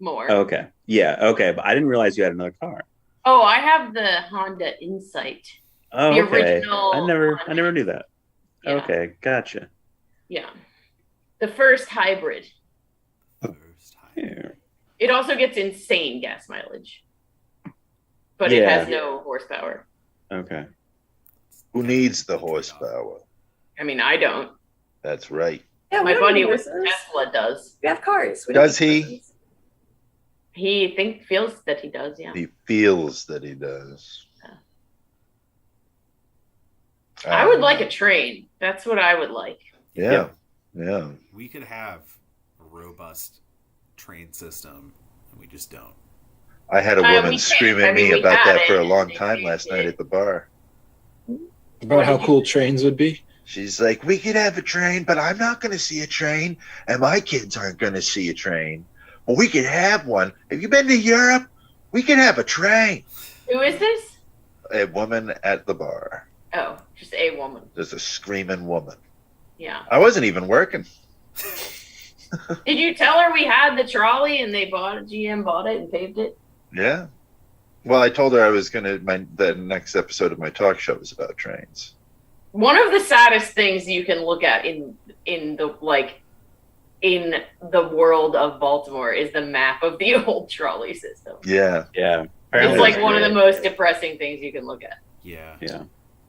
Speaker 3: more.
Speaker 6: Okay. Yeah. Okay. But I didn't realize you had another car.
Speaker 3: Oh, I have the Honda Insight.
Speaker 6: Oh,
Speaker 3: the
Speaker 6: okay.
Speaker 3: original
Speaker 6: I never knew that. Yeah. Okay. Gotcha.
Speaker 3: Yeah. The first hybrid.
Speaker 6: Yeah.
Speaker 3: It also gets insane gas mileage. But it has no horsepower.
Speaker 6: Okay.
Speaker 2: Who needs the horsepower?
Speaker 3: I mean, I don't.
Speaker 2: That's right.
Speaker 4: Yeah,
Speaker 3: My buddy with Tesla does.
Speaker 4: We have cars.
Speaker 2: Does he?
Speaker 3: He feels that he does, yeah.
Speaker 2: He feels that he does.
Speaker 3: I would like a train. That's what I would like.
Speaker 2: Yeah.
Speaker 1: We could have a robust train system, and we just don't.
Speaker 2: I had a woman scream at me about that for a long time last night at the bar.
Speaker 5: About how cool trains would be?
Speaker 2: She's like, we could have a train, but I'm not going to see a train, and my kids aren't going to see a train. Well, we could have one. Have you been to Europe? We could have a train.
Speaker 3: Who is this?
Speaker 2: A woman at the bar.
Speaker 3: Oh, just a woman.
Speaker 2: Just a screaming woman.
Speaker 3: Yeah.
Speaker 2: I wasn't even working.
Speaker 3: Did you tell her we had the trolley and GM bought it and paved it?
Speaker 2: Yeah. Well, I told her I was the next episode of my talk show was about trains.
Speaker 3: One of the saddest things you can look at in the world of Baltimore is the map of the old trolley system.
Speaker 2: Yeah.
Speaker 6: Yeah.
Speaker 3: It's like one of the most depressing things you can look at.
Speaker 1: Yeah.
Speaker 6: Yeah.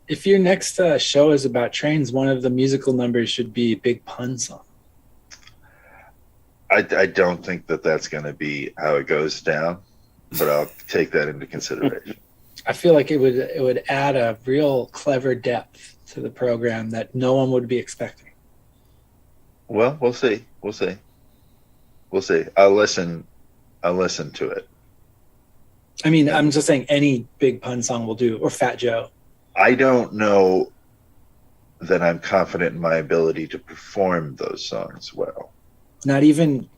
Speaker 5: If your next show is about trains, one of the musical numbers should be Big Pun Song.
Speaker 2: I don't think that's going to be how it goes down, but I'll take that into consideration.
Speaker 5: I feel like it would add a real clever depth to the program that no one would be expecting.
Speaker 2: Well, we'll see. I'll listen to it.
Speaker 5: I mean, I'm just saying any Big Pun Song will do, or Fat Joe.
Speaker 2: I don't know that I'm confident in my ability to perform those songs well.
Speaker 5: Not even,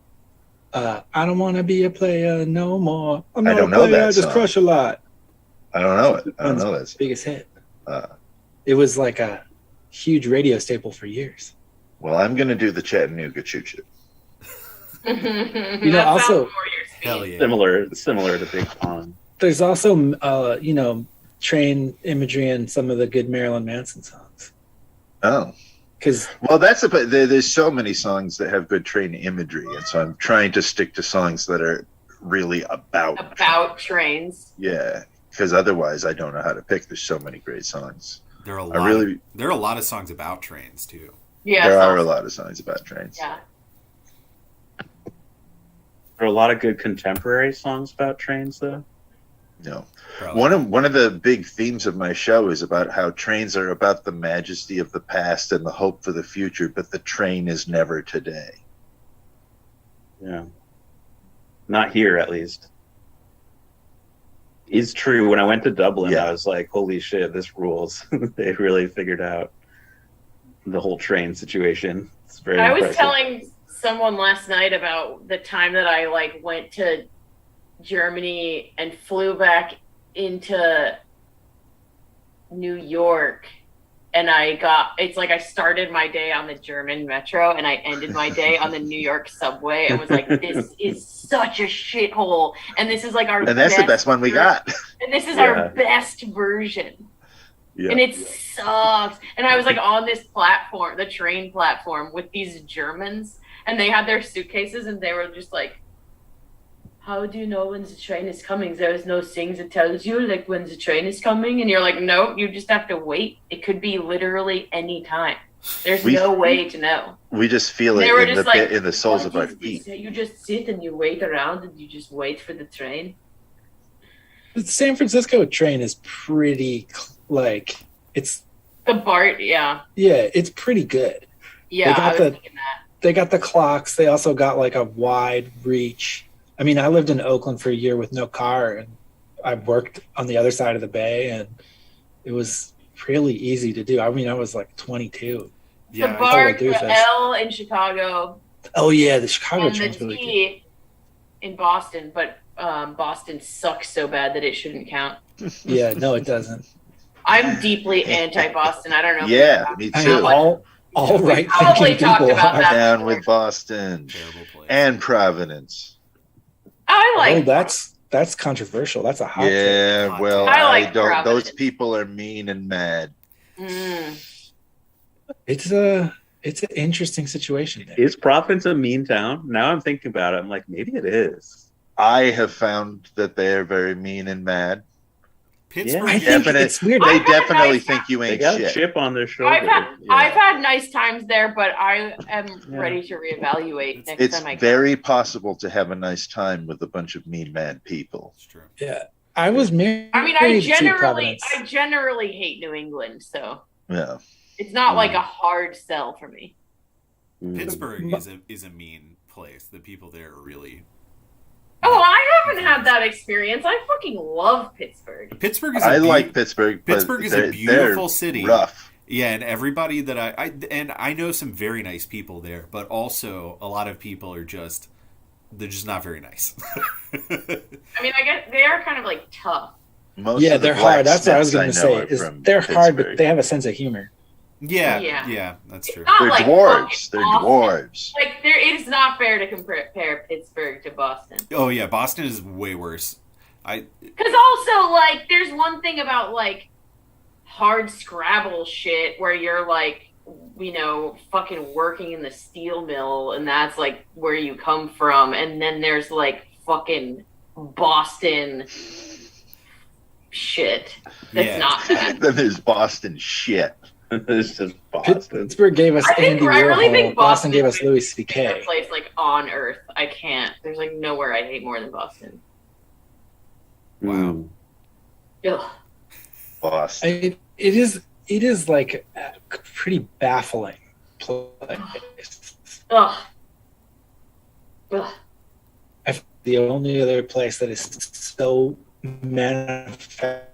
Speaker 5: I don't want to be a player no more. I'm not
Speaker 2: I don't
Speaker 5: a
Speaker 2: know
Speaker 5: player,
Speaker 2: that
Speaker 5: I just
Speaker 2: song.
Speaker 5: crush a lot.
Speaker 2: I don't know it. I don't know that.
Speaker 5: Biggest hit.
Speaker 2: Uh,
Speaker 5: It was like a huge radio staple for years.
Speaker 2: Well, I'm going to do the Chattanooga Choo Choo.
Speaker 3: You
Speaker 5: know, also-
Speaker 1: Hell yeah.
Speaker 6: Similar to Big Pun.
Speaker 5: There's also, train imagery in some of the good Marilyn Manson songs.
Speaker 2: Oh.
Speaker 5: Because
Speaker 2: Well, there's so many songs that have good train imagery, and so I'm trying to stick to songs that are really about
Speaker 3: trains.
Speaker 2: Yeah, because otherwise I don't know how to pick. There's so many great songs.
Speaker 1: There are a lot of songs about trains too.
Speaker 3: Yeah,
Speaker 2: there are a lot of songs about trains.
Speaker 3: Yeah.
Speaker 6: There are a lot of good contemporary songs about trains, though.
Speaker 2: No.
Speaker 1: Probably.
Speaker 2: One of the big themes of my show is about how trains are about the majesty of the past and the hope for the future, but the train is never today.
Speaker 6: Yeah. Not here, at least. It's true. When I went to Dublin, I was like, holy shit, this rules. They really figured out the whole train situation. It's very impressive.
Speaker 3: Was telling someone last night about the time that I went to Germany and flew back into New York, and it's like I started my day on the German metro and I ended my day on the New York subway and was like, this is such a shithole, and this is like our
Speaker 2: and that's the best one we got,
Speaker 3: and this is our best version. Yeah. And it sucks. And I was on this platform, the train platform, with these Germans, and they had their suitcases and they were just like, how do you know when the train is coming? There's no thing that tells you when the train is coming, and you're like, no, you just have to wait. It could be literally any time. There's no way to know.
Speaker 2: We just feel it in the soles of our feet.
Speaker 3: You just sit and you wait around and you just wait for the train.
Speaker 5: The San Francisco train is pretty it's
Speaker 3: the BART, yeah.
Speaker 5: Yeah, it's pretty good.
Speaker 3: Yeah,
Speaker 5: they got the clocks. They also got a wide reach. I mean, I lived in Oakland for a year with no car, and I worked on the other side of the bay, and it was really easy to do. I mean, I was 22.
Speaker 3: Yeah, the BART, the L in Chicago.
Speaker 5: Oh yeah, the Chicago train's really good.
Speaker 3: In Boston, but Boston sucks so bad that it shouldn't count.
Speaker 5: Yeah, no, it doesn't.
Speaker 3: I'm deeply anti-Boston. I don't know.
Speaker 2: Yeah, me too.
Speaker 5: All right, thinking people are
Speaker 2: down with Boston and Providence.
Speaker 5: That's controversial. That's a hot take.
Speaker 2: Yeah, well,
Speaker 3: I
Speaker 2: don't.
Speaker 3: Providence.
Speaker 2: Those people are mean and mad.
Speaker 3: Mm.
Speaker 5: It's It's an interesting situation there.
Speaker 6: Is Providence a mean town? Now I'm thinking about it. I'm like, maybe it is.
Speaker 2: I have found that they are very mean and mad.
Speaker 1: Pittsburgh.
Speaker 5: I think it's weird.
Speaker 2: They
Speaker 3: I've had
Speaker 2: definitely
Speaker 3: nice
Speaker 2: think you
Speaker 6: They
Speaker 2: ain't
Speaker 6: got a
Speaker 2: shit.
Speaker 6: chip on their shoulder.
Speaker 3: I've had nice times there, but I am
Speaker 6: Yeah.
Speaker 3: ready to reevaluate next
Speaker 2: It's
Speaker 3: time I go.
Speaker 2: very possible to have a nice time with a bunch of mean, mad people.
Speaker 1: It's true.
Speaker 5: Yeah, I was married.
Speaker 3: I mean,
Speaker 5: to Providence.
Speaker 3: I generally hate New England, so
Speaker 2: Yeah.
Speaker 3: it's not like a hard sell for me.
Speaker 1: Pittsburgh is a mean place. The people there are really.
Speaker 3: Oh, I haven't had that experience. I fucking love Pittsburgh.
Speaker 1: Pittsburgh is.
Speaker 2: I like Pittsburgh. But
Speaker 1: Pittsburgh is a beautiful city.
Speaker 2: Rough.
Speaker 1: Yeah, and everybody that I know some very nice people there, but also a lot of people are just they're just not very nice.
Speaker 3: I mean, I guess they are kind of like tough.
Speaker 2: Most
Speaker 5: Yeah,
Speaker 2: of the
Speaker 5: they're hard. That's what I was
Speaker 2: blacksmiths
Speaker 5: going to
Speaker 2: know
Speaker 5: say.
Speaker 2: are
Speaker 5: Is
Speaker 2: from
Speaker 5: they're hard, but
Speaker 2: Pittsburgh.
Speaker 5: they have a sense of humor.
Speaker 1: Yeah, that's true.
Speaker 3: Not
Speaker 2: They're
Speaker 3: like
Speaker 2: dwarves. They're
Speaker 3: fucking
Speaker 2: dwarves.
Speaker 3: Like it is not fair to compare Pittsburgh to Boston.
Speaker 1: Oh yeah, Boston is way worse.
Speaker 3: Because also, like, there's one thing about like hard Scrabble shit where you're like, you know, fucking working in the steel mill, and that's like where you come from, and then there's like fucking Boston shit that's not that.
Speaker 2: Then there's Boston shit.
Speaker 6: It's just Boston.
Speaker 5: Pittsburgh gave us
Speaker 3: I
Speaker 5: Andy
Speaker 3: really
Speaker 5: Warhol.
Speaker 3: think
Speaker 5: Boston gave
Speaker 3: is
Speaker 5: us Louis
Speaker 3: my favorite
Speaker 5: C.K.
Speaker 3: place like on earth. I can't. There's like nowhere I hate more than Boston.
Speaker 1: Wow.
Speaker 3: Ugh.
Speaker 2: Boston.
Speaker 5: It is like a pretty baffling place.
Speaker 3: Ugh. Ugh.
Speaker 5: The only other place that is so manifest.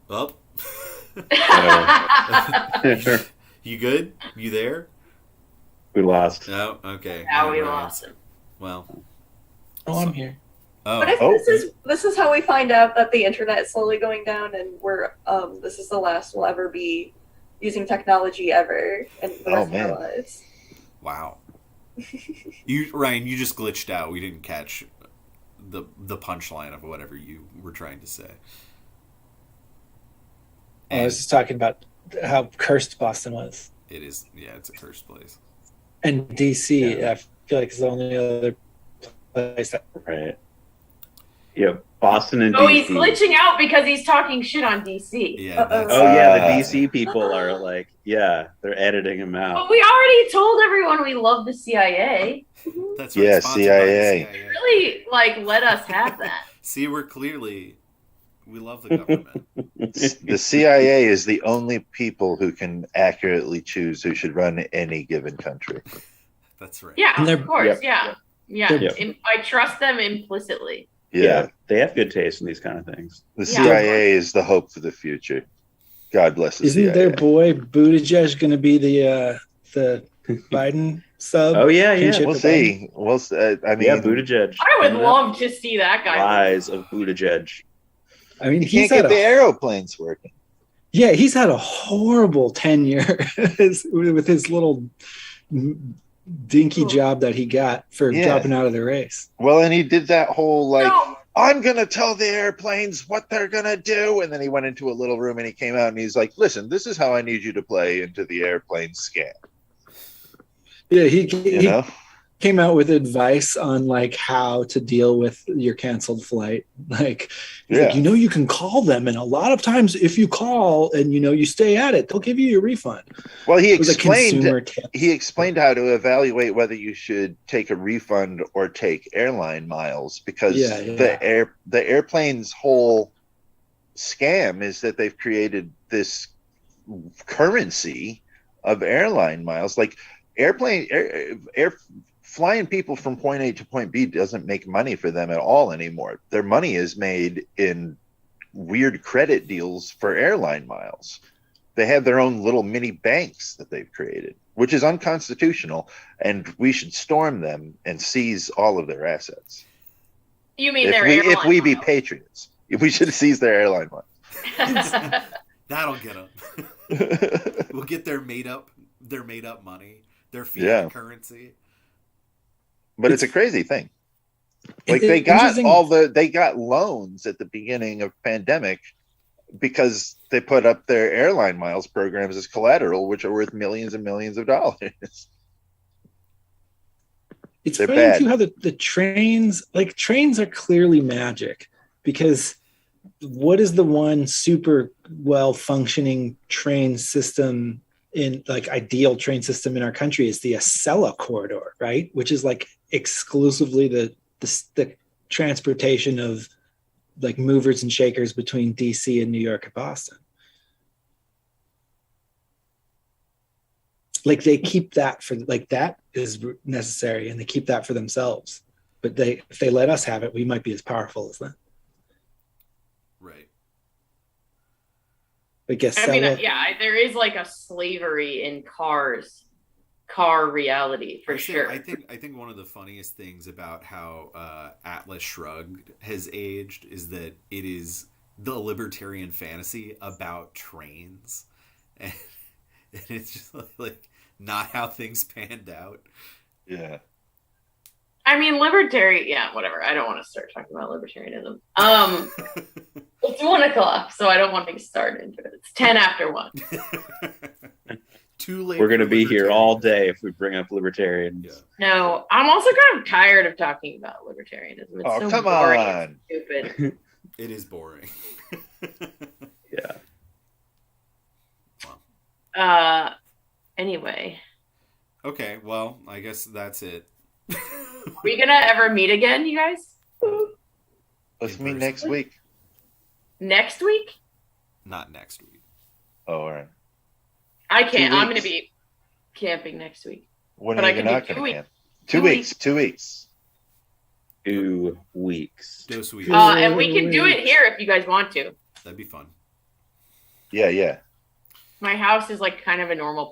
Speaker 1: Up. You good? You there?
Speaker 6: We lost.
Speaker 1: No. Okay.
Speaker 3: Now we
Speaker 1: Never mind.
Speaker 3: lost him.
Speaker 1: Well.
Speaker 5: Oh, I'm here.
Speaker 4: But if
Speaker 1: Oh.
Speaker 4: this is how we find out that the internet is slowly going down, and we're this is the last we'll ever be using technology ever in the rest of our lives.
Speaker 1: Wow. Ryan, you just glitched out. We didn't catch the punchline of whatever you were trying to say.
Speaker 5: I was just talking about how cursed Boston was.
Speaker 1: It is, yeah, it's a cursed place.
Speaker 5: And DC, I feel like it's the only other place that.
Speaker 6: Right. Yeah, Boston and
Speaker 3: Oh,
Speaker 6: DC.
Speaker 3: he's glitching out because he's talking shit on DC.
Speaker 1: Yeah.
Speaker 6: Oh yeah, the DC people are like, yeah, they're editing him out.
Speaker 3: But we already told everyone we love the CIA.
Speaker 1: That's
Speaker 2: Yeah,
Speaker 1: sponsored by the
Speaker 2: CIA.
Speaker 3: Really, like, let us have that.
Speaker 1: See, we love the government.
Speaker 2: The CIA is the only people who can accurately choose who should run any given country.
Speaker 1: That's right.
Speaker 3: Yeah,
Speaker 5: And
Speaker 3: of course.
Speaker 6: Yep,
Speaker 3: Yeah.
Speaker 6: Yep.
Speaker 3: I trust them implicitly.
Speaker 2: Yeah.
Speaker 6: They have good taste in these kind of things.
Speaker 2: The
Speaker 3: Yeah.
Speaker 2: CIA is the hope for the future. God bless the
Speaker 5: Isn't
Speaker 2: CIA.
Speaker 5: their boy Buttigieg going to be the Biden sub?
Speaker 6: Oh yeah,
Speaker 5: Kinship
Speaker 2: We'll
Speaker 5: of
Speaker 2: see. I mean,
Speaker 6: yeah, Buttigieg.
Speaker 3: I would love to see that guy.
Speaker 6: Rise of Buttigieg.
Speaker 5: I mean,
Speaker 2: you
Speaker 5: he's
Speaker 2: can't
Speaker 5: had
Speaker 2: get the aeroplanes working.
Speaker 5: Yeah, he's had a horrible tenure with his little dinky job that he got for dropping out of the race.
Speaker 2: Well, and he did that whole
Speaker 3: No.
Speaker 2: I'm going to tell the airplanes what they're going to do. And then he went into a little room and he came out and he's like, listen, this is how I need you to play into the airplane scam.
Speaker 5: Yeah, he came out with advice on like how to deal with your canceled flight. Like, he's like, you can call them, and a lot of times if you call and you stay at it, they'll give you your refund.
Speaker 2: Well, he
Speaker 5: explained
Speaker 2: how to evaluate whether you should take a refund or take airline miles, because the airplane's whole scam is that they've created this currency of airline miles. Like flying people from point A to point B doesn't make money for them at all anymore. Their money is made in weird credit deals for airline miles. They have their own little mini banks that they've created, which is unconstitutional, and we should storm them and seize all of their assets.
Speaker 3: You mean
Speaker 2: if we be patriots, we should seize their airline miles.
Speaker 1: That'll get them. We'll get their made up money, their fiat currency.
Speaker 2: But it's a crazy thing. Like they got loans at the beginning of pandemic because they put up their airline miles programs as collateral, which are worth millions and millions of dollars.
Speaker 5: It's
Speaker 2: They're
Speaker 5: funny
Speaker 2: bad.
Speaker 5: too how the trains, like trains are clearly magic, because what is the one super well functioning train system in like ideal train system in our country is the Acela corridor, right? Which is like exclusively the transportation of like movers and shakers between DC and New York and Boston. Like they keep that for like that is necessary, and they keep that for themselves. But if they let us have it, we might be as powerful as them.
Speaker 1: Right.
Speaker 5: I guess.
Speaker 3: I mean, yeah, there is like a slavery in car reality for sure.
Speaker 1: I think one of the funniest things about how Atlas Shrugged has aged is that it is the libertarian fantasy about trains, and it's just like not how things panned out.
Speaker 2: Yeah.
Speaker 3: I mean, yeah, whatever. I don't want to start talking about libertarianism. It's 1:00, so I don't want to start into it. It's 10 after 1.
Speaker 1: Too late.
Speaker 6: We're going to be here all day if we bring up libertarians.
Speaker 1: Yeah.
Speaker 3: No, I'm also kind of tired of talking about libertarianism. It's so
Speaker 2: come
Speaker 3: boring
Speaker 2: on.
Speaker 3: and stupid.
Speaker 1: It is boring.
Speaker 3: Yeah. Anyway.
Speaker 1: Okay, well, I guess that's it.
Speaker 3: Are we gonna ever meet again, you guys?
Speaker 2: Let's meet next week.
Speaker 3: Next week?
Speaker 1: Not next week.
Speaker 2: Oh, all right.
Speaker 3: I can't. I'm gonna be camping next week.
Speaker 2: When are you not going to camp? 2 weeks. 2 weeks.
Speaker 6: 2 weeks.
Speaker 1: Dos weeks.
Speaker 3: And we can do it here if you guys want to.
Speaker 1: That'd be fun.
Speaker 2: Yeah.
Speaker 3: My house is like kind of a normal